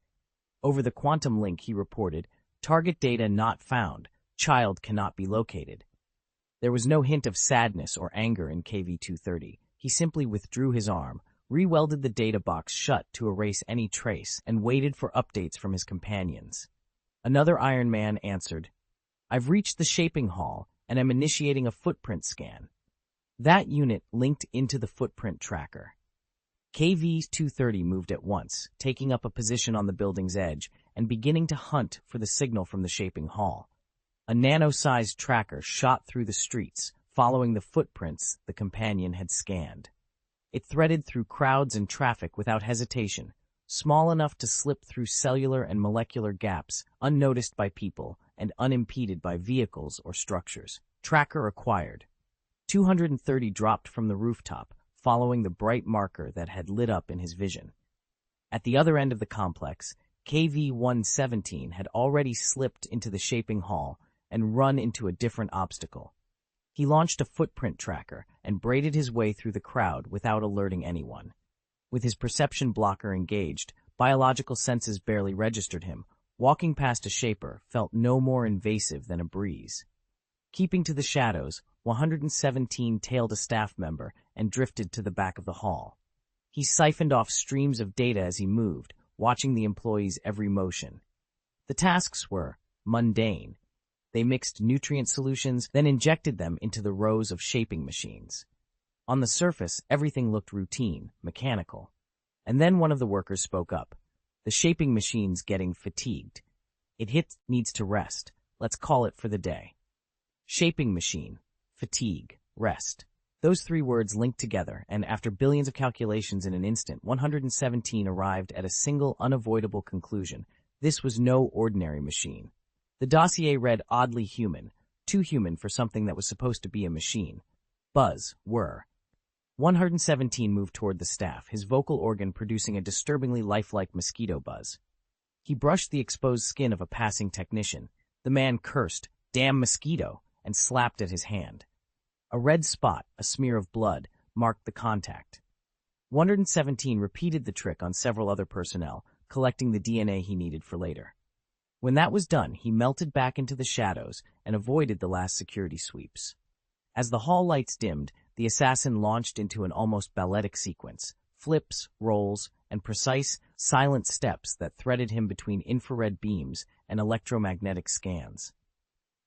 Over the quantum link, he reported, "Target data not found. Child cannot be located." There was no hint of sadness or anger in KV-230. He simply withdrew his arm, re-welded the data box shut to erase any trace, and waited for updates from his companions. Another Iron Man answered, "I've reached the shaping hall and am initiating a footprint scan." That unit linked into the footprint tracker. KV-230 moved at once, taking up a position on the building's edge and beginning to hunt for the signal from the shaping hall. A nano-sized tracker shot through the streets, following the footprints the companion had scanned. It threaded through crowds and traffic without hesitation, small enough to slip through cellular and molecular gaps, unnoticed by people and unimpeded by vehicles or structures. Tracker acquired. 230 dropped from the rooftop, following the bright marker that had lit up in his vision. At the other end of the complex, KV-117 had already slipped into the shaping hall and run into a different obstacle. He launched a footprint tracker and braided his way through the crowd without alerting anyone. With his perception blocker engaged, biological senses barely registered him. Walking past a Shaper felt no more invasive than a breeze. Keeping to the shadows, 117 tailed a staff member and drifted to the back of the hall. He siphoned off streams of data as he moved, watching the employees' every motion. The tasks were mundane. They mixed nutrient solutions, then injected them into the rows of shaping machines. On the surface, everything looked routine, mechanical. And then one of the workers spoke up. "The shaping machine's getting fatigued. It needs to rest. Let's call it for the day." Shaping machine, fatigue, rest. Those three words linked together, and after billions of calculations in an instant, 117 arrived at a single unavoidable conclusion. This was no ordinary machine. The dossier read oddly human, too human for something that was supposed to be a machine. Buzz, whir. 117 moved toward the staff, his vocal organ producing a disturbingly lifelike mosquito buzz. He brushed the exposed skin of a passing technician. The man cursed, "Damn mosquito," and slapped at his hand. A red spot, a smear of blood, marked the contact. 117 repeated the trick on several other personnel, collecting the DNA he needed for later. When that was done, he melted back into the shadows and avoided the last security sweeps. As the hall lights dimmed, the assassin launched into an almost balletic sequence, flips, rolls, and precise, silent steps that threaded him between infrared beams and electromagnetic scans.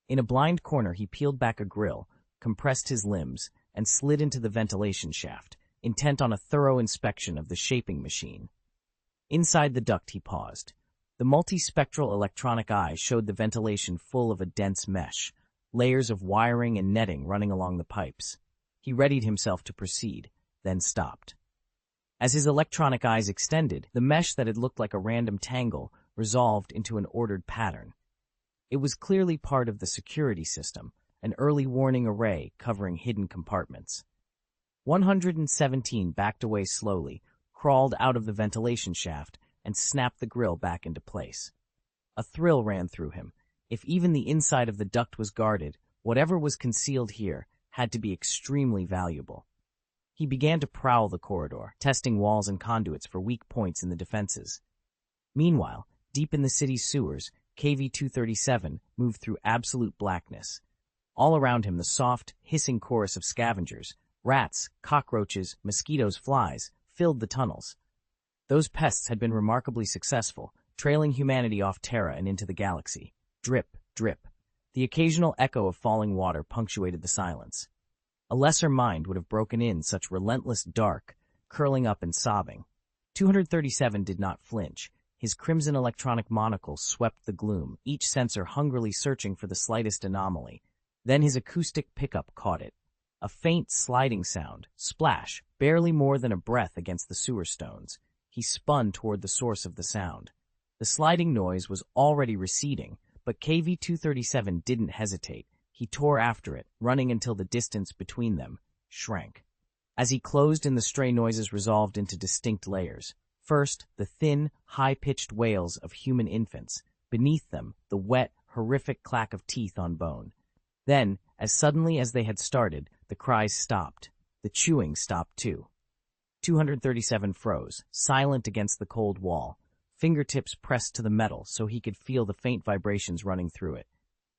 In a blind corner, he peeled back a grill, compressed his limbs, and slid into the ventilation shaft, intent on a thorough inspection of the shaping machine. Inside the duct, he paused. The multispectral electronic eye showed the ventilation full of a dense mesh, layers of wiring and netting running along the pipes. He readied himself to proceed, then stopped. As his electronic eyes extended, the mesh that had looked like a random tangle resolved into an ordered pattern. It was clearly part of the security system, an early warning array covering hidden compartments. 117 backed away slowly, crawled out of the ventilation shaft, and snapped the grill back into place. A thrill ran through him. If even the inside of the duct was guarded, whatever was concealed here had to be extremely valuable. He began to prowl the corridor, testing walls and conduits for weak points in the defenses. Meanwhile, deep in the city's sewers, KV-237 moved through absolute blackness. All around him, the soft, hissing chorus of scavengers, rats, cockroaches, mosquitoes, flies, filled the tunnels. Those pests had been remarkably successful, trailing humanity off Terra and into the galaxy. Drip, drip. The occasional echo of falling water punctuated the silence. A lesser mind would have broken in such relentless dark, curling up and sobbing. 237 did not flinch. His crimson electronic monocle swept the gloom, each sensor hungrily searching for the slightest anomaly. Then his acoustic pickup caught it. A faint sliding sound, splash, barely more than a breath against the sewer stones. He spun toward the source of the sound. The sliding noise was already receding, but KV-237 didn't hesitate. He tore after it, running until the distance between them shrank. As he closed in, the stray noises resolved into distinct layers. First, the thin, high-pitched wails of human infants. Beneath them, the wet, horrific clack of teeth on bone. Then, as suddenly as they had started, the cries stopped. The chewing stopped too. 237 froze, silent against the cold wall, fingertips pressed to the metal so he could feel the faint vibrations running through it.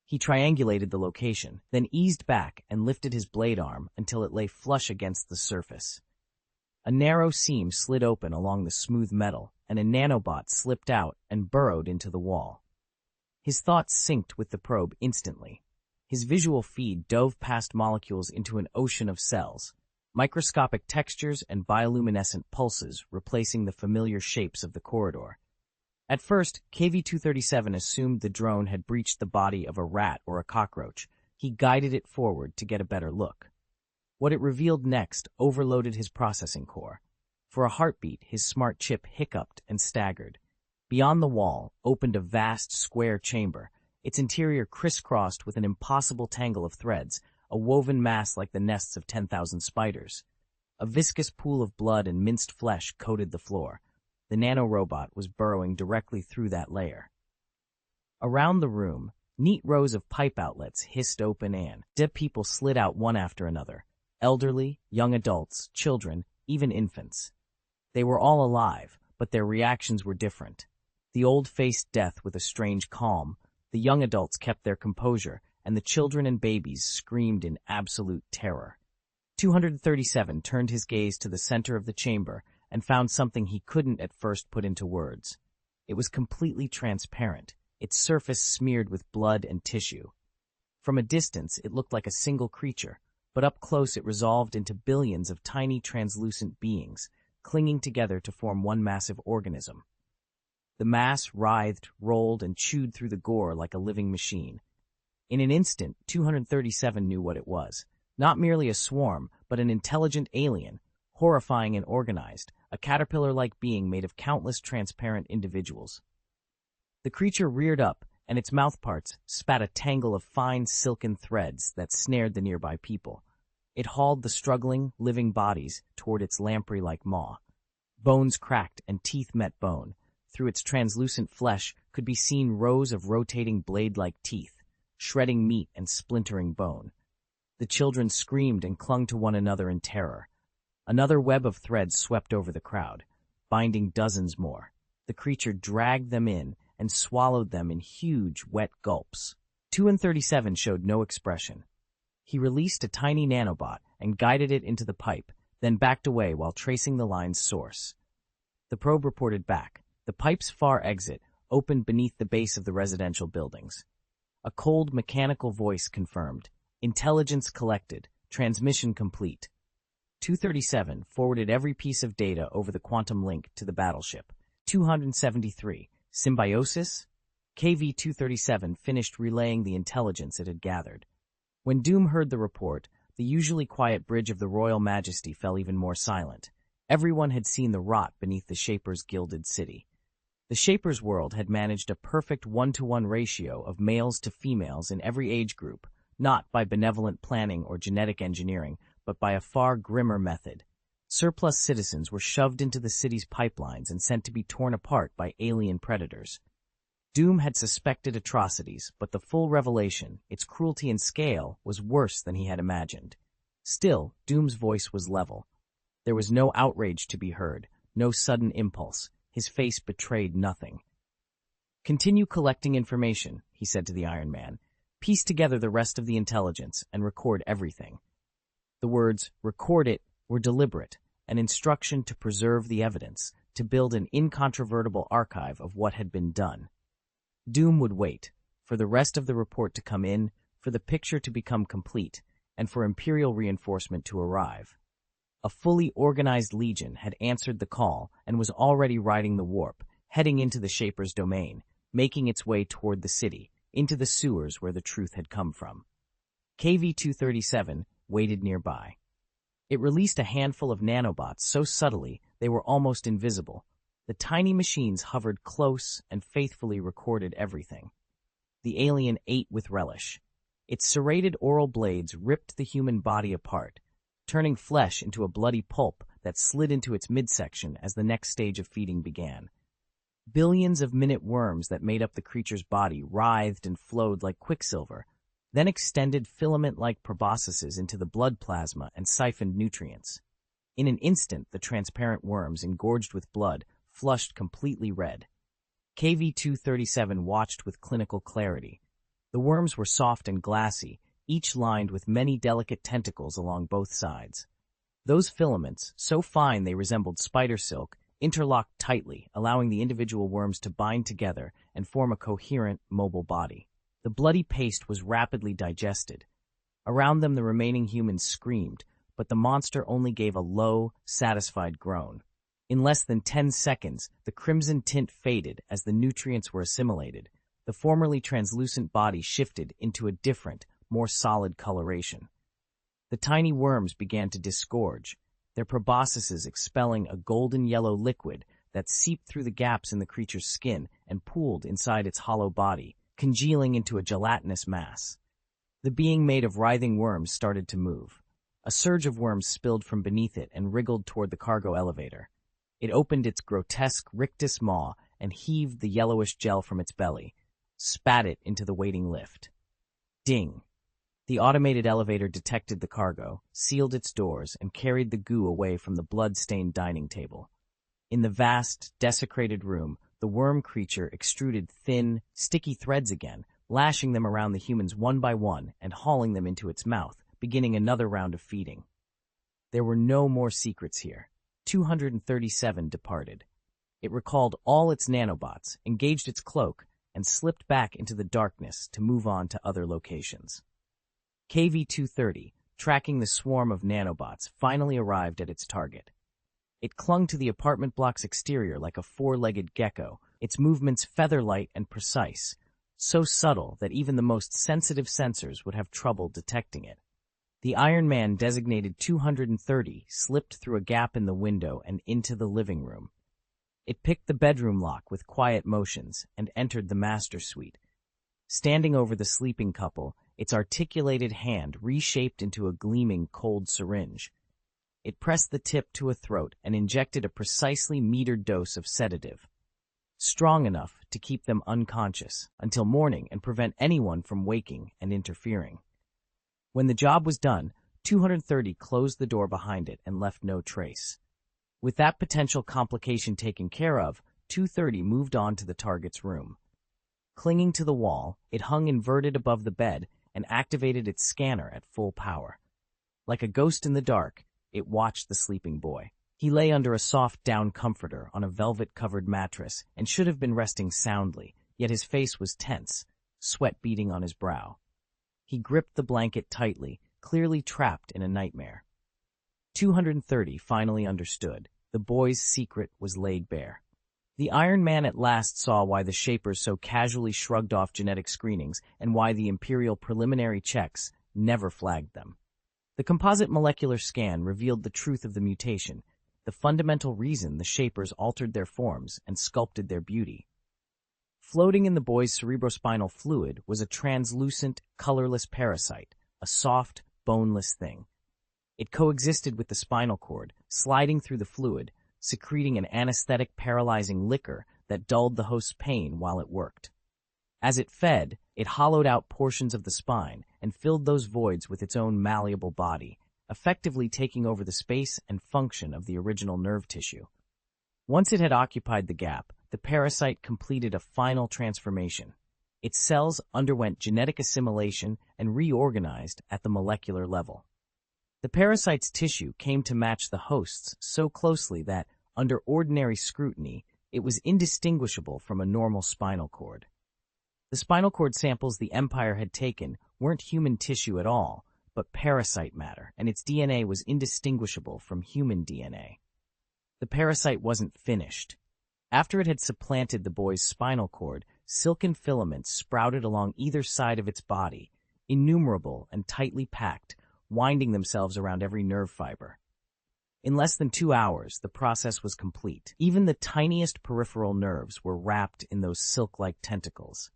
He triangulated the location, then eased back and lifted his blade arm until it lay flush against the surface. A narrow seam slid open along the smooth metal, and a nanobot slipped out and burrowed into the wall. His thoughts synced with the probe instantly. His visual feed dove past molecules into an ocean of cells, microscopic textures and bioluminescent pulses replacing the familiar shapes of the corridor. At first, KV-237 assumed the drone had breached the body of a rat or a cockroach. He guided it forward to get a better look. What it revealed next overloaded his processing core. For a heartbeat, his smart chip hiccuped and staggered. Beyond the wall opened a vast square chamber, its interior crisscrossed with an impossible tangle of threads, a woven mass like the nests of 10,000 spiders. A viscous pool of blood and minced flesh coated the floor. The nanorobot was burrowing directly through that layer. Around the room, neat rows of pipe outlets hissed open and dead people slid out one after another. Elderly, young adults, children, even infants. They were all alive, but their reactions were different. The old faced death with a strange calm. The young adults kept their composure, and the children and babies screamed in absolute terror. 237 turned his gaze to the center of the chamber and found something he couldn't at first put into words. It was completely transparent, its surface smeared with blood and tissue. From a distance, it looked like a single creature, but up close it resolved into billions of tiny translucent beings, clinging together to form one massive organism. The mass writhed, rolled, and chewed through the gore like a living machine. In an instant, 237 knew what it was. Not merely a swarm, but an intelligent alien, horrifying and organized, a caterpillar-like being made of countless transparent individuals. The creature reared up, and its mouthparts spat a tangle of fine silken threads that snared the nearby people. It hauled the struggling, living bodies toward its lamprey-like maw. Bones cracked and teeth met bone. Through its translucent flesh could be seen rows of rotating blade-like teeth, shredding meat and splintering bone. The children screamed and clung to one another in terror. Another web of threads swept over the crowd, binding dozens more. The creature dragged them in and swallowed them in huge, wet gulps. 237 showed no expression. He released a tiny nanobot and guided it into the pipe, then backed away while tracing the line's source. The probe reported back. The pipe's far exit opened beneath the base of the residential buildings. A cold, mechanical voice confirmed. Intelligence collected. Transmission complete. 237 forwarded every piece of data over the quantum link to the battleship. 273. Symbiosis? KV-237 finished relaying the intelligence it had gathered. When Doom heard the report, the usually quiet bridge of the Royal Majesty fell even more silent. Everyone had seen the rot beneath the Shaper's gilded city. The Shaper's world had managed a perfect 1-to-1 ratio of males to females in every age group, not by benevolent planning or genetic engineering, but by a far grimmer method. Surplus citizens were shoved into the city's pipelines and sent to be torn apart by alien predators. Doom had suspected atrocities, but the full revelation, its cruelty and scale, was worse than he had imagined. Still, Doom's voice was level. There was no outrage to be heard, no sudden impulse. His face betrayed nothing. "Continue collecting information," he said to the Iron Man. "Piece together the rest of the intelligence and record everything." The words, "record it," were deliberate, an instruction to preserve the evidence, to build an incontrovertible archive of what had been done. Doom would wait, for the rest of the report to come in, for the picture to become complete, and for Imperial reinforcement to arrive. A fully organized legion had answered the call and was already riding the warp, heading into the Shaper's domain, making its way toward the city, into the sewers where the truth had come from. KV-237 waited nearby. It released a handful of nanobots so subtly they were almost invisible. The tiny machines hovered close and faithfully recorded everything. The alien ate with relish. Its serrated oral blades ripped the human body apart, turning flesh into a bloody pulp that slid into its midsection as the next stage of feeding began. Billions of minute worms that made up the creature's body writhed and flowed like quicksilver, then extended filament-like proboscises into the blood plasma and siphoned nutrients. In an instant, the transparent worms, engorged with blood, flushed completely red. KV-237 watched with clinical clarity. The worms were soft and glassy, each lined with many delicate tentacles along both sides. Those filaments, so fine they resembled spider silk, interlocked tightly, allowing the individual worms to bind together and form a coherent, mobile body. The bloody paste was rapidly digested. Around them the remaining humans screamed, but the monster only gave a low, satisfied groan. In less than 10 seconds, the crimson tint faded as the nutrients were assimilated. The formerly translucent body shifted into a different, more solid coloration. The tiny worms began to disgorge, their proboscises expelling a golden yellow liquid that seeped through the gaps in the creature's skin and pooled inside its hollow body, congealing into a gelatinous mass. The being made of writhing worms started to move. A surge of worms spilled from beneath it and wriggled toward the cargo elevator. It opened its grotesque rictus maw and heaved the yellowish gel from its belly, spat it into the waiting lift. Ding! The automated elevator detected the cargo, sealed its doors, and carried the goo away from the blood-stained dining table. In the vast, desecrated room, the worm creature extruded thin, sticky threads again, lashing them around the humans one by one and hauling them into its mouth, beginning another round of feeding. There were no more secrets here. 237 departed. It recalled all its nanobots, engaged its cloak, and slipped back into the darkness to move on to other locations. KV-230, tracking the swarm of nanobots, finally arrived at its target. It clung to the apartment block's exterior like a four-legged gecko, its movements feather-light and precise, so subtle that even the most sensitive sensors would have trouble detecting it. The Iron Man designated 230 slipped through a gap in the window and into the living room. It picked the bedroom lock with quiet motions and entered the master suite. Standing over the sleeping couple, its articulated hand reshaped into a gleaming cold syringe. It pressed the tip to a throat and injected a precisely metered dose of sedative, strong enough to keep them unconscious until morning and prevent anyone from waking and interfering. When the job was done, 230 closed the door behind it and left no trace. With that potential complication taken care of, 230 moved on to the target's room. Clinging to the wall, it hung inverted above the bed and activated its scanner at full power. Like a ghost in the dark, it watched the sleeping boy. He lay under a soft down comforter on a velvet-covered mattress and should have been resting soundly, yet his face was tense, sweat beading on his brow. He gripped the blanket tightly, clearly trapped in a nightmare. 230 finally understood. The boy's secret was laid bare. The Iron Man at last saw why the Shapers so casually shrugged off genetic screenings and why the Imperial preliminary checks never flagged them. The composite molecular scan revealed the truth of the mutation, the fundamental reason the Shapers altered their forms and sculpted their beauty. Floating in the boy's cerebrospinal fluid was a translucent, colorless parasite, a soft, boneless thing. It coexisted with the spinal cord, sliding through the fluid, secreting an anesthetic paralyzing liquor that dulled the host's pain while it worked. As it fed, it hollowed out portions of the spine and filled those voids with its own malleable body, effectively taking over the space and function of the original nerve tissue. Once it had occupied the gap, the parasite completed a final transformation. Its cells underwent genetic assimilation and reorganized at the molecular level. The parasite's tissue came to match the host's so closely that, under ordinary scrutiny, it was indistinguishable from a normal spinal cord. The spinal cord samples the Empire had taken weren't human tissue at all, but parasite matter, and its DNA was indistinguishable from human DNA. The parasite wasn't finished. After it had supplanted the boy's spinal cord, silken filaments sprouted along either side of its body, innumerable and tightly packed, winding themselves around every nerve fiber. In less than 2 hours, the process was complete. Even the tiniest peripheral nerves were wrapped in those silk-like tentacles.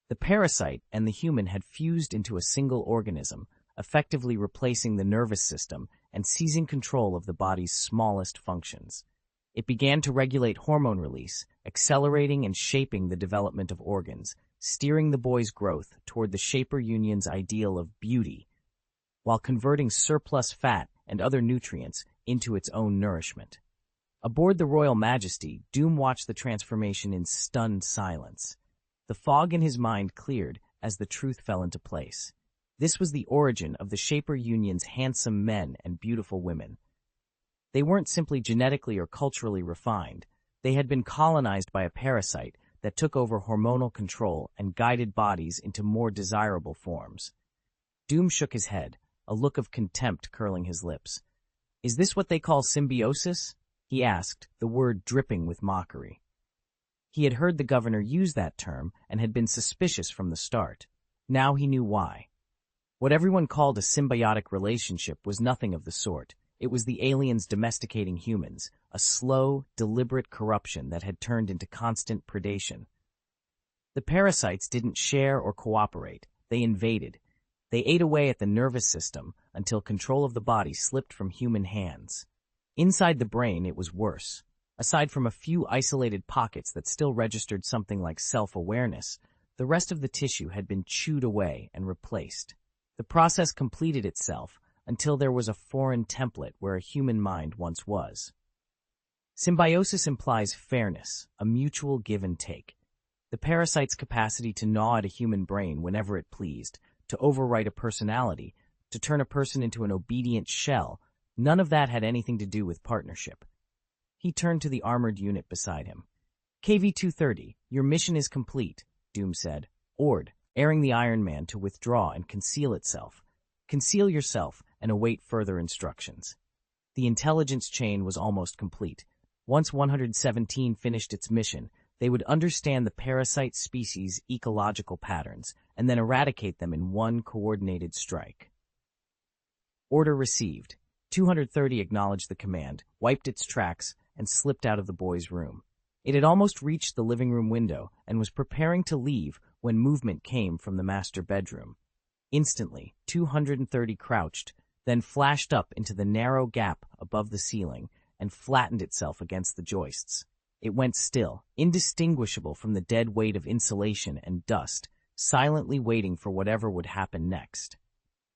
The parasite and the human had fused into a single organism, effectively replacing the nervous system and seizing control of the body's smallest functions. It began to regulate hormone release, accelerating and shaping the development of organs, steering the boy's growth toward the Shaper Union's ideal of beauty, while converting surplus fat and other nutrients into its own nourishment. Aboard the Royal Majesty, Doom watched the transformation in stunned silence. The fog in his mind cleared as the truth fell into place. This was the origin of the Shaper Union's handsome men and beautiful women. They weren't simply genetically or culturally refined. They had been colonized by a parasite that took over hormonal control and guided bodies into more desirable forms. Doom shook his head, a look of contempt curling his lips. "Is this what they call symbiosis?" he asked, the word dripping with mockery. He had heard the governor use that term and had been suspicious from the start. Now he knew why. What everyone called a symbiotic relationship was nothing of the sort. It was the aliens domesticating humans, a slow, deliberate corruption that had turned into constant predation. The parasites didn't share or cooperate. They invaded. They ate away at the nervous system until control of the body slipped from human hands. Inside the brain, it was worse. Aside from a few isolated pockets that still registered something like self-awareness, the rest of the tissue had been chewed away and replaced. The process completed itself until there was a foreign template where a human mind once was. Symbiosis implies fairness, a mutual give and take. The parasite's capacity to gnaw at a human brain whenever it pleased, to overwrite a personality, to turn a person into an obedient shell, none of that had anything to do with partnership. He turned to the armored unit beside him. "KV-230, your mission is complete," Doom said. "Ord, airing the Iron Man to withdraw and conceal itself. Conceal yourself and await further instructions." The intelligence chain was almost complete. Once 117 finished its mission, they would understand the parasite species' ecological patterns and then eradicate them in one coordinated strike. Order received. 230 acknowledged the command, wiped its tracks, and slipped out of the boy's room. It had almost reached the living room window and was preparing to leave when movement came from the master bedroom. Instantly, 230 crouched, then flashed up into the narrow gap above the ceiling and flattened itself against the joists. It went still, indistinguishable from the dead weight of insulation and dust, silently waiting for whatever would happen next.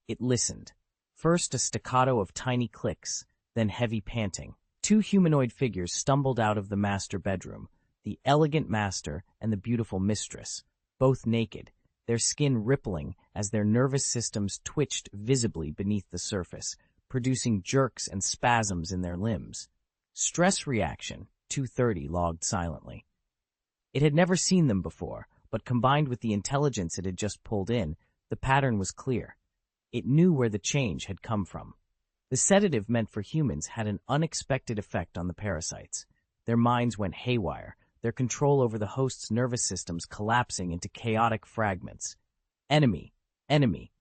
It listened. First a staccato of tiny clicks, then heavy panting. 2 humanoid figures stumbled out of the master bedroom, the elegant master and the beautiful mistress, both naked, their skin rippling as their nervous systems twitched visibly beneath the surface, producing jerks and spasms in their limbs. Stress reaction, 230 logged silently. It had never seen them before, but combined with the intelligence it had just pulled in, the pattern was clear. It knew where the change had come from. The sedative meant for humans had an unexpected effect on the parasites. Their minds went haywire, their control over the host's nervous systems collapsing into chaotic fragments. Enemy, enemy.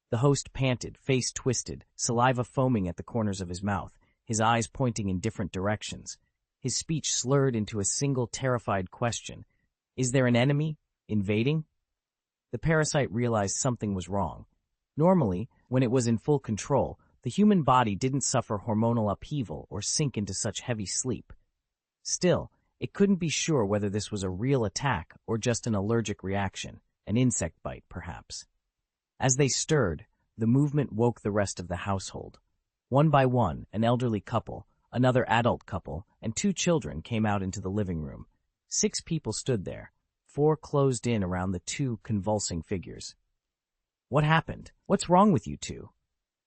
The host panted, face twisted, saliva foaming at the corners of his mouth, his eyes pointing in different directions. His speech slurred into a single terrified question. Is there an enemy? Invading? The parasite realized something was wrong. Normally, when it was in full control, the human body didn't suffer hormonal upheaval or sink into such heavy sleep. Still, it couldn't be sure whether this was a real attack or just an allergic reaction, an insect bite, perhaps. As they stirred, the movement woke the rest of the household. One by one, an elderly couple, another adult couple, and 2 children came out into the living room. 6 people stood there, 4 closed in around the 2 convulsing figures. "What happened? What's wrong with you 2?"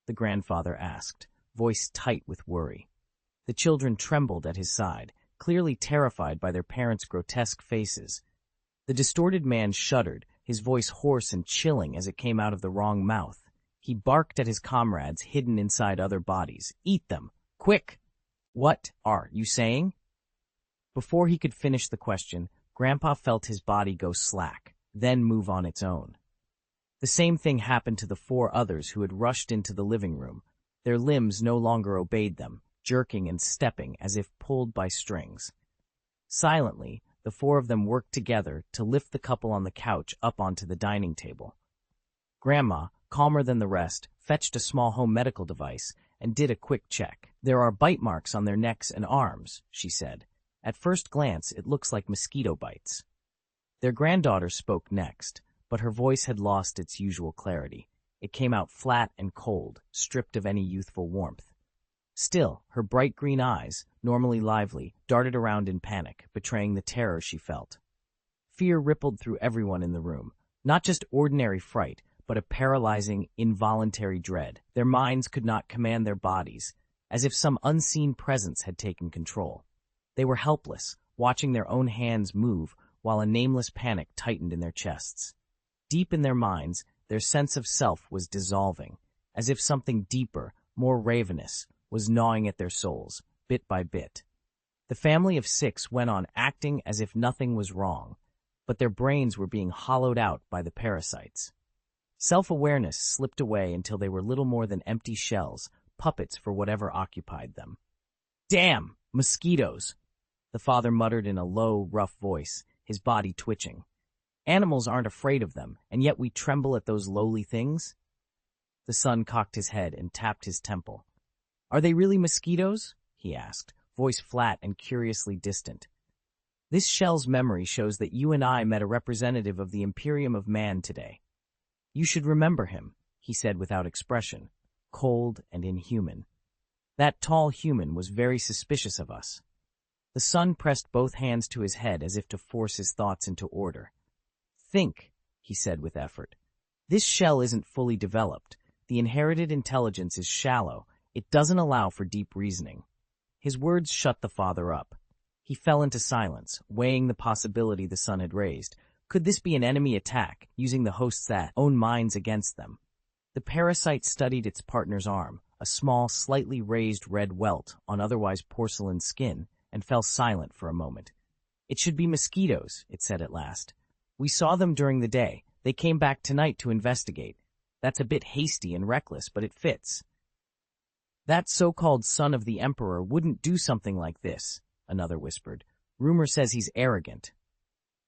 the grandfather asked, voice tight with worry. The children trembled at his side, clearly terrified by their parents' grotesque faces. The distorted man shuddered, his voice hoarse and chilling as it came out of the wrong mouth. He barked at his comrades hidden inside other bodies. "Eat them! Quick! What are you saying?" Before he could finish the question, Grandpa felt his body go slack, then move on its own. The same thing happened to the 4 others who had rushed into the living room. Their limbs no longer obeyed them, jerking and stepping as if pulled by strings. Silently, the 4 of them worked together to lift the couple on the couch up onto the dining table. Grandma, calmer than the rest, fetched a small home medical device and did a quick check. "There are bite marks on their necks and arms," she said. "At first glance, it looks like mosquito bites." Their granddaughter spoke next, but her voice had lost its usual clarity. It came out flat and cold, stripped of any youthful warmth. Still, her bright green eyes, normally lively, darted around in panic, betraying the terror she felt. Fear rippled through everyone in the room, not just ordinary fright, but a paralyzing, involuntary dread. Their minds could not command their bodies, as if some unseen presence had taken control. They were helpless, watching their own hands move while a nameless panic tightened in their chests. Deep in their minds, their sense of self was dissolving, as if something deeper, more ravenous, was gnawing at their souls, bit by bit. The family of 6 went on acting as if nothing was wrong, but their brains were being hollowed out by the parasites. Self-awareness slipped away until they were little more than empty shells, puppets for whatever occupied them. "Damn! Mosquitoes!" the father muttered in a low, rough voice, his body twitching. "Animals aren't afraid of them, and yet we tremble at those lowly things?" The son cocked his head and tapped his temple. "Are they really mosquitoes?" he asked, voice flat and curiously distant. "This shell's memory shows that you and I met a representative of the Imperium of Man today. You should remember him," he said without expression, cold and inhuman. "That tall human was very suspicious of us." The son pressed both hands to his head as if to force his thoughts into order. "Think," he said with effort. "This shell isn't fully developed. The inherited intelligence is shallow. It doesn't allow for deep reasoning." His words shut the father up. He fell into silence, weighing the possibility the son had raised. Could this be an enemy attack, using the host's own minds against them? The parasite studied its partner's arm, a small, slightly raised red welt on otherwise porcelain skin, and fell silent for a moment. "It should be mosquitoes," it said at last. "We saw them during the day. They came back tonight to investigate. That's a bit hasty and reckless, but it fits." "That so-called son of the Emperor wouldn't do something like this," another whispered. "Rumor says he's arrogant."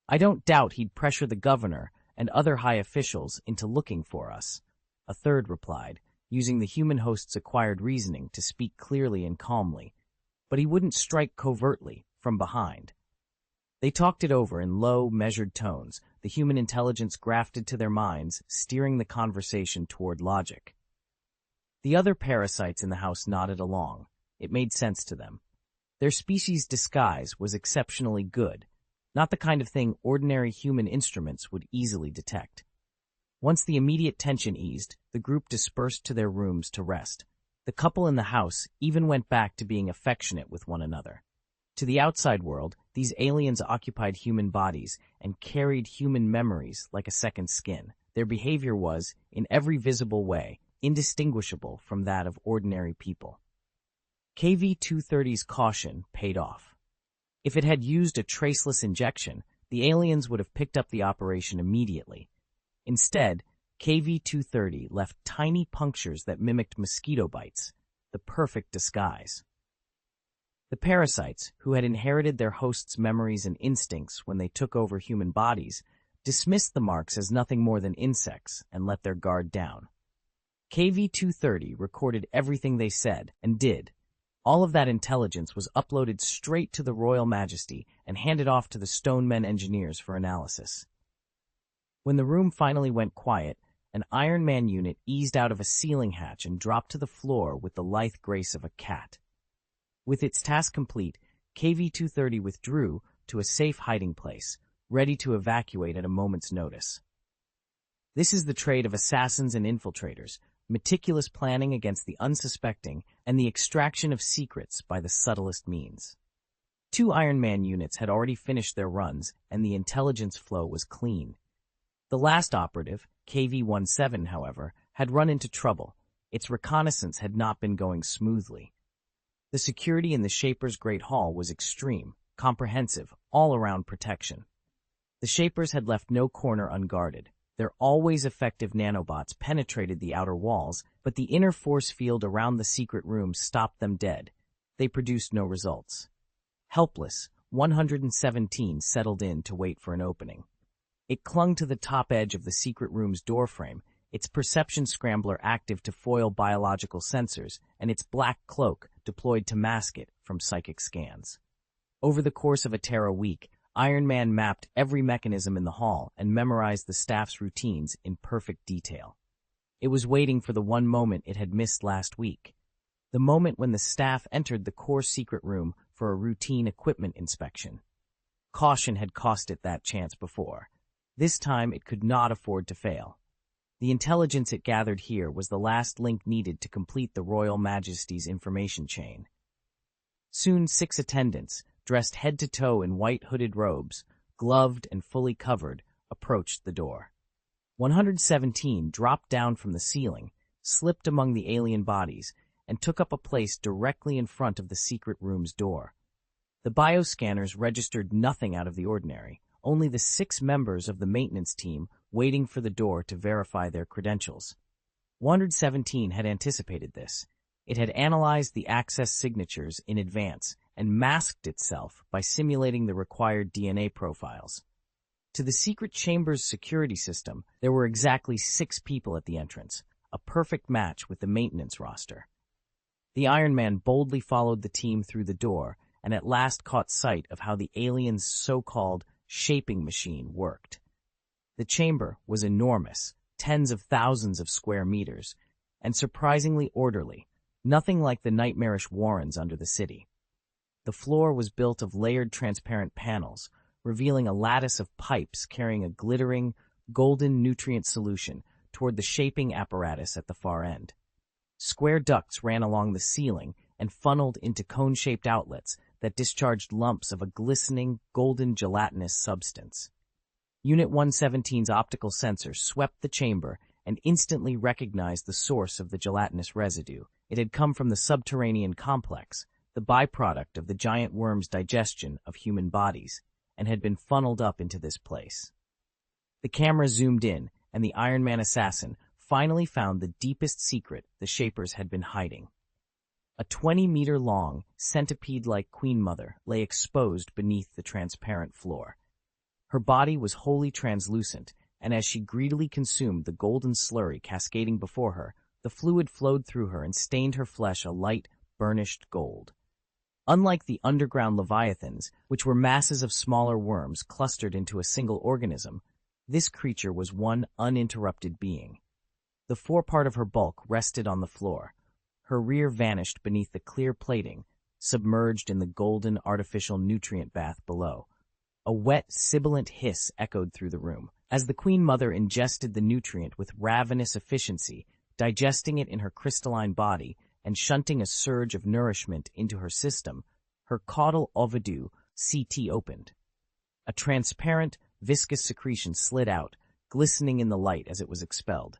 "I don't doubt he'd pressure the governor and other high officials into looking for us," a third replied, using the human host's acquired reasoning to speak clearly and calmly. "But he wouldn't strike covertly, from behind." They talked it over in low, measured tones, the human intelligence grafted to their minds, steering the conversation toward logic. The other parasites in the house nodded along. It made sense to them. Their species' disguise was exceptionally good, not the kind of thing ordinary human instruments would easily detect. Once the immediate tension eased, the group dispersed to their rooms to rest. The couple in the house even went back to being affectionate with one another. To the outside world, these aliens occupied human bodies and carried human memories like a second skin. Their behavior was, in every visible way, indistinguishable from that of ordinary people. KV-230's caution paid off. If it had used a traceless injection, the aliens would have picked up the operation immediately. Instead, KV-230 left tiny punctures that mimicked mosquito bites, the perfect disguise. The parasites, who had inherited their host's memories and instincts when they took over human bodies, dismissed the marks as nothing more than insects and let their guard down. KV-230 recorded everything they said and did. All of that intelligence was uploaded straight to the Royal Majesty and handed off to the Stonemen engineers for analysis. When the room finally went quiet, an Iron Man unit eased out of a ceiling hatch and dropped to the floor with the lithe grace of a cat. With its task complete, KV-230 withdrew to a safe hiding place, ready to evacuate at a moment's notice. This is the trade of assassins and infiltrators, meticulous planning against the unsuspecting and the extraction of secrets by the subtlest means. 2 Iron Man units had already finished their runs, and the intelligence flow was clean. The last operative, KV-17, however, had run into trouble. Its reconnaissance had not been going smoothly. The security in the Shapers' Great Hall was extreme, comprehensive, all-around protection. The Shapers had left no corner unguarded. Their always effective nanobots penetrated the outer walls, but the inner force field around the secret room stopped them dead. They produced no results. Helpless, 117 settled in to wait for an opening. It clung to the top edge of the secret room's doorframe, its perception scrambler active to foil biological sensors, and its black cloak deployed to mask it from psychic scans. Over the course of a Terra week, Iron Man mapped every mechanism in the hall and memorized the staff's routines in perfect detail. It was waiting for the one moment it had missed last week, the moment when the staff entered the core secret room for a routine equipment inspection. Caution had cost it that chance before. This time it could not afford to fail. The intelligence it gathered here was the last link needed to complete the Royal Majesty's information chain. Soon 6 attendants, dressed head to toe in white hooded robes, gloved and fully covered, approached the door. 117 dropped down from the ceiling, slipped among the alien bodies, and took up a place directly in front of the secret room's door. The bioscanners registered nothing out of the ordinary, only the 6 members of the maintenance team waiting for the door to verify their credentials. 117 had anticipated this. It had analyzed the access signatures in advance and masked itself by simulating the required DNA profiles. To the secret chamber's security system, there were exactly 6 people at the entrance, a perfect match with the maintenance roster. The Iron Man boldly followed the team through the door and at last caught sight of how the alien's so-called shaping machine worked. The chamber was enormous, tens of thousands of square meters, and surprisingly orderly, nothing like the nightmarish warrens under the city. The floor was built of layered transparent panels, revealing a lattice of pipes carrying a glittering, golden nutrient solution toward the shaping apparatus at the far end. Square ducts ran along the ceiling and funneled into cone-shaped outlets that discharged lumps of a glistening, golden gelatinous substance. Unit 117's optical sensor swept the chamber and instantly recognized the source of the gelatinous residue. It had come from the subterranean complex, the byproduct of the giant worm's digestion of human bodies, and had been funneled up into this place. The camera zoomed in, and the Iron Man assassin finally found the deepest secret the Shapers had been hiding. A 20-meter-long, centipede-like Queen Mother lay exposed beneath the transparent floor. Her body was wholly translucent, and as she greedily consumed the golden slurry cascading before her, the fluid flowed through her and stained her flesh a light, burnished gold. Unlike the underground leviathans, which were masses of smaller worms clustered into a single organism, this creature was one uninterrupted being. The forepart of her bulk rested on the floor. Her rear vanished beneath the clear plating, submerged in the golden artificial nutrient bath below. A wet, sibilant hiss echoed through the room. As the Queen Mother ingested the nutrient with ravenous efficiency, digesting it in her crystalline body and shunting a surge of nourishment into her system, her caudal oviduct CT opened. A transparent, viscous secretion slid out, glistening in the light as it was expelled.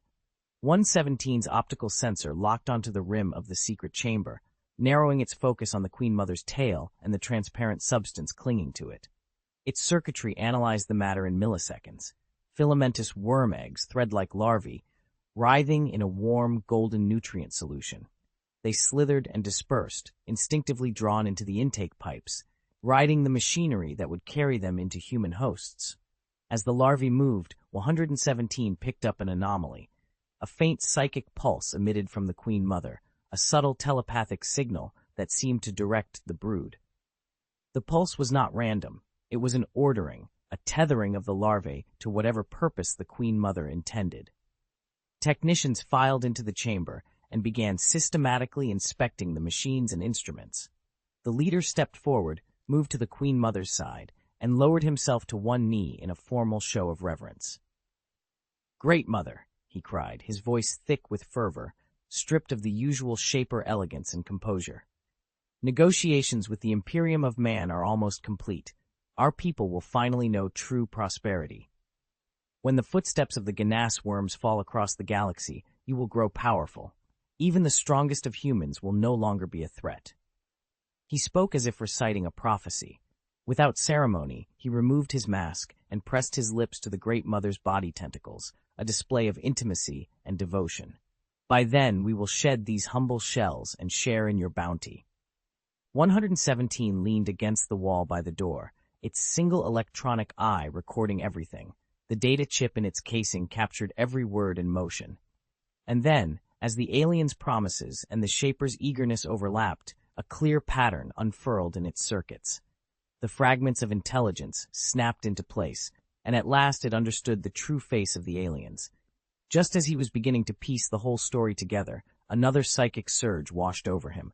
117's optical sensor locked onto the rim of the secret chamber, narrowing its focus on the Queen Mother's tail and the transparent substance clinging to it. Its circuitry analyzed the matter in milliseconds. Filamentous worm eggs, thread-like larvae, writhing in a warm, golden nutrient solution. They slithered and dispersed, instinctively drawn into the intake pipes, riding the machinery that would carry them into human hosts. As the larvae moved, 117 picked up an anomaly. A faint psychic pulse emitted from the Queen Mother, a subtle telepathic signal that seemed to direct the brood. The pulse was not random. It was an ordering, a tethering of the larvae to whatever purpose the Queen Mother intended. Technicians filed into the chamber and began systematically inspecting the machines and instruments. The leader stepped forward, moved to the Queen Mother's side, and lowered himself to one knee in a formal show of reverence. "Great Mother," he cried, his voice thick with fervor, stripped of the usual shaper elegance and composure. "Negotiations with the Imperium of Man are almost complete. Our people will finally know true prosperity. When the footsteps of the Ganas worms fall across the galaxy, you will grow powerful. Even the strongest of humans will no longer be a threat." He spoke as if reciting a prophecy. Without ceremony, he removed his mask and pressed his lips to the Great Mother's body tentacles, a display of intimacy and devotion. "By then we will shed these humble shells and share in your bounty." 117 leaned against the wall by the door, its single electronic eye recording everything. The data chip in its casing captured every word and motion. And then, as the alien's promises and the Shaper's eagerness overlapped, a clear pattern unfurled in its circuits. The fragments of intelligence snapped into place, and at last it understood the true face of the aliens. Just as he was beginning to piece the whole story together, another psychic surge washed over him.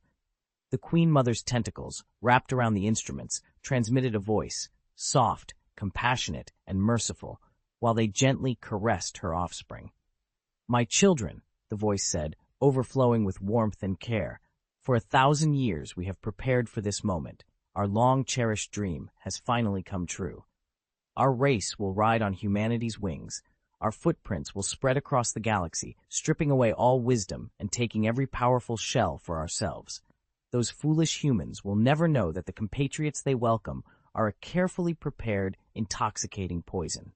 The Queen Mother's tentacles, wrapped around the instruments, transmitted a voice, soft, compassionate, and merciful, while they gently caressed her offspring. "My children," the voice said, overflowing with warmth and care, "for 1,000 years we have prepared for this moment. Our long-cherished dream has finally come true. Our race will ride on humanity's wings. Our footprints will spread across the galaxy, stripping away all wisdom and taking every powerful shell for ourselves. Those foolish humans will never know that the compatriots they welcome are a carefully prepared, intoxicating poison."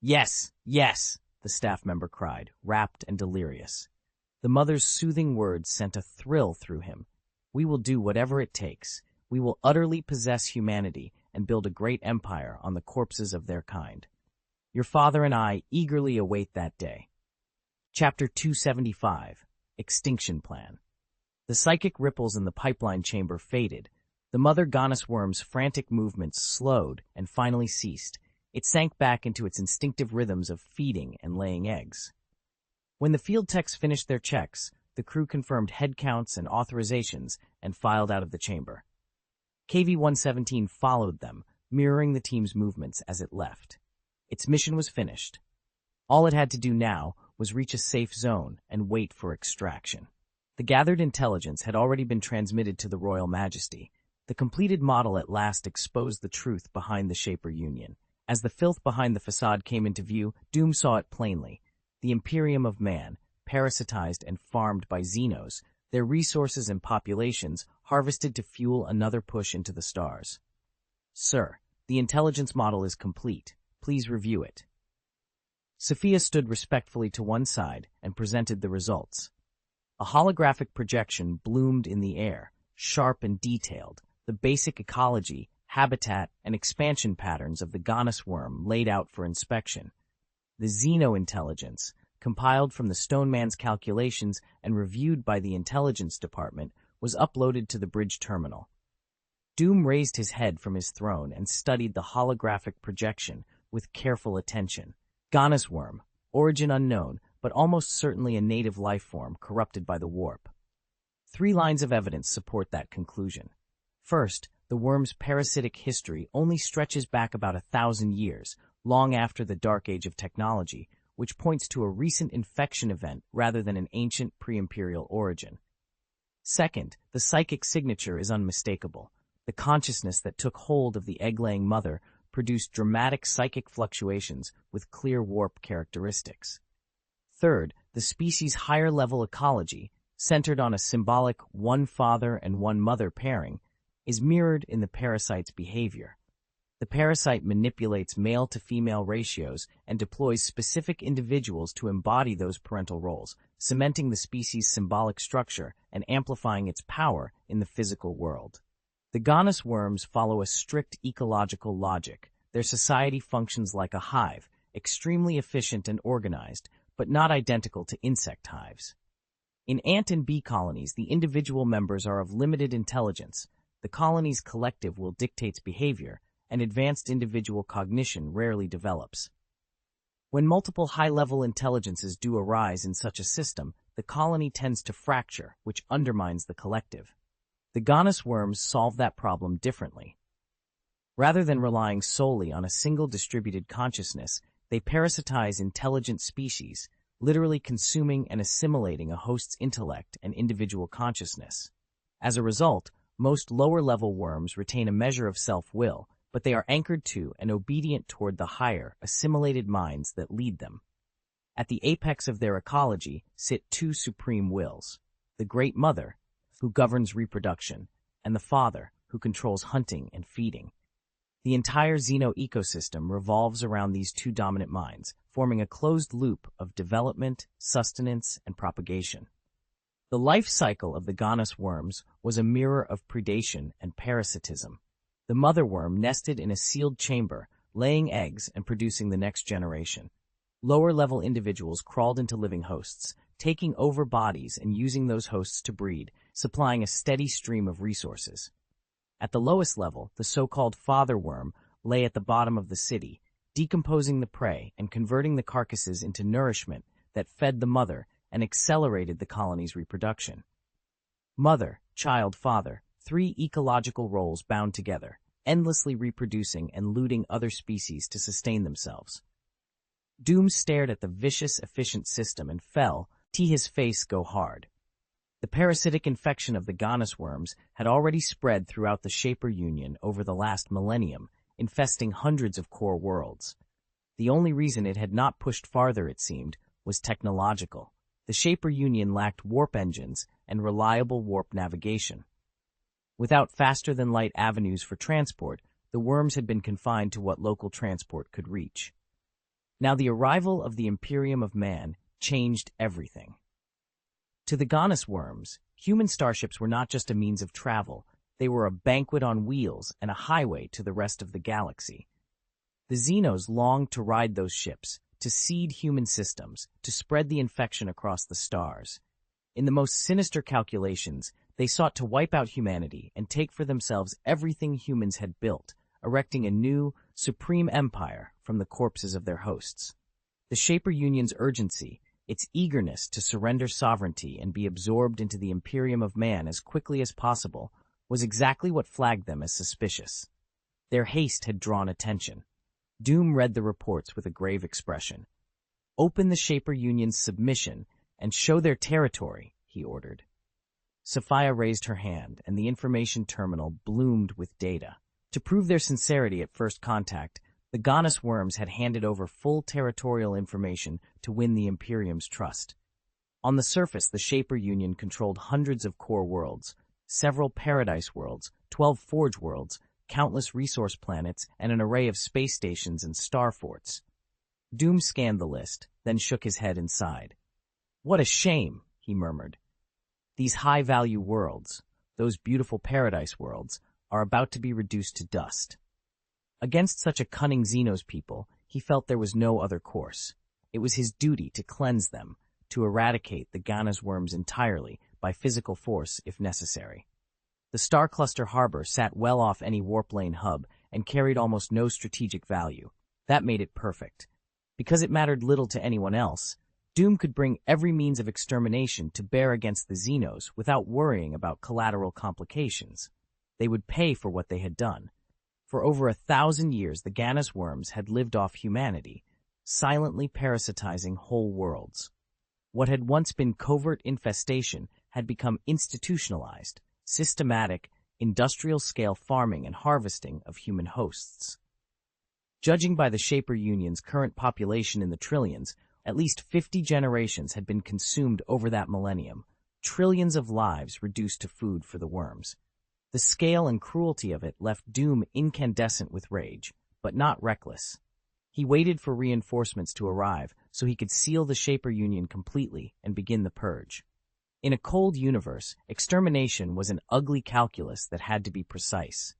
"Yes, yes," the staff member cried, rapt and delirious. The mother's soothing words sent a thrill through him. "We will do whatever it takes. We will utterly possess humanity and build a great empire on the corpses of their kind. Your father and I eagerly await that day." Chapter 275, Extinction Plan. The psychic ripples in the pipeline chamber faded. The mother Ganas worm's frantic movements slowed and finally ceased. It sank back into its instinctive rhythms of feeding and laying eggs. When the field techs finished their checks, the crew confirmed head counts and authorizations and filed out of the chamber. KV-117 followed them, mirroring the team's movements as it left. Its mission was finished. All it had to do now was reach a safe zone and wait for extraction. The gathered intelligence had already been transmitted to the Royal Majesty. The completed model at last exposed the truth behind the Shaper Union. As the filth behind the facade came into view, Doom saw it plainly. The Imperium of Man, parasitized and farmed by Xenos, their resources and populations harvested to fuel another push into the stars. "Sir, the intelligence model is complete. Please review it." Sophia stood respectfully to one side and presented the results. A holographic projection bloomed in the air, sharp and detailed, the basic ecology, habitat, and expansion patterns of the Ganas worm laid out for inspection. The xeno-intelligence, compiled from the Stone Man's calculations and reviewed by the Intelligence Department, was uploaded to the bridge terminal. Doom raised his head from his throne and studied the holographic projection with careful attention. Ganas worm, origin unknown, but almost certainly a native life form corrupted by the warp. 3 lines of evidence support that conclusion. First, the worm's parasitic history only stretches back about 1,000 years, long after the Dark Age of technology, which points to a recent infection event rather than an ancient pre-imperial origin. Second, the psychic signature is unmistakable. The consciousness that took hold of the egg-laying mother produced dramatic psychic fluctuations with clear warp characteristics. Third, the species' higher-level ecology, centered on a symbolic one father and one mother pairing, is mirrored in the parasite's behavior. The parasite manipulates male-to-female ratios and deploys specific individuals to embody those parental roles, cementing the species' symbolic structure and amplifying its power in the physical world. The Xenos worms follow a strict ecological logic. Their society functions like a hive, extremely efficient and organized, but not identical to insect hives. In ant and bee colonies, the individual members are of limited intelligence. The colony's collective will dictate behavior, and advanced individual cognition rarely develops. When multiple high-level intelligences do arise in such a system, the colony tends to fracture, which undermines the collective. The Xenos worms solve that problem differently. Rather than relying solely on a single distributed consciousness, they parasitize intelligent species, literally consuming and assimilating a host's intellect and individual consciousness. As a result, most lower-level worms retain a measure of self-will, but they are anchored to and obedient toward the higher, assimilated minds that lead them. At the apex of their ecology sit two supreme wills: the Great Mother, who governs reproduction, and the Father, who controls hunting and feeding. The entire Xeno ecosystem revolves around these two dominant minds, forming a closed loop of development, sustenance, and propagation. The life cycle of the Xenos worms was a mirror of predation and parasitism. The mother worm nested in a sealed chamber, laying eggs and producing the next generation. Lower-level individuals crawled into living hosts, taking over bodies and using those hosts to breed, supplying a steady stream of resources. At the lowest level, the so-called father worm lay at the bottom of the city, decomposing the prey and converting the carcasses into nourishment that fed the mother and accelerated the colony's reproduction. Mother, child, father, three ecological roles bound together, endlessly reproducing and looting other species to sustain themselves. Doom stared at the vicious, efficient system and fell, to his face go hard. The parasitic infection of the Xenos worms had already spread throughout the Shaper Union over the last millennium, infesting hundreds of core worlds. The only reason it had not pushed farther, it seemed, was technological. The Shaper Union lacked warp engines and reliable warp navigation. Without faster-than-light avenues for transport, the worms had been confined to what local transport could reach. Now the arrival of the Imperium of Man changed everything. To the Xenos worms, human starships were not just a means of travel, they were a banquet on wheels and a highway to the rest of the galaxy. The Xenos longed to ride those ships, to seed human systems, to spread the infection across the stars. In the most sinister calculations, they sought to wipe out humanity and take for themselves everything humans had built, erecting a new, supreme empire from the corpses of their hosts. The Shaper Union's urgency, its eagerness to surrender sovereignty and be absorbed into the Imperium of Man as quickly as possible, was exactly what flagged them as suspicious. Their haste had drawn attention. Doom read the reports with a grave expression. "Open the Shaper Union's submission and show their territory," he ordered. Sophia raised her hand, and the information terminal bloomed with data. To prove their sincerity at first contact, the Xenos worms had handed over full territorial information to win the Imperium's trust. On the surface, the Shaper Union controlled hundreds of core worlds, several paradise worlds, 12 forge worlds, countless resource planets, and an array of space stations and star forts. Doom scanned the list, then shook his head and sighed. "What a shame," he murmured. "These high-value worlds, those beautiful paradise worlds, are about to be reduced to dust." Against such a cunning Xenos people, he felt there was no other course. It was his duty to cleanse them, to eradicate the Xenos worms entirely, by physical force if necessary. The Star Cluster Harbor sat well off any warp lane hub and carried almost no strategic value. That made it perfect. Because it mattered little to anyone else, Doom could bring every means of extermination to bear against the Xenos without worrying about collateral complications. They would pay for what they had done. For over 1,000 years, the Xenos worms had lived off humanity, silently parasitizing whole worlds. What had once been covert infestation had become institutionalized, systematic, industrial-scale farming and harvesting of human hosts. Judging by the Shaper Union's current population in the trillions, at least 50 generations had been consumed over that millennium, trillions of lives reduced to food for the worms. The scale and cruelty of it left Doom incandescent with rage, but not reckless. He waited for reinforcements to arrive so he could seal the Shaper Union completely and begin the purge. In a cold universe, extermination was an ugly calculus that had to be precise.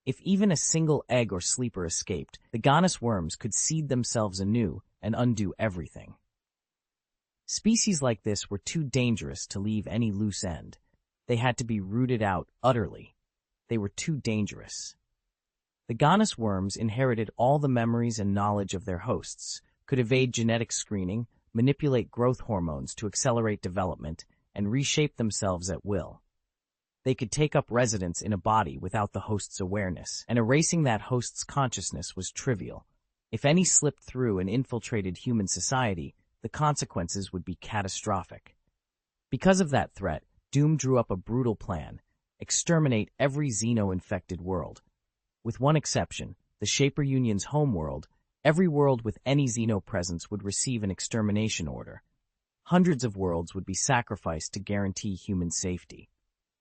If even a single egg or sleeper escaped, the Xenos worms could seed themselves anew and undo everything. Species like this were too dangerous to leave any loose end. They had to be rooted out utterly. They were too dangerous. The Xenos worms inherited all the memories and knowledge of their hosts, could evade genetic screening, manipulate growth hormones to accelerate development, and reshape themselves at will. They could take up residence in a body without the host's awareness, and erasing that host's consciousness was trivial. If any slipped through and infiltrated human society, the consequences would be catastrophic. Because of that threat, Doom drew up a brutal plan: exterminate every Xeno-infected world. With one exception, the Shaper Union's homeworld, every world with any Xeno presence would receive an extermination order. Hundreds of worlds would be sacrificed to guarantee human safety.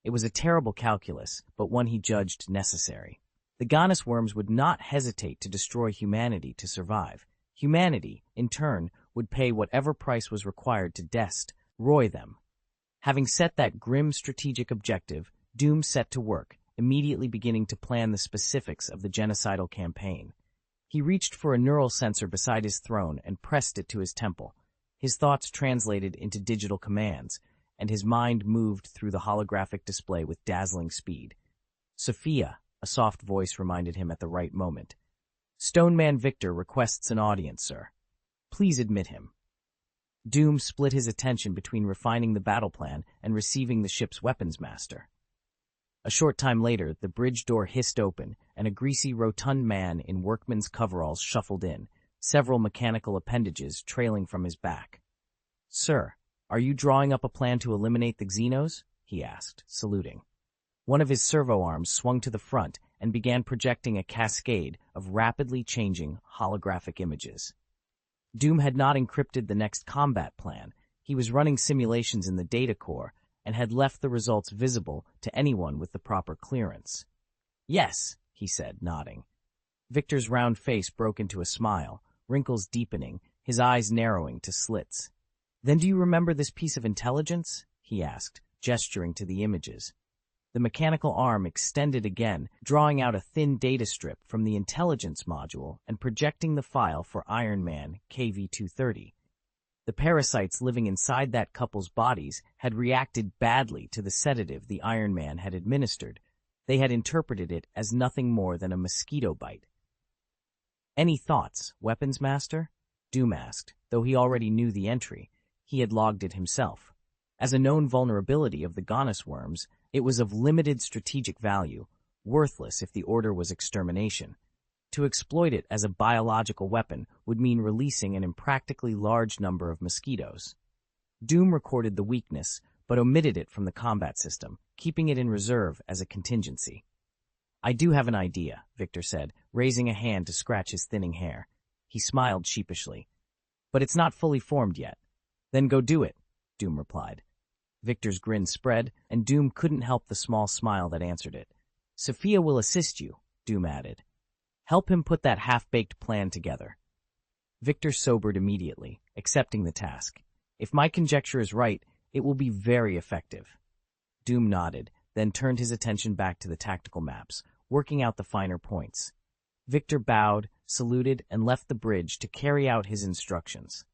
It was a terrible calculus, but one he judged necessary. The Xenos worms would not hesitate to destroy humanity to survive. Humanity, in turn, would pay whatever price was required to destroy them. Having set that grim strategic objective, Doom set to work, immediately beginning to plan the specifics of the genocidal campaign. He reached for a neural sensor beside his throne and pressed it to his temple. His thoughts translated into digital commands, and his mind moved through the holographic display with dazzling speed. "Sophia," a soft voice reminded him at the right moment. "Stoneman Victor requests an audience, sir. Please admit him." Doom split his attention between refining the battle plan and receiving the ship's weapons master. A short time later, the bridge door hissed open, and a greasy, rotund man in workman's coveralls shuffled in, several mechanical appendages trailing from his back. "Sir, are you drawing up a plan to eliminate the Xenos?" he asked, saluting. One of his servo arms swung to the front and began projecting a cascade of rapidly changing holographic images. Doom had not encrypted the next combat plan. He was running simulations in the data core and had left the results visible to anyone with the proper clearance. "Yes," he said, nodding. Victor's round face broke into a smile, wrinkles deepening, his eyes narrowing to slits. "Then do you remember this piece of intelligence?" he asked, gesturing to the images. The mechanical arm extended again, drawing out a thin data strip from the intelligence module and projecting the file for Iron Man KV-230. The parasites living inside that couple's bodies had reacted badly to the sedative the Iron Man had administered. They had interpreted it as nothing more than a mosquito bite. "Any thoughts, Weapons Master?" Doom asked, though he already knew the entry. He had logged it himself. As a known vulnerability of the Xenos worms, it was of limited strategic value, worthless if the order was extermination. To exploit it as a biological weapon would mean releasing an impractically large number of mosquitoes. Doom recorded the weakness, but omitted it from the combat system, keeping it in reserve as a contingency. "I do have an idea," Victor said, raising a hand to scratch his thinning hair. He smiled sheepishly. "But it's not fully formed yet." "Then go do it," Doom replied. Victor's grin spread, and Doom couldn't help the small smile that answered it. "Sophia will assist you," Doom added. "Help him put that half-baked plan together." Victor sobered immediately, accepting the task. "If my conjecture is right, it will be very effective." Doom nodded, then turned his attention back to the tactical maps, working out the finer points. Victor bowed, saluted, and left the bridge to carry out his instructions.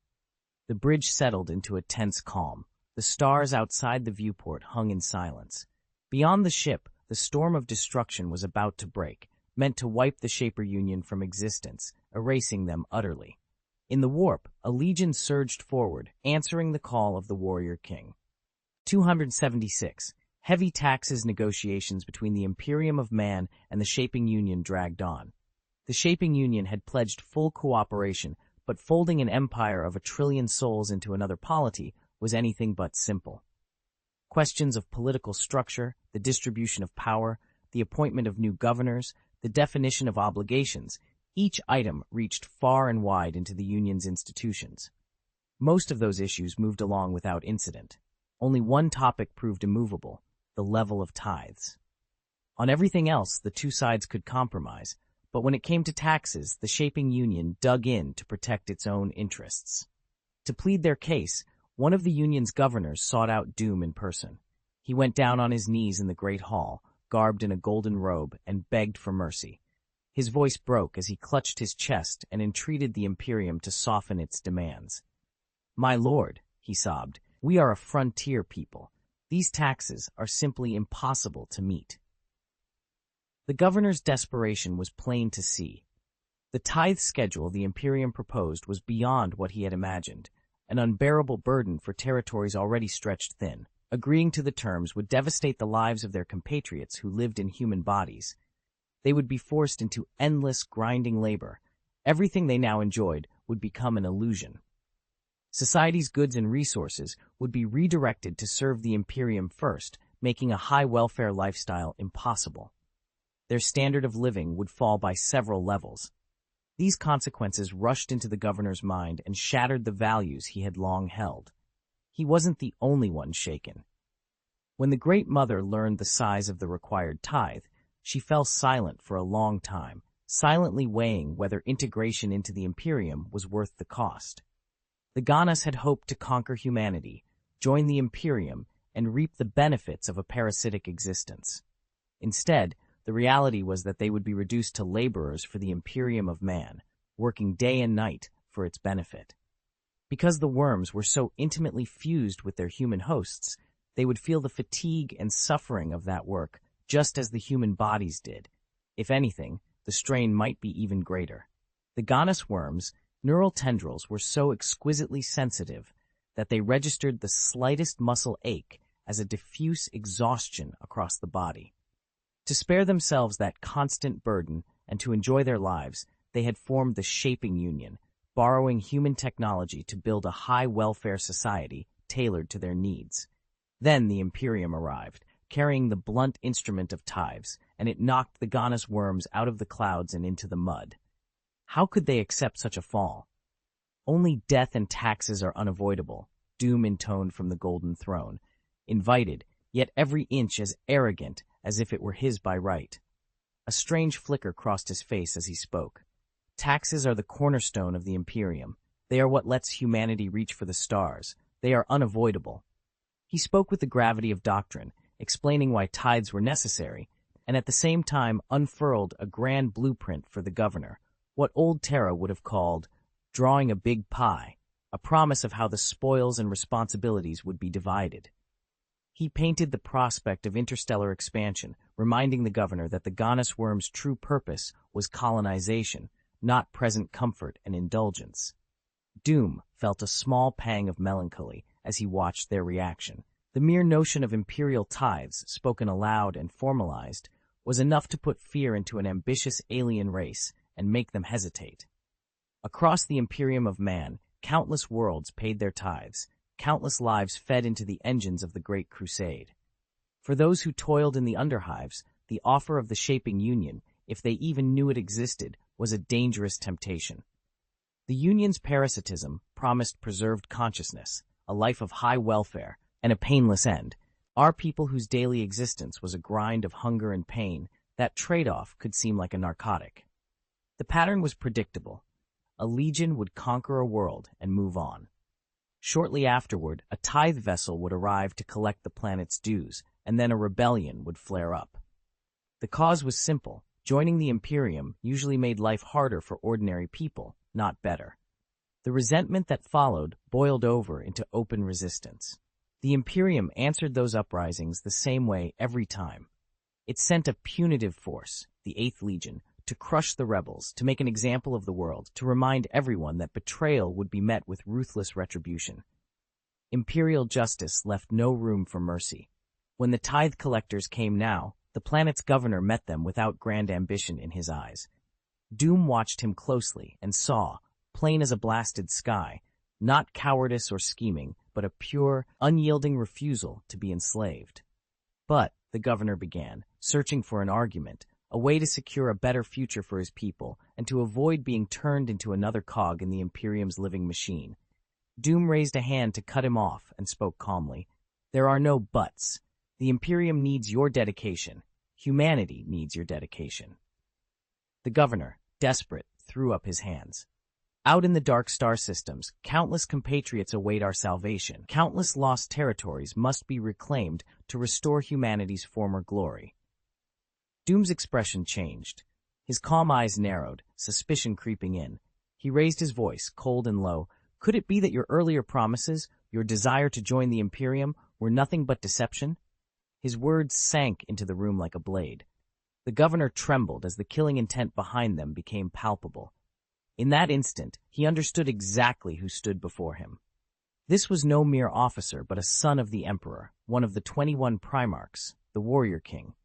The bridge settled into a tense calm. The stars outside the viewport hung in silence. Beyond the ship, the storm of destruction was about to break, meant to wipe the Shaper Union from existence, erasing them utterly. In the warp, a legion surged forward, answering the call of the Warrior King. 276. Heavy taxes negotiations between the Imperium of Man and the Shaping Union dragged on. The Shaping Union had pledged full cooperation, but folding an empire of 1 trillion souls into another polity was anything but simple. Questions of political structure, the distribution of power, the appointment of new governors, the definition of obligations, each item reached far and wide into the Union's institutions. Most of those issues moved along without incident. Only one topic proved immovable: the level of tithes. On everything else, the two sides could compromise, but when it came to taxes, the shaping Union dug in to protect its own interests. To plead their case, one of the Union's governors sought out Doom in person. He went down on his knees in the great hall, garbed in a golden robe, and begged for mercy. His voice broke as he clutched his chest and entreated the Imperium to soften its demands. "My lord," he sobbed, "we are a frontier people. These taxes are simply impossible to meet." The governor's desperation was plain to see. The tithe schedule the Imperium proposed was beyond what he had imagined, an unbearable burden for territories already stretched thin. Agreeing to the terms would devastate the lives of their compatriots who lived in human bodies. They would be forced into endless, grinding labor. Everything they now enjoyed would become an illusion. Society's goods and resources would be redirected to serve the Imperium first, making a high-welfare lifestyle impossible. Their standard of living would fall by several levels. These consequences rushed into the governor's mind and shattered the values he had long held. He wasn't the only one shaken. When the Great Mother learned the size of the required tithe, she fell silent for a long time, silently weighing whether integration into the Imperium was worth the cost. The Ganas had hoped to conquer humanity, join the Imperium, and reap the benefits of a parasitic existence. Instead, the reality was that they would be reduced to laborers for the Imperium of Man, working day and night for its benefit. Because the worms were so intimately fused with their human hosts, they would feel the fatigue and suffering of that work just as the human bodies did. If anything, the strain might be even greater. The Ganas worms' neural tendrils were so exquisitely sensitive that they registered the slightest muscle ache as a diffuse exhaustion across the body. To spare themselves that constant burden and to enjoy their lives, they had formed the Shaping Union, borrowing human technology to build a high-welfare society tailored to their needs. Then the Imperium arrived, carrying the blunt instrument of tithes, and it knocked the Ganas worms out of the clouds and into the mud. How could they accept such a fall? "Only death and taxes are unavoidable," Doom intoned from the golden throne, invited, yet every inch as arrogant as if it were his by right. A strange flicker crossed his face as he spoke. "Taxes are the cornerstone of the Imperium. They are what lets humanity reach for the stars. They are unavoidable." He spoke with the gravity of doctrine, explaining why tithes were necessary, and at the same time unfurled a grand blueprint for the governor, what old Terra would have called drawing a big pie, a promise of how the spoils and responsibilities would be divided. He painted the prospect of interstellar expansion, reminding the governor that the Ganas worm's true purpose was colonization, not present comfort and indulgence. Doom felt a small pang of melancholy as he watched their reaction. The mere notion of imperial tithes, spoken aloud and formalized, was enough to put fear into an ambitious alien race and make them hesitate. Across the Imperium of Man, countless worlds paid their tithes, countless lives fed into the engines of the Great Crusade. For those who toiled in the underhives, the offer of the Shaping Union, if they even knew it existed, was a dangerous temptation. The Union's parasitism promised preserved consciousness, a life of high welfare, and a painless end. Our people whose daily existence was a grind of hunger and pain, that trade-off could seem like a narcotic. The pattern was predictable. A legion would conquer a world and move on. Shortly afterward, a tithe vessel would arrive to collect the planet's dues, and then a rebellion would flare up. The cause was simple. Joining the Imperium usually made life harder for ordinary people, not better. The resentment that followed boiled over into open resistance. The Imperium answered those uprisings the same way every time. It sent a punitive force, the Eighth Legion, to crush the rebels, to make an example of the world, to remind everyone that betrayal would be met with ruthless retribution. Imperial justice left no room for mercy. When the tithe collectors came now, the planet's governor met them without grand ambition in his eyes. Doom watched him closely and saw, plain as a blasted sky, not cowardice or scheming, but a pure, unyielding refusal to be enslaved. But the governor began, searching for an argument, a way to secure a better future for his people and to avoid being turned into another cog in the Imperium's living machine. Doom raised a hand to cut him off and spoke calmly. There are no buts. The Imperium needs your dedication. Humanity needs your dedication. The governor, desperate, threw up his hands. Out in the dark star systems, countless compatriots await our salvation. Countless lost territories must be reclaimed to restore humanity's former glory. Doom's expression changed. His calm eyes narrowed, suspicion creeping in. He raised his voice, cold and low. Could it be that your earlier promises, your desire to join the Imperium, were nothing but deception? His words sank into the room like a blade. The governor trembled as the killing intent behind them became palpable. In that instant, he understood exactly who stood before him. This was no mere officer, but a son of the Emperor, one of the 21 Primarchs, the Warrior King.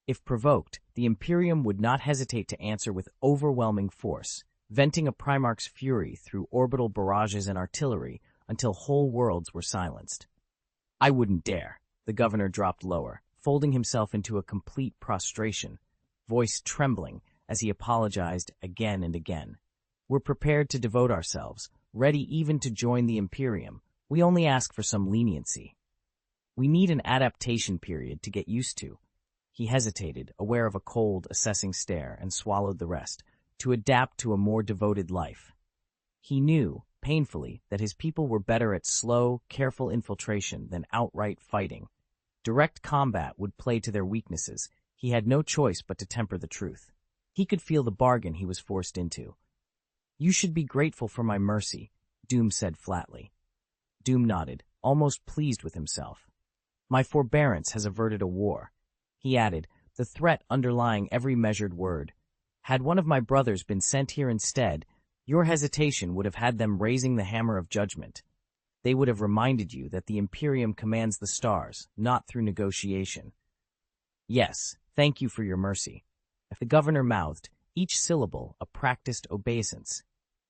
If provoked, the Imperium would not hesitate to answer with overwhelming force, venting a Primarch's fury through orbital barrages and artillery until whole worlds were silenced. I wouldn't dare. The governor dropped lower, folding himself into a complete prostration, voice trembling as he apologized again and again. We're prepared to devote ourselves, ready even to join the Imperium. We only ask for some leniency. We need an adaptation period to get used to. He hesitated, aware of a cold, assessing stare, and swallowed the rest, to adapt to a more devoted life. He knew, painfully, that his people were better at slow, careful infiltration than outright fighting. Direct combat would play to their weaknesses. He had no choice but to temper the truth. He could feel the bargain he was forced into. You should be grateful for my mercy, Doom said flatly. Doom nodded, almost pleased with himself. My forbearance has averted a war. He added, the threat underlying every measured word. Had one of my brothers been sent here instead, your hesitation would have had them raising the hammer of judgment. They would have reminded you that the Imperium commands the stars, not through negotiation. Yes, thank you for your mercy. The governor mouthed, each syllable a practiced obeisance.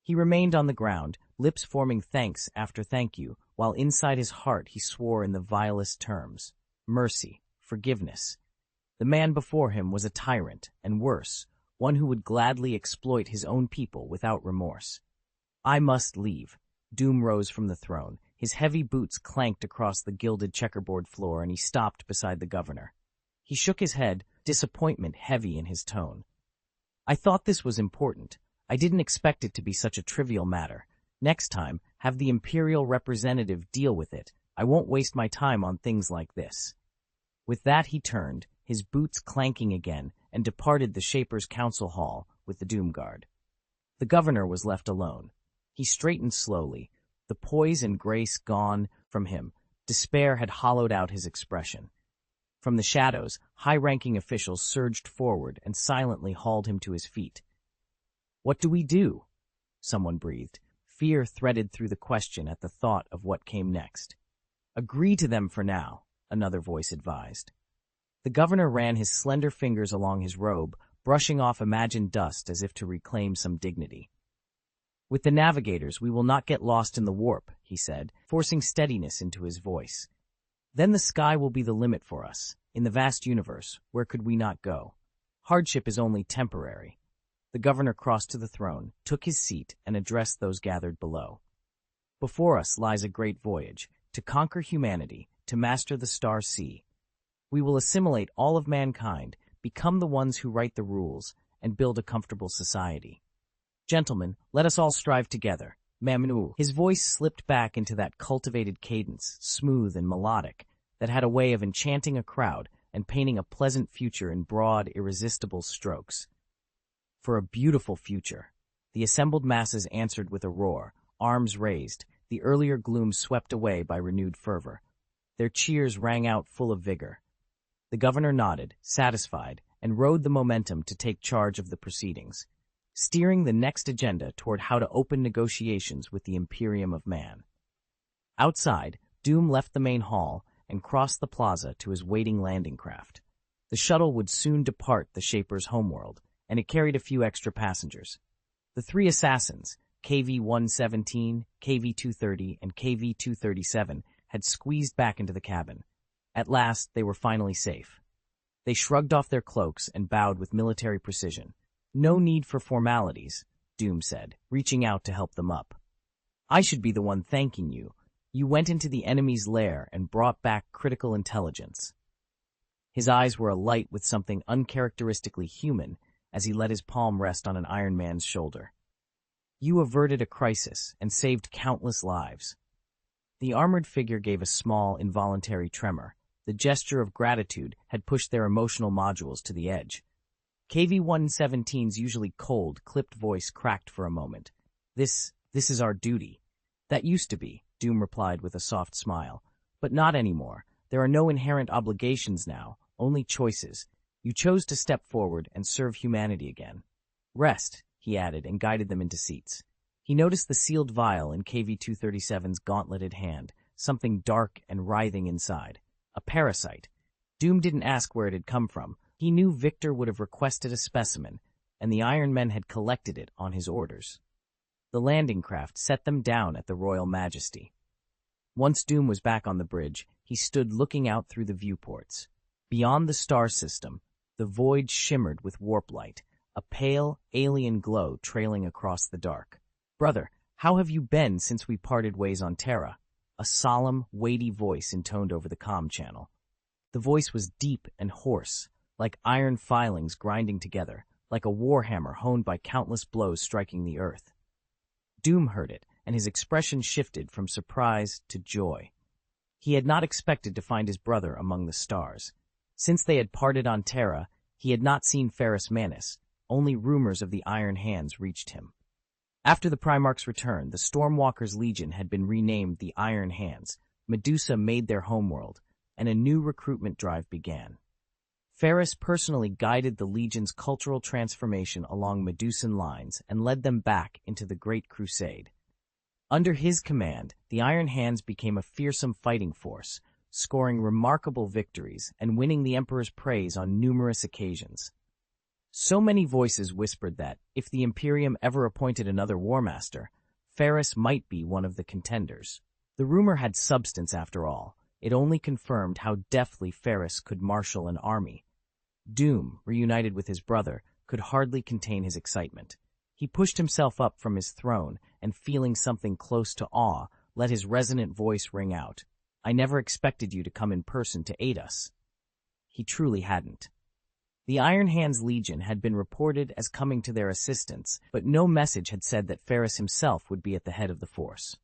He remained on the ground, lips forming thanks after thank you, while inside his heart he swore in the vilest terms. Mercy, forgiveness. The man before him was a tyrant, and worse, one who would gladly exploit his own people without remorse. I must leave. Doom rose from the throne. His heavy boots clanked across the gilded checkerboard floor, and he stopped beside the governor. He shook his head, disappointment heavy in his tone. I thought this was important. I didn't expect it to be such a trivial matter. Next time, have the Imperial representative deal with it. I won't waste my time on things like this. With that he turned, his boots clanking again, and departed the Shapers' council hall with the Doom Guard. The governor was left alone. He straightened slowly, the poise and grace gone from him. Despair had hollowed out his expression. From the shadows, high-ranking officials surged forward and silently hauled him to his feet. What do we do? Someone breathed. Fear threaded through the question at the thought of what came next. Agree to them for now, another voice advised. The governor ran his slender fingers along his robe, brushing off imagined dust as if to reclaim some dignity. With the navigators, we will not get lost in the warp, he said, forcing steadiness into his voice. Then the sky will be the limit for us. In the vast universe, where could we not go? Hardship is only temporary. The governor crossed to the throne, took his seat, and addressed those gathered below. Before us lies a great voyage, to conquer humanity, to master the star sea. We will assimilate all of mankind, become the ones who write the rules, and build a comfortable society. Gentlemen, let us all strive together. Mamnu. His voice slipped back into that cultivated cadence, smooth and melodic, that had a way of enchanting a crowd and painting a pleasant future in broad, irresistible strokes. For a beautiful future. The assembled masses answered with a roar, arms raised, the earlier gloom swept away by renewed fervor. Their cheers rang out full of vigor. The governor nodded, satisfied, and rode the momentum to take charge of the proceedings, steering the next agenda toward how to open negotiations with the Imperium of Man. Outside, Doom left the main hall and crossed the plaza to his waiting landing craft. The shuttle would soon depart the Shaper's homeworld, and it carried a few extra passengers. The three assassins, KV-117, KV-230, and KV-237, had squeezed back into the cabin. At last, they were finally safe. They shrugged off their cloaks and bowed with military precision. "No need for formalities," Doom said, reaching out to help them up. "I should be the one thanking you. You went into the enemy's lair and brought back critical intelligence." His eyes were alight with something uncharacteristically human as he let his palm rest on an Iron Man's shoulder. "You averted a crisis and saved countless lives." The armored figure gave a small, involuntary tremor. The gesture of gratitude had pushed their emotional modules to the edge. KV-117's usually cold, clipped voice cracked for a moment. This is our duty." "That used to be," Doom replied with a soft smile. "But not anymore. There are no inherent obligations now, only choices. You chose to step forward and serve humanity again. Rest," he added, and guided them into seats. He noticed the sealed vial in KV-237's gauntleted hand, something dark and writhing inside. A parasite. Doom didn't ask where it had come from. He knew Victor would have requested a specimen, and the Iron Men had collected it on his orders. The landing craft set them down at the Royal Majesty. Once Doom was back on the bridge, he stood looking out through the viewports. Beyond the star system, the void shimmered with warp light, a pale, alien glow trailing across the dark. "Brother, how have you been since we parted ways on Terra?" A solemn, weighty voice intoned over the comm channel. The voice was deep and hoarse, like iron filings grinding together, like a warhammer honed by countless blows striking the earth. Doom heard it, and his expression shifted from surprise to joy. He had not expected to find his brother among the stars. Since they had parted on Terra, he had not seen Ferrus Manus. Only rumors of the Iron Hands reached him. After the Primarch's return, the Stormwalkers' Legion had been renamed the Iron Hands. Medusa made their homeworld, and a new recruitment drive began. Ferrus personally guided the Legion's cultural transformation along Medusan lines and led them back into the Great Crusade. Under his command, the Iron Hands became a fearsome fighting force, scoring remarkable victories and winning the Emperor's praise on numerous occasions. So many voices whispered that, if the Imperium ever appointed another War Master, Ferrus might be one of the contenders. The rumor had substance after all. It only confirmed how deftly Ferrus could marshal an army. Doom, reunited with his brother, could hardly contain his excitement. He pushed himself up from his throne and, feeling something close to awe, let his resonant voice ring out. "I never expected you to come in person to aid us." He truly hadn't. The Iron Hands Legion had been reported as coming to their assistance, but no message had said that Ferrus himself would be at the head of the force.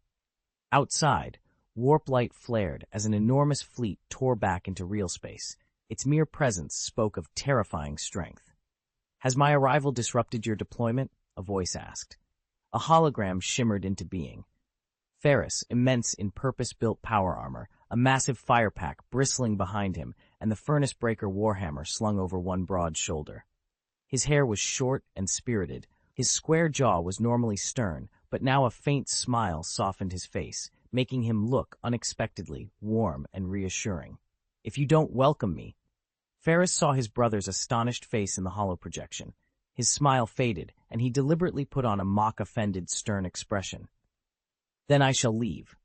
Outside, warp light flared as an enormous fleet tore back into real space. Its mere presence spoke of terrifying strength. "Has my arrival disrupted your deployment?" a voice asked. A hologram shimmered into being. Ferrus, immense in purpose-built power armor, a massive fire pack bristling behind him, and the furnace breaker warhammer slung over one broad shoulder. His hair was short and spirited. His square jaw was normally stern, but now a faint smile softened his face, making him look unexpectedly warm and reassuring. "If you don't welcome me..." Ferrus saw his brother's astonished face in the holoprojection. His smile faded, and he deliberately put on a mock-offended, stern expression. "Then I shall leave."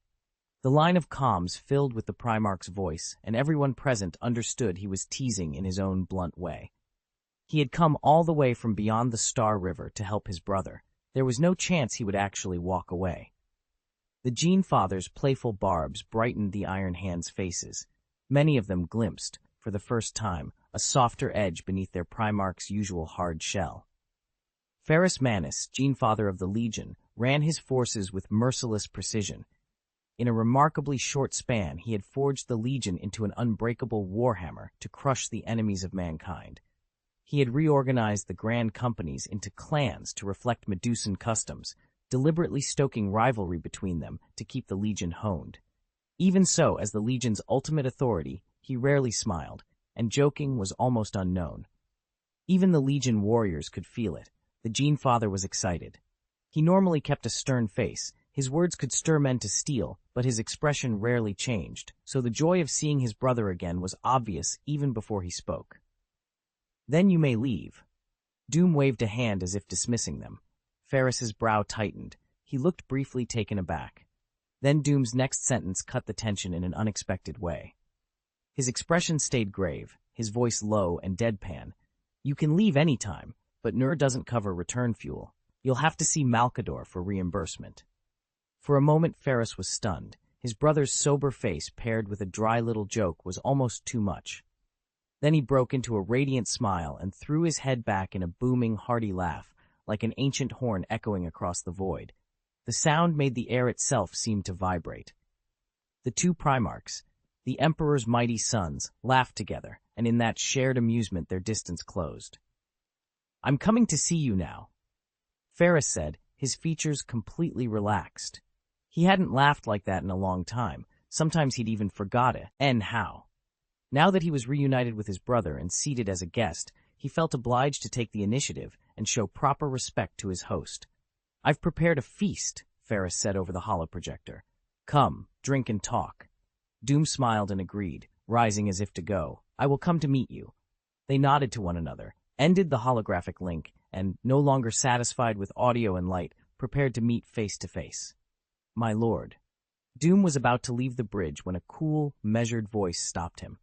The line of comms filled with the Primarch's voice, and everyone present understood he was teasing in his own blunt way. He had come all the way from beyond the Star River to help his brother. There was no chance he would actually walk away. The Gene Father's playful barbs brightened the Iron Hands' faces. Many of them glimpsed, for the first time, a softer edge beneath their Primarch's usual hard shell. Ferrus Manus, Gene Father of the Legion, ran his forces with merciless precision. In a remarkably short span, he had forged the Legion into an unbreakable warhammer to crush the enemies of mankind. He had reorganized the Grand Companies into clans to reflect Medusan customs, deliberately stoking rivalry between them to keep the Legion honed. Even so, as the Legion's ultimate authority, he rarely smiled, and joking was almost unknown. Even the Legion warriors could feel it. The Gene Father was excited. He normally kept a stern face. His words could stir men to steel, but his expression rarely changed, so the joy of seeing his brother again was obvious even before he spoke. "Then you may leave." Doom waved a hand as if dismissing them. Ferrus's brow tightened. He looked briefly taken aback. Then Doom's next sentence cut the tension in an unexpected way. His expression stayed grave, his voice low and deadpan. "You can leave anytime, but Nur doesn't cover return fuel. You'll have to see Malkador for reimbursement." For a moment, Ferris was stunned. His brother's sober face paired with a dry little joke was almost too much. Then he broke into a radiant smile and threw his head back in a booming, hearty laugh, like an ancient horn echoing across the void. The sound made the air itself seem to vibrate. The two Primarchs, the Emperor's mighty sons, laughed together, and in that shared amusement their distance closed. "I'm coming to see you now," Ferris said, his features completely relaxed. He hadn't laughed like that in a long time. Sometimes he'd even forgot it, and how. Now that he was reunited with his brother and seated as a guest, he felt obliged to take the initiative and show proper respect to his host. "I've prepared a feast," Ferris said over the holoprojector. "Come, drink and talk." Doom smiled and agreed, rising as if to go. "I will come to meet you." They nodded to one another, ended the holographic link, and, no longer satisfied with audio and light, prepared to meet face to face. "My lord." Doom was about to leave the bridge when a cool, measured voice stopped him.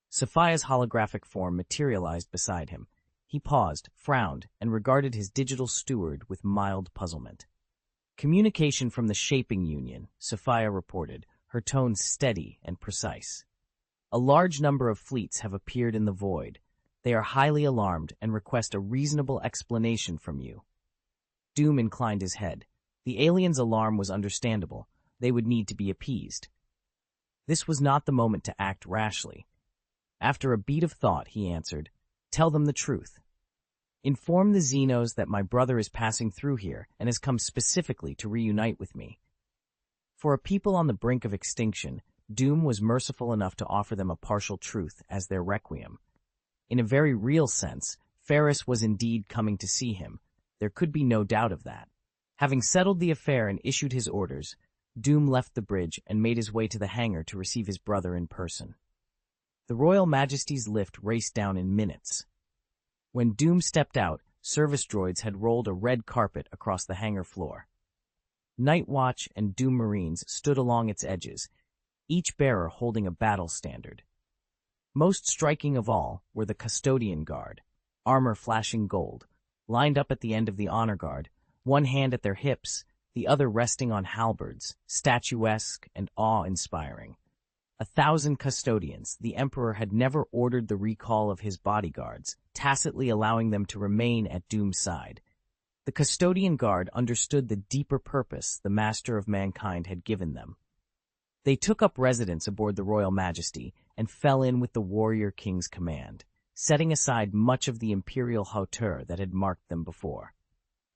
Sophia's holographic form materialized beside him. He paused, frowned, and regarded his digital steward with mild puzzlement. "Communication from the Shaping Union," Sophia reported, her tone steady and precise. "A large number of fleets have appeared in the void. They are highly alarmed and request a reasonable explanation from you." Doom inclined his head. The aliens' alarm was understandable. They would need to be appeased. This was not the moment to act rashly. After a beat of thought, he answered, "Tell them the truth. Inform the Xenos that my brother is passing through here and has come specifically to reunite with me." For a people on the brink of extinction, Doom was merciful enough to offer them a partial truth as their requiem. In a very real sense, Ferris was indeed coming to see him. There could be no doubt of that. Having settled the affair and issued his orders, Doom left the bridge and made his way to the hangar to receive his brother in person. The Royal Majesty's lift raced down in minutes. When Doom stepped out, service droids had rolled a red carpet across the hangar floor. Night Watch and Doom Marines stood along its edges, each bearer holding a battle standard. Most striking of all were the Custodian Guard, armor flashing gold, lined up at the end of the honor guard, one hand at their hips, the other resting on halberds, statuesque and awe-inspiring. 1,000 custodians, the Emperor had never ordered the recall of his bodyguards, tacitly allowing them to remain at Doom's side. The Custodian Guard understood the deeper purpose the Master of Mankind had given them. They took up residence aboard the Royal Majesty and fell in with the Warrior King's command, setting aside much of the imperial hauteur that had marked them before.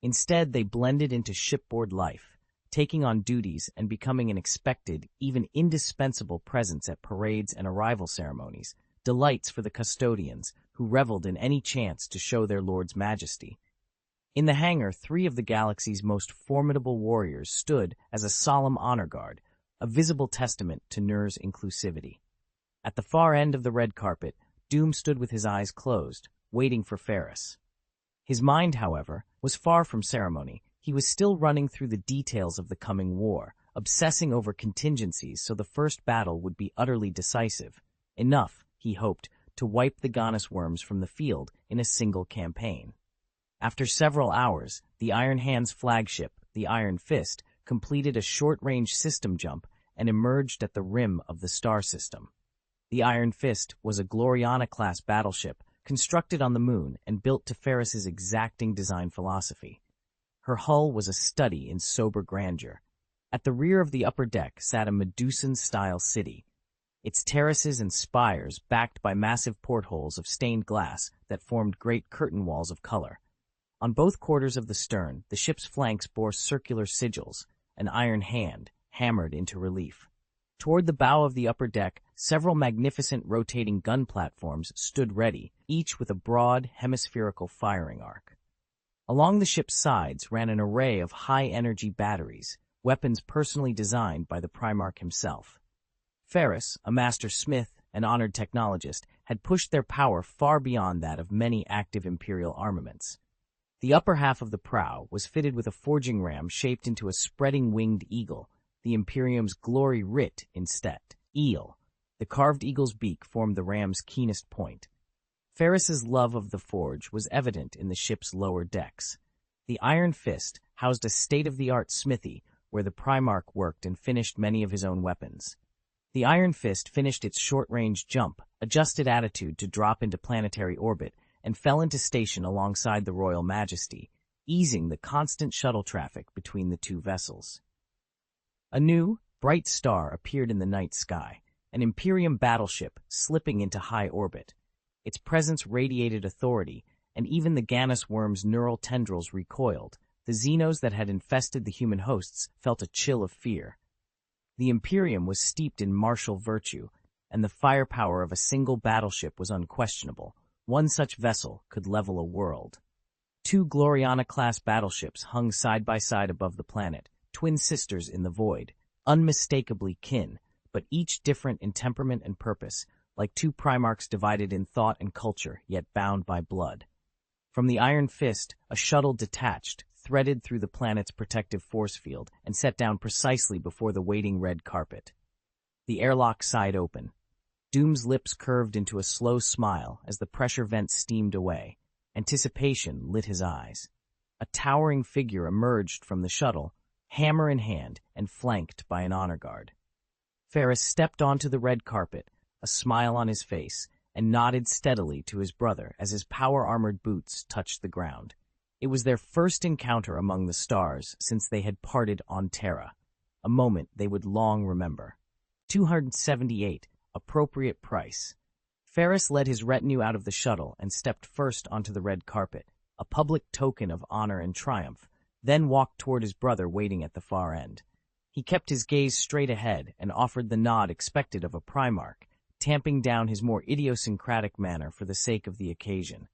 Instead, they blended into shipboard life, taking on duties and becoming an expected, even indispensable presence at parades and arrival ceremonies, delights for the custodians, who reveled in any chance to show their lord's majesty. In the hangar, 3 of the galaxy's most formidable warriors stood as a solemn honor guard, a visible testament to Nur's inclusivity. At the far end of the red carpet, Doom stood with his eyes closed, waiting for Ferris. His mind, however, was far from ceremony. He was still running through the details of the coming war, obsessing over contingencies so the first battle would be utterly decisive. Enough, he hoped, to wipe the Ganas worms from the field in a single campaign. After several hours, the Iron Hand's flagship, the Iron Fist, completed a short-range system jump and emerged at the rim of the star system. The Iron Fist was a Gloriana-class battleship constructed on the moon and built to Ferris's exacting design philosophy. Her hull was a study in sober grandeur. At the rear of the upper deck sat a Medusan-style city, its terraces and spires backed by massive portholes of stained glass that formed great curtain walls of color. On both quarters of the stern, the ship's flanks bore circular sigils, an iron hand, hammered into relief. Toward the bow of the upper deck, several magnificent rotating gun platforms stood ready, each with a broad, hemispherical firing arc. Along the ship's sides ran an array of high-energy batteries, weapons personally designed by the Primarch himself. Ferris, a master smith and honored technologist, had pushed their power far beyond that of many active Imperial armaments. The upper half of the prow was fitted with a forging ram shaped into a spreading winged eagle, the Imperium's glory writ instead, eel. The carved eagle's beak formed the ram's keenest point. Ferris's love of the forge was evident in the ship's lower decks. The Iron Fist housed a state-of-the-art smithy where the Primarch worked and finished many of his own weapons. The Iron Fist finished its short-range jump, adjusted attitude to drop into planetary orbit, and fell into station alongside the Royal Majesty, easing the constant shuttle traffic between the two vessels. A new, bright star appeared in the night sky, an Imperium battleship slipping into high orbit. Its presence radiated authority, and even the Ganus worm's neural tendrils recoiled. The Xenos that had infested the human hosts felt a chill of fear. The Imperium was steeped in martial virtue, and the firepower of a single battleship was unquestionable. One such vessel could level a world. 2 Gloriana-class battleships hung side by side above the planet, twin sisters in the void, unmistakably kin, but each different in temperament and purpose, like 2 Primarchs divided in thought and culture, yet bound by blood. From the Iron Fist, a shuttle detached, threaded through the planet's protective force field, and set down precisely before the waiting red carpet. The airlock sighed open. Doom's lips curved into a slow smile as the pressure vents steamed away. Anticipation lit his eyes. A towering figure emerged from the shuttle, hammer in hand and flanked by an honor guard. Ferris stepped onto the red carpet, a smile on his face, and nodded steadily to his brother as his power-armored boots touched the ground. It was their first encounter among the stars since they had parted on Terra, a moment they would long remember. 278, appropriate price. Ferris led his retinue out of the shuttle and stepped first onto the red carpet, a public token of honor and triumph, then walked toward his brother waiting at the far end. He kept his gaze straight ahead and offered the nod expected of a Primarch, tamping down his more idiosyncratic manner for the sake of the occasion.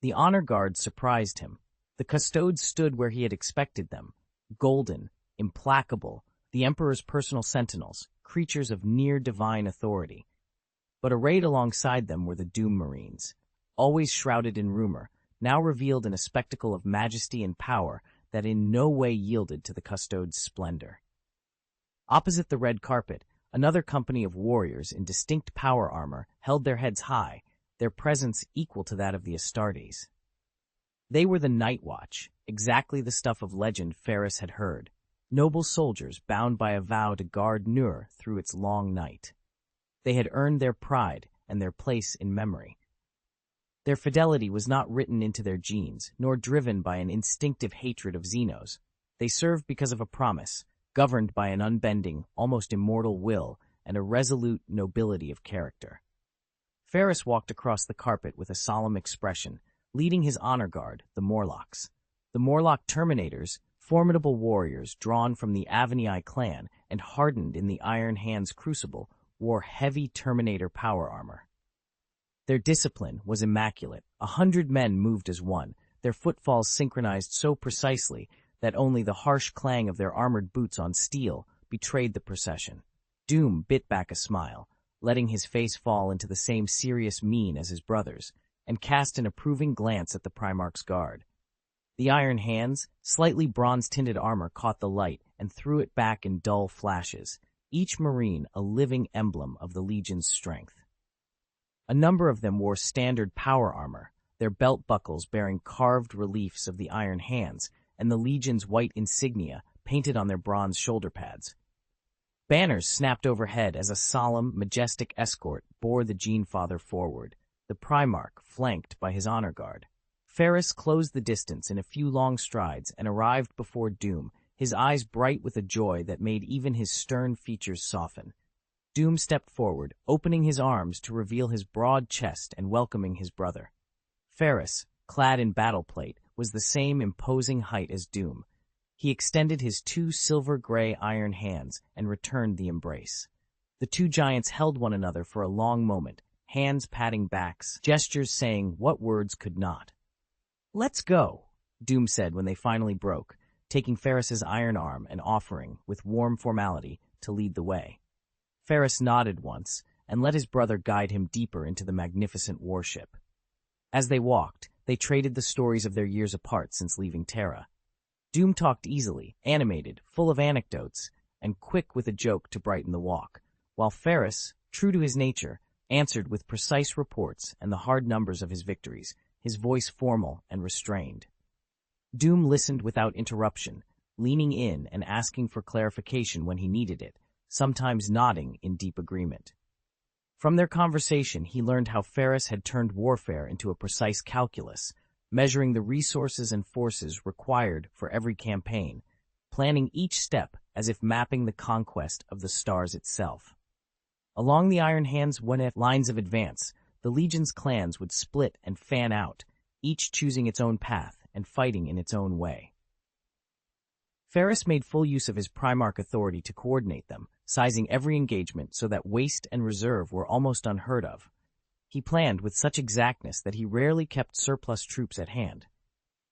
The honor guard surprised him. The custodes stood where he had expected them, golden, implacable, the Emperor's personal sentinels, creatures of near-divine authority. But arrayed alongside them were the Doom Marines, always shrouded in rumor, now revealed in a spectacle of majesty and power that in no way yielded to the custodes' splendor. Opposite the red carpet, another company of warriors in distinct power armor held their heads high, their presence equal to that of the Astartes. They were the Night Watch, exactly the stuff of legend Ferris had heard, noble soldiers bound by a vow to guard Nur through its long night. They had earned their pride and their place in memory. Their fidelity was not written into their genes, nor driven by an instinctive hatred of Xenos. They served because of a promise, governed by an unbending, almost immortal will and a resolute nobility of character. Ferris walked across the carpet with a solemn expression, leading his honor guard, the Morlocks. The Morlock Terminators, formidable warriors drawn from the Avenii clan and hardened in the Iron Hand's crucible, wore heavy Terminator power armor. Their discipline was immaculate. 100 men moved as one, their footfalls synchronized so precisely that only the harsh clang of their armored boots on steel betrayed the procession. Doom bit back a smile, letting his face fall into the same serious mien as his brother's, and cast an approving glance at the Primarch's guard. The Iron Hand's, slightly bronze-tinted armor caught the light and threw it back in dull flashes, each Marine a living emblem of the Legion's strength. A number of them wore standard power armor, their belt buckles bearing carved reliefs of the Iron Hands and the Legion's white insignia painted on their bronze shoulder pads. Banners snapped overhead as a solemn, majestic escort bore the Genefather forward, the Primarch flanked by his honor guard. Ferris closed the distance in a few long strides and arrived before Doom, his eyes bright with a joy that made even his stern features soften. Doom stepped forward, opening his arms to reveal his broad chest and welcoming his brother. Ferris, clad in battle plate, was the same imposing height as Doom. He extended his 2 silver-gray iron hands and returned the embrace. The 2 giants held one another for a long moment, hands patting backs, gestures saying what words could not. "Let's go," Doom said when they finally broke, taking Ferris's iron arm and offering, with warm formality, to lead the way. Ferris nodded once and let his brother guide him deeper into the magnificent warship. As they walked, they traded the stories of their years apart since leaving Terra. Doom talked easily, animated, full of anecdotes, and quick with a joke to brighten the walk, while Ferris, true to his nature, answered with precise reports and the hard numbers of his victories, his voice formal and restrained. Doom listened without interruption, leaning in and asking for clarification when he needed it, sometimes nodding in deep agreement. From their conversation, he learned how Ferris had turned warfare into a precise calculus, measuring the resources and forces required for every campaign, planning each step as if mapping the conquest of the stars itself. Along the Iron Hand's lines of advance, the Legion's clans would split and fan out, each choosing its own path and fighting in its own way. Ferris made full use of his Primarch authority to coordinate them, sizing every engagement so that waste and reserve were almost unheard of. He planned with such exactness that he rarely kept surplus troops at hand.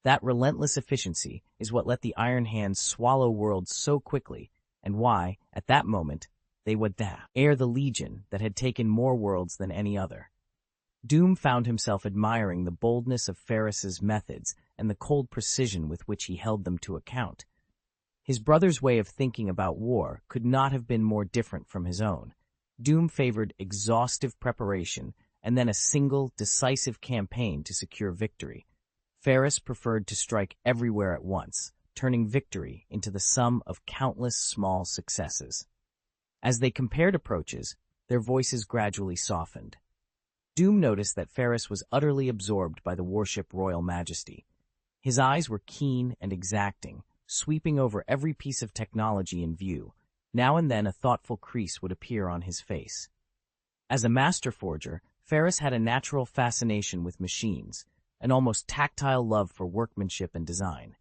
That relentless efficiency is what let the Iron Hands swallow worlds so quickly, and why, at that moment, they would air the Legion that had taken more worlds than any other. Doom found himself admiring the boldness of Ferris's methods and the cold precision with which he held them to account. His brother's way of thinking about war could not have been more different from his own. Doom favored exhaustive preparation and then a single, decisive campaign to secure victory. Ferris preferred to strike everywhere at once, turning victory into the sum of countless small successes. As they compared approaches, their voices gradually softened. Doom noticed that Ferris was utterly absorbed by the warship Royal Majesty. His eyes were keen and exacting, sweeping over every piece of technology in view. Now and then a thoughtful crease would appear on his face. As a master forger, Ferris had a natural fascination with machines, an almost tactile love for workmanship and design.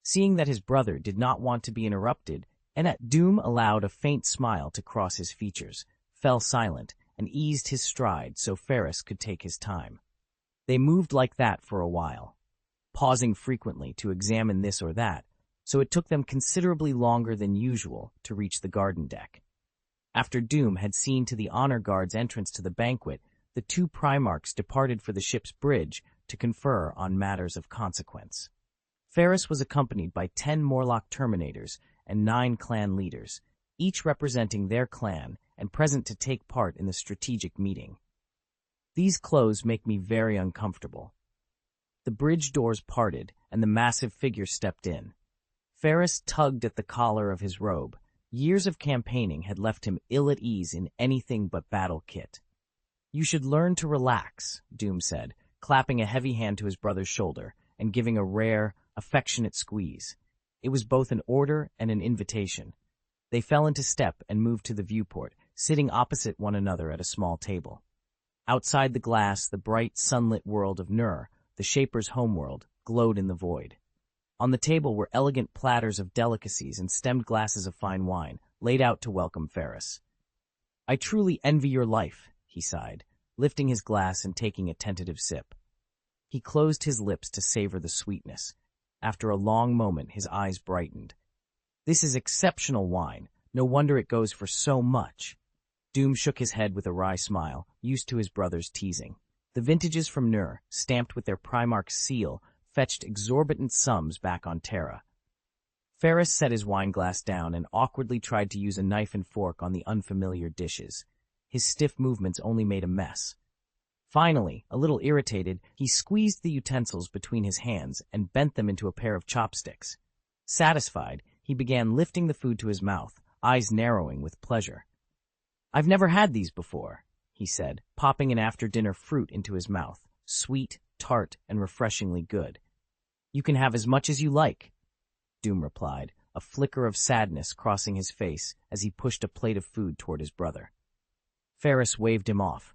Seeing that his brother did not want to be interrupted, Doom allowed a faint smile to cross his features, fell silent, and eased his stride so Ferris could take his time. They moved like that for a while, pausing frequently to examine this or that, so it took them considerably longer than usual to reach the garden deck. After Doom had seen to the honor guard's entrance to the banquet, the two Primarchs departed for the ship's bridge to confer on matters of consequence. Ferris was accompanied by 10 Morlock Terminators and 9 clan leaders, each representing their clan and present to take part in the strategic meeting. These clothes make me very uncomfortable. The bridge doors parted, and the massive figure stepped in. Ferris tugged at the collar of his robe. Years of campaigning had left him ill at ease in anything but battle kit. "You should learn to relax," Doom said, clapping a heavy hand to his brother's shoulder and giving a rare, affectionate squeeze. It was both an order and an invitation. They fell into step and moved to the viewport, sitting opposite one another at a small table. Outside the glass, the bright, sunlit world of Nur, the Shaper's homeworld, glowed in the void. On the table were elegant platters of delicacies and stemmed glasses of fine wine, laid out to welcome Ferris. "I truly envy your life," he sighed, lifting his glass and taking a tentative sip. He closed his lips to savor the sweetness. After a long moment, his eyes brightened. "This is exceptional wine. No wonder it goes for so much." Doom shook his head with a wry smile, used to his brother's teasing. The vintages from Nur, stamped with their Primarch's seal, fetched exorbitant sums back on Terra. Ferris set his wineglass down and awkwardly tried to use a knife and fork on the unfamiliar dishes. His stiff movements only made a mess. Finally, a little irritated, he squeezed the utensils between his hands and bent them into a pair of chopsticks. Satisfied, he began lifting the food to his mouth, eyes narrowing with pleasure. "I've never had these before," he said, popping an after-dinner fruit into his mouth, sweet, tart, and refreshingly good. "You can have as much as you like," Doom replied, a flicker of sadness crossing his face as he pushed a plate of food toward his brother. Ferris waved him off,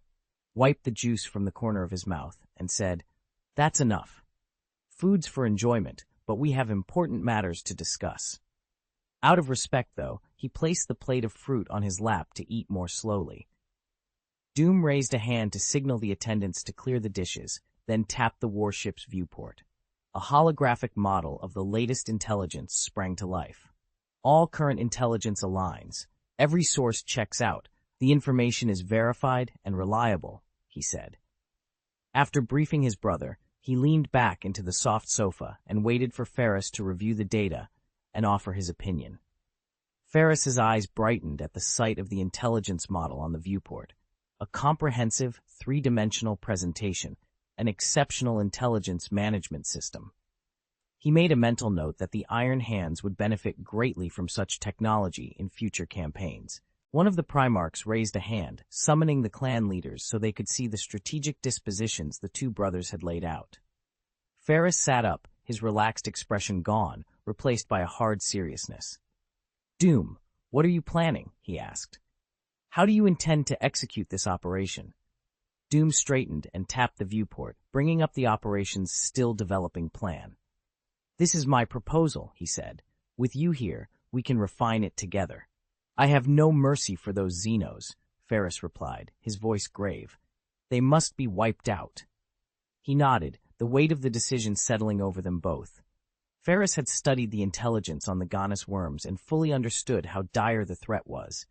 wiped the juice from the corner of his mouth, and said, "That's enough. Food's for enjoyment, but we have important matters to discuss." Out of respect, though, he placed the plate of fruit on his lap to eat more slowly. Doom raised a hand to signal the attendants to clear the dishes, then tapped the warship's viewport. A holographic model of the latest intelligence sprang to life. "All current intelligence aligns. Every source checks out. The information is verified and reliable," he said. After briefing his brother, he leaned back into the soft sofa and waited for Ferris to review the data and offer his opinion. Ferris's eyes brightened at the sight of the intelligence model on the viewport. a comprehensive, three-dimensional presentation, an exceptional intelligence management system. He made a mental note that the Iron Hands would benefit greatly from such technology in future campaigns. One of the Primarchs raised a hand, summoning the clan leaders so they could see the strategic dispositions the two brothers had laid out. Ferris sat up, his relaxed expression gone, replaced by a hard seriousness. "Doom, what are you planning?" he asked. "How do you intend to execute this operation?" Doom straightened and tapped the viewport, bringing up the operation's still-developing plan. "This is my proposal," he said. "With you here, we can refine it together." "I have no mercy for those Xenos," Ferris replied, his voice grave. "They must be wiped out." He nodded, the weight of the decision settling over them both. Ferris had studied the intelligence on the Ganas worms and fully understood how dire the threat was.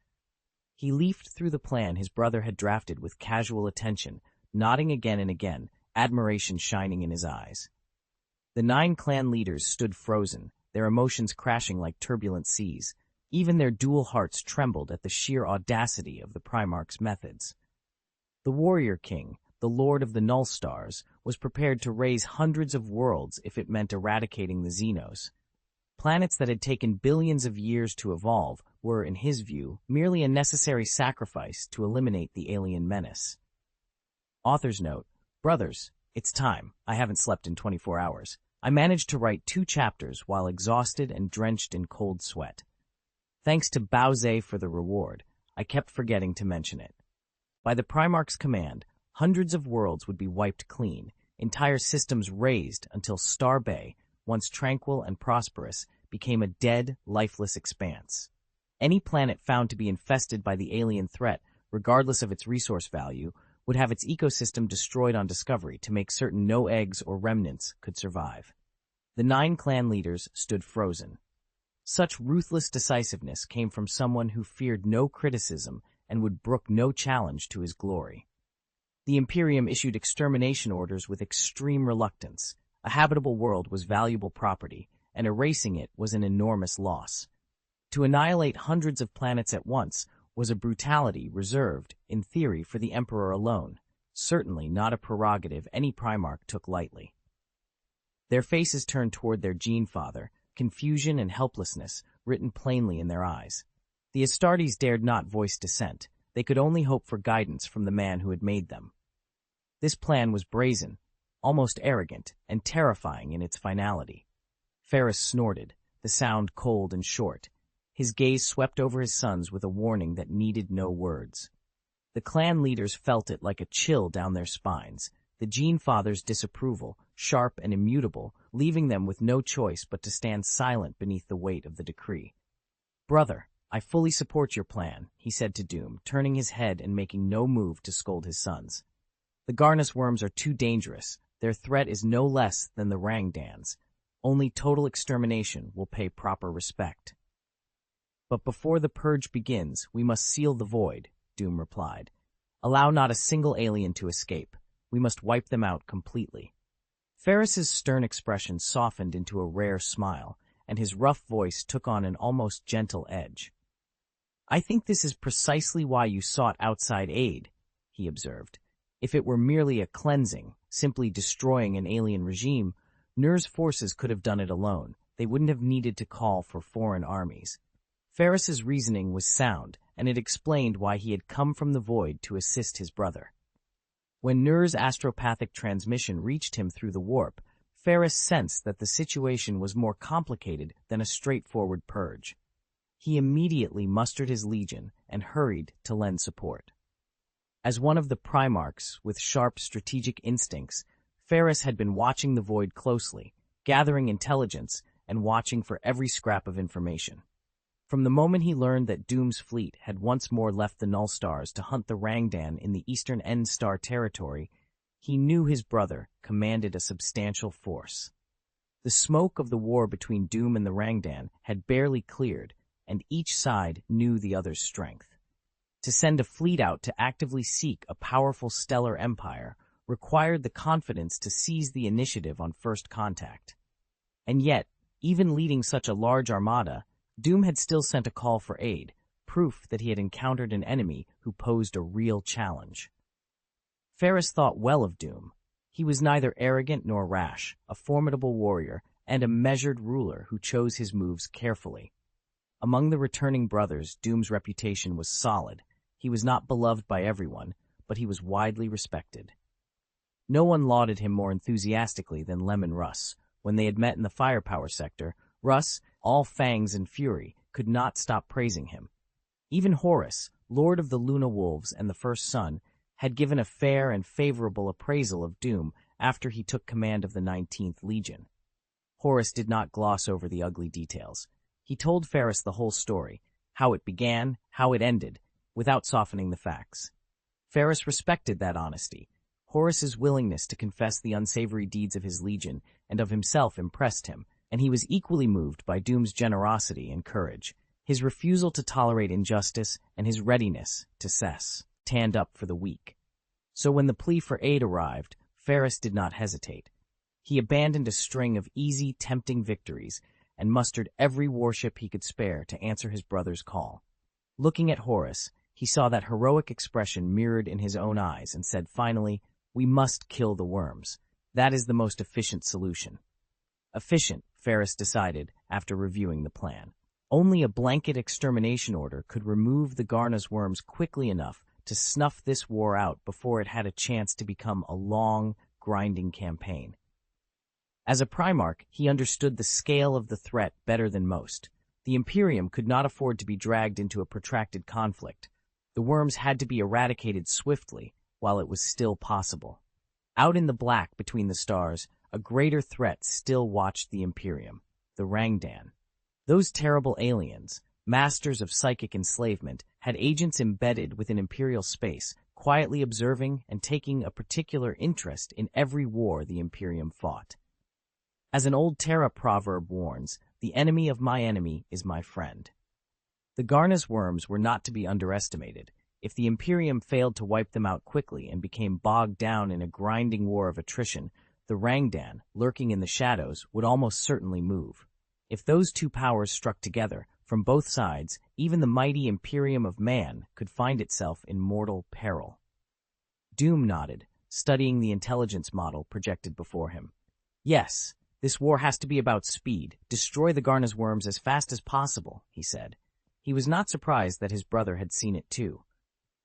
He leafed through the plan his brother had drafted with casual attention, nodding again and again, admiration shining in his eyes. The 9 clan leaders stood frozen, their emotions crashing like turbulent seas. Even their dual hearts trembled at the sheer audacity of the Primarch's methods. The Warrior King, the Lord of the Null Stars, was prepared to raise hundreds of worlds if it meant eradicating the Xenos. Planets that had taken billions of years to evolve were, in his view, merely a necessary sacrifice to eliminate the alien menace. Author's note: Brothers, it's time. I haven't slept in 24 hours. I managed to write 2 chapters while exhausted and drenched in cold sweat. Thanks to Bowser for the reward. I kept forgetting to mention it. By the Primarch's command, hundreds of worlds would be wiped clean, entire systems razed until Star Bay, once tranquil and prosperous, became a dead, lifeless expanse. Any planet found to be infested by the alien threat, regardless of its resource value, would have its ecosystem destroyed on discovery to make certain no eggs or remnants could survive. The 9 clan leaders stood frozen. Such ruthless decisiveness came from someone who feared no criticism and would brook no challenge to his glory. The Imperium issued extermination orders with extreme reluctance. A habitable world was valuable property, and erasing it was an enormous loss. To annihilate hundreds of planets at once was a brutality reserved, in theory, for the Emperor alone, certainly not a prerogative any Primarch took lightly. Their faces turned toward their Gene-Father, confusion and helplessness written plainly in their eyes. The Astartes dared not voice dissent. They could only hope for guidance from the man who had made them. This plan was brazen, almost arrogant, and terrifying in its finality. Ferris snorted, the sound cold and short. His gaze swept over his sons with a warning that needed no words. The clan leaders felt it like a chill down their spines, the Gene-Father's disapproval, sharp and immutable, leaving them with no choice but to stand silent beneath the weight of the decree. "Brother, I fully support your plan," he said to Doom, turning his head and making no move to scold his sons. "The Garnus worms are too dangerous. Their threat is no less than the Rangdans. Only total extermination will pay proper respect." "But before the purge begins, we must seal the void," Doom replied. "Allow not a single alien to escape. We must wipe them out completely." Ferris's stern expression softened into a rare smile, and his rough voice took on an almost gentle edge. "I think this is precisely why you sought outside aid," he observed. "If it were merely a cleansing, simply destroying an alien regime, Nur's forces could have done it alone. They wouldn't have needed to call for foreign armies." Ferris's reasoning was sound, and it explained why he had come from the void to assist his brother. When Nur's astropathic transmission reached him through the warp, Ferris sensed that the situation was more complicated than a straightforward purge. He immediately mustered his legion and hurried to lend support. As one of the Primarchs with sharp strategic instincts, Ferris had been watching the void closely, gathering intelligence and watching for every scrap of information. From the moment he learned that Doom's fleet had once more left the Null Stars to hunt the Rangdan in the eastern End Star territory, he knew his brother commanded a substantial force. The smoke of the war between Doom and the Rangdan had barely cleared, and each side knew the other's strength. To send a fleet out to actively seek a powerful stellar empire required the confidence to seize the initiative on first contact. And yet, even leading such a large armada, Doom had still sent a call for aid, proof that he had encountered an enemy who posed a real challenge. Ferris thought well of Doom. He was neither arrogant nor rash, a formidable warrior, and a measured ruler who chose his moves carefully. Among the returning brothers, Doom's reputation was solid. He was not beloved by everyone, but he was widely respected. No one lauded him more enthusiastically than Lemon Russ. When they had met in the firepower sector, Russ, all fangs and fury, could not stop praising him. Even Horus, lord of the Luna Wolves and the First Son, had given a fair and favorable appraisal of Doom after he took command of the 19th Legion. Horus did not gloss over the ugly details. He told Ferris the whole story, how it began, how it ended, without softening the facts. Ferris respected that honesty. Horus's willingness to confess the unsavory deeds of his legion and of himself impressed him, and he was equally moved by Doom's generosity and courage, his refusal to tolerate injustice and his readiness to stand up for the weak. So when the plea for aid arrived, Ferris did not hesitate. He abandoned a string of easy, tempting victories and mustered every warship he could spare to answer his brother's call. Looking at Horus, he saw that heroic expression mirrored in his own eyes and said finally, "We must kill the worms. That is the most efficient solution." Efficient, Ferris decided after reviewing the plan. Only a blanket extermination order could remove the Garna's worms quickly enough to snuff this war out before it had a chance to become a long, grinding campaign. As a Primarch, he understood the scale of the threat better than most. The Imperium could not afford to be dragged into a protracted conflict. The worms had to be eradicated swiftly, while it was still possible. Out in the black between the stars, a greater threat still watched the Imperium, the Rangdan. Those terrible aliens, masters of psychic enslavement, had agents embedded within Imperial space, quietly observing and taking a particular interest in every war the Imperium fought. As an old Terra proverb warns, the enemy of my enemy is my friend. The Garna's worms were not to be underestimated. If the Imperium failed to wipe them out quickly and became bogged down in a grinding war of attrition, the Rangdan, lurking in the shadows, would almost certainly move. If those two powers struck together, from both sides, even the mighty Imperium of Man could find itself in mortal peril. Doom nodded, studying the intelligence model projected before him. Yes, this war has to be about speed. Destroy the Garna's worms as fast as possible, he said. He was not surprised that his brother had seen it too.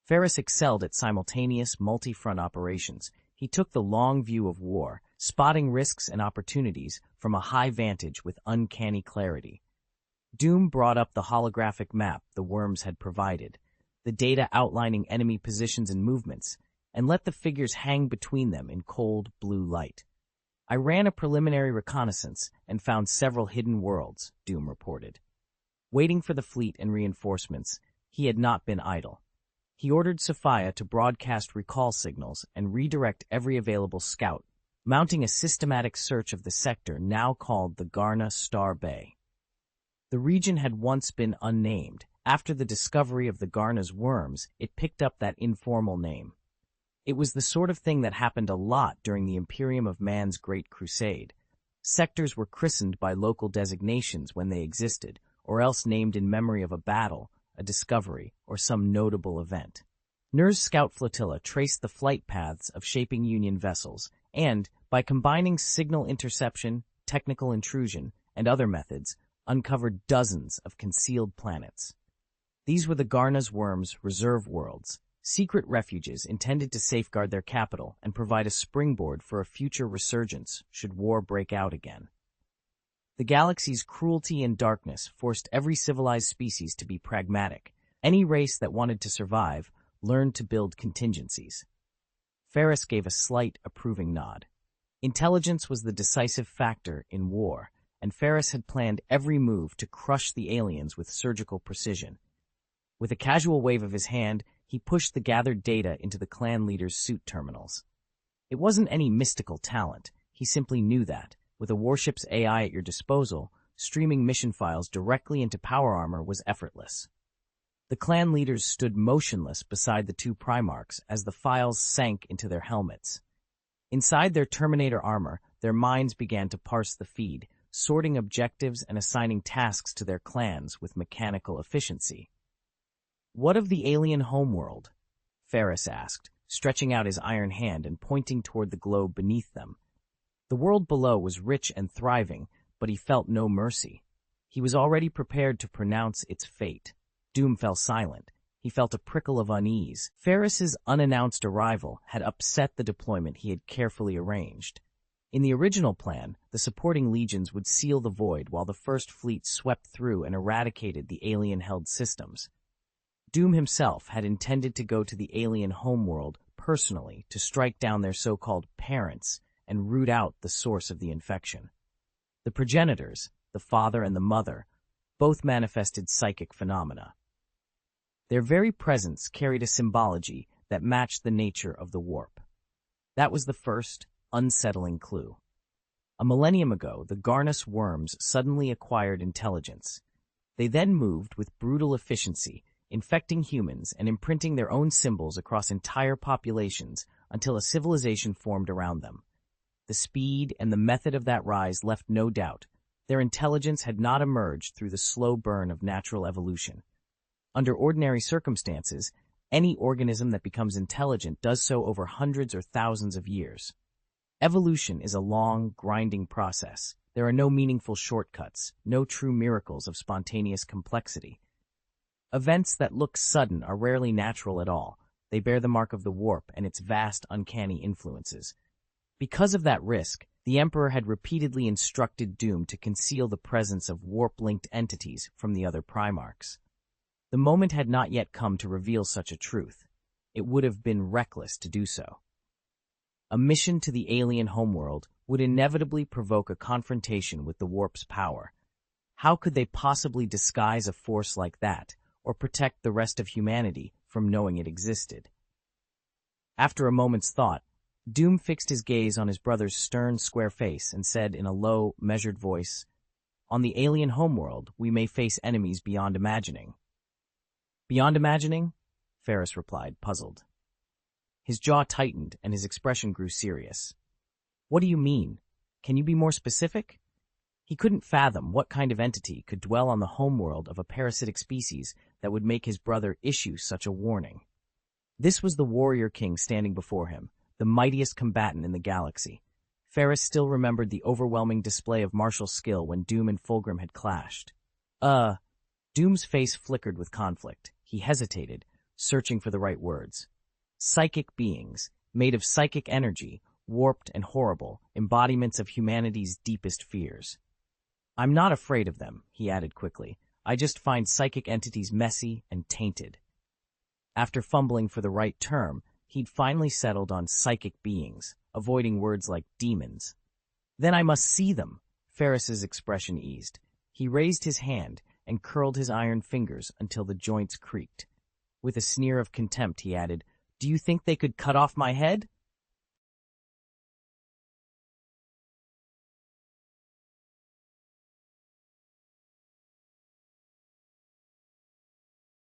Ferris excelled at simultaneous, multi-front operations. He took the long view of war, spotting risks and opportunities from a high vantage with uncanny clarity. Doom brought up the holographic map the worms had provided, the data outlining enemy positions and movements, and let the figures hang between them in cold blue light. I ran a preliminary reconnaissance and found several hidden worlds, Doom reported. Waiting for the fleet and reinforcements, he had not been idle. He ordered Sophia to broadcast recall signals and redirect every available scout, mounting a systematic search of the sector now called the Garna Star Bay. The region had once been unnamed. After the discovery of the Garna's worms, it picked up that informal name. It was the sort of thing that happened a lot during the Imperium of Man's Great Crusade. Sectors were christened by local designations when they existed, or else named in memory of a battle, a discovery, or some notable event. Nur's scout flotilla traced the flight paths of shaping Union vessels, and, by combining signal interception, technical intrusion, and other methods, uncovered dozens of concealed planets. These were the Garna's worms' reserve worlds, secret refuges intended to safeguard their capital and provide a springboard for a future resurgence should war break out again. The galaxy's cruelty and darkness forced every civilized species to be pragmatic. Any race that wanted to survive learned to build contingencies. Ferris gave a slight, approving nod. Intelligence was the decisive factor in war, and Ferris had planned every move to crush the aliens with surgical precision. With a casual wave of his hand, he pushed the gathered data into the clan leader's suit terminals. It wasn't any mystical talent. He simply knew that, with a warship's AI at your disposal, streaming mission files directly into power armor was effortless. The clan leaders stood motionless beside the two Primarchs as the files sank into their helmets. Inside their Terminator armor, their minds began to parse the feed, sorting objectives and assigning tasks to their clans with mechanical efficiency. What of the alien homeworld? Ferris asked, stretching out his iron hand and pointing toward the globe beneath them. The world below was rich and thriving, but he felt no mercy. He was already prepared to pronounce its fate. Doom fell silent. He felt a prickle of unease. Ferris's unannounced arrival had upset the deployment he had carefully arranged. In the original plan, the supporting legions would seal the void while the First Fleet swept through and eradicated the alien-held systems. Doom himself had intended to go to the alien homeworld personally to strike down their so-called parents and root out the source of the infection. The progenitors, the father and the mother, both manifested psychic phenomena. Their very presence carried a symbology that matched the nature of the warp. That was the first, unsettling clue. A millennium ago, the Garnus worms suddenly acquired intelligence. They then moved with brutal efficiency, infecting humans and imprinting their own symbols across entire populations until a civilization formed around them. The speed and the method of that rise left no doubt. Their intelligence had not emerged through the slow burn of natural evolution. Under ordinary circumstances, any organism that becomes intelligent does so over hundreds or thousands of years. Evolution is a long, grinding process. There are no meaningful shortcuts, no true miracles of spontaneous complexity. Events that look sudden are rarely natural at all. They bear the mark of the warp and its vast, uncanny influences. Because of that risk, the Emperor had repeatedly instructed Doom to conceal the presence of warp-linked entities from the other Primarchs. The moment had not yet come to reveal such a truth. It would have been reckless to do so. A mission to the alien homeworld would inevitably provoke a confrontation with the warp's power. How could they possibly disguise a force like that, or protect the rest of humanity from knowing it existed? After a moment's thought, Doom fixed his gaze on his brother's stern, square face and said in a low, measured voice, "On the alien homeworld, we may face enemies beyond imagining." "Beyond imagining?" Ferris replied, puzzled. His jaw tightened and his expression grew serious. "What do you mean? Can you be more specific?" He couldn't fathom what kind of entity could dwell on the homeworld of a parasitic species that would make his brother issue such a warning. This was the warrior king standing before him, the mightiest combatant in the galaxy. Ferris still remembered the overwhelming display of martial skill when Doom and Fulgrim had clashed. Doom's face flickered with conflict. He hesitated, searching for the right words. Psychic beings, made of psychic energy, warped and horrible, embodiments of humanity's deepest fears. "I'm not afraid of them," he added quickly. "I just find psychic entities messy and tainted." After fumbling for the right term, he'd finally settled on psychic beings, avoiding words like demons. "Then I must see them." Ferris's expression eased. He raised his hand and curled his iron fingers until the joints creaked. With a sneer of contempt, he added, "Do you think they could cut off my head?"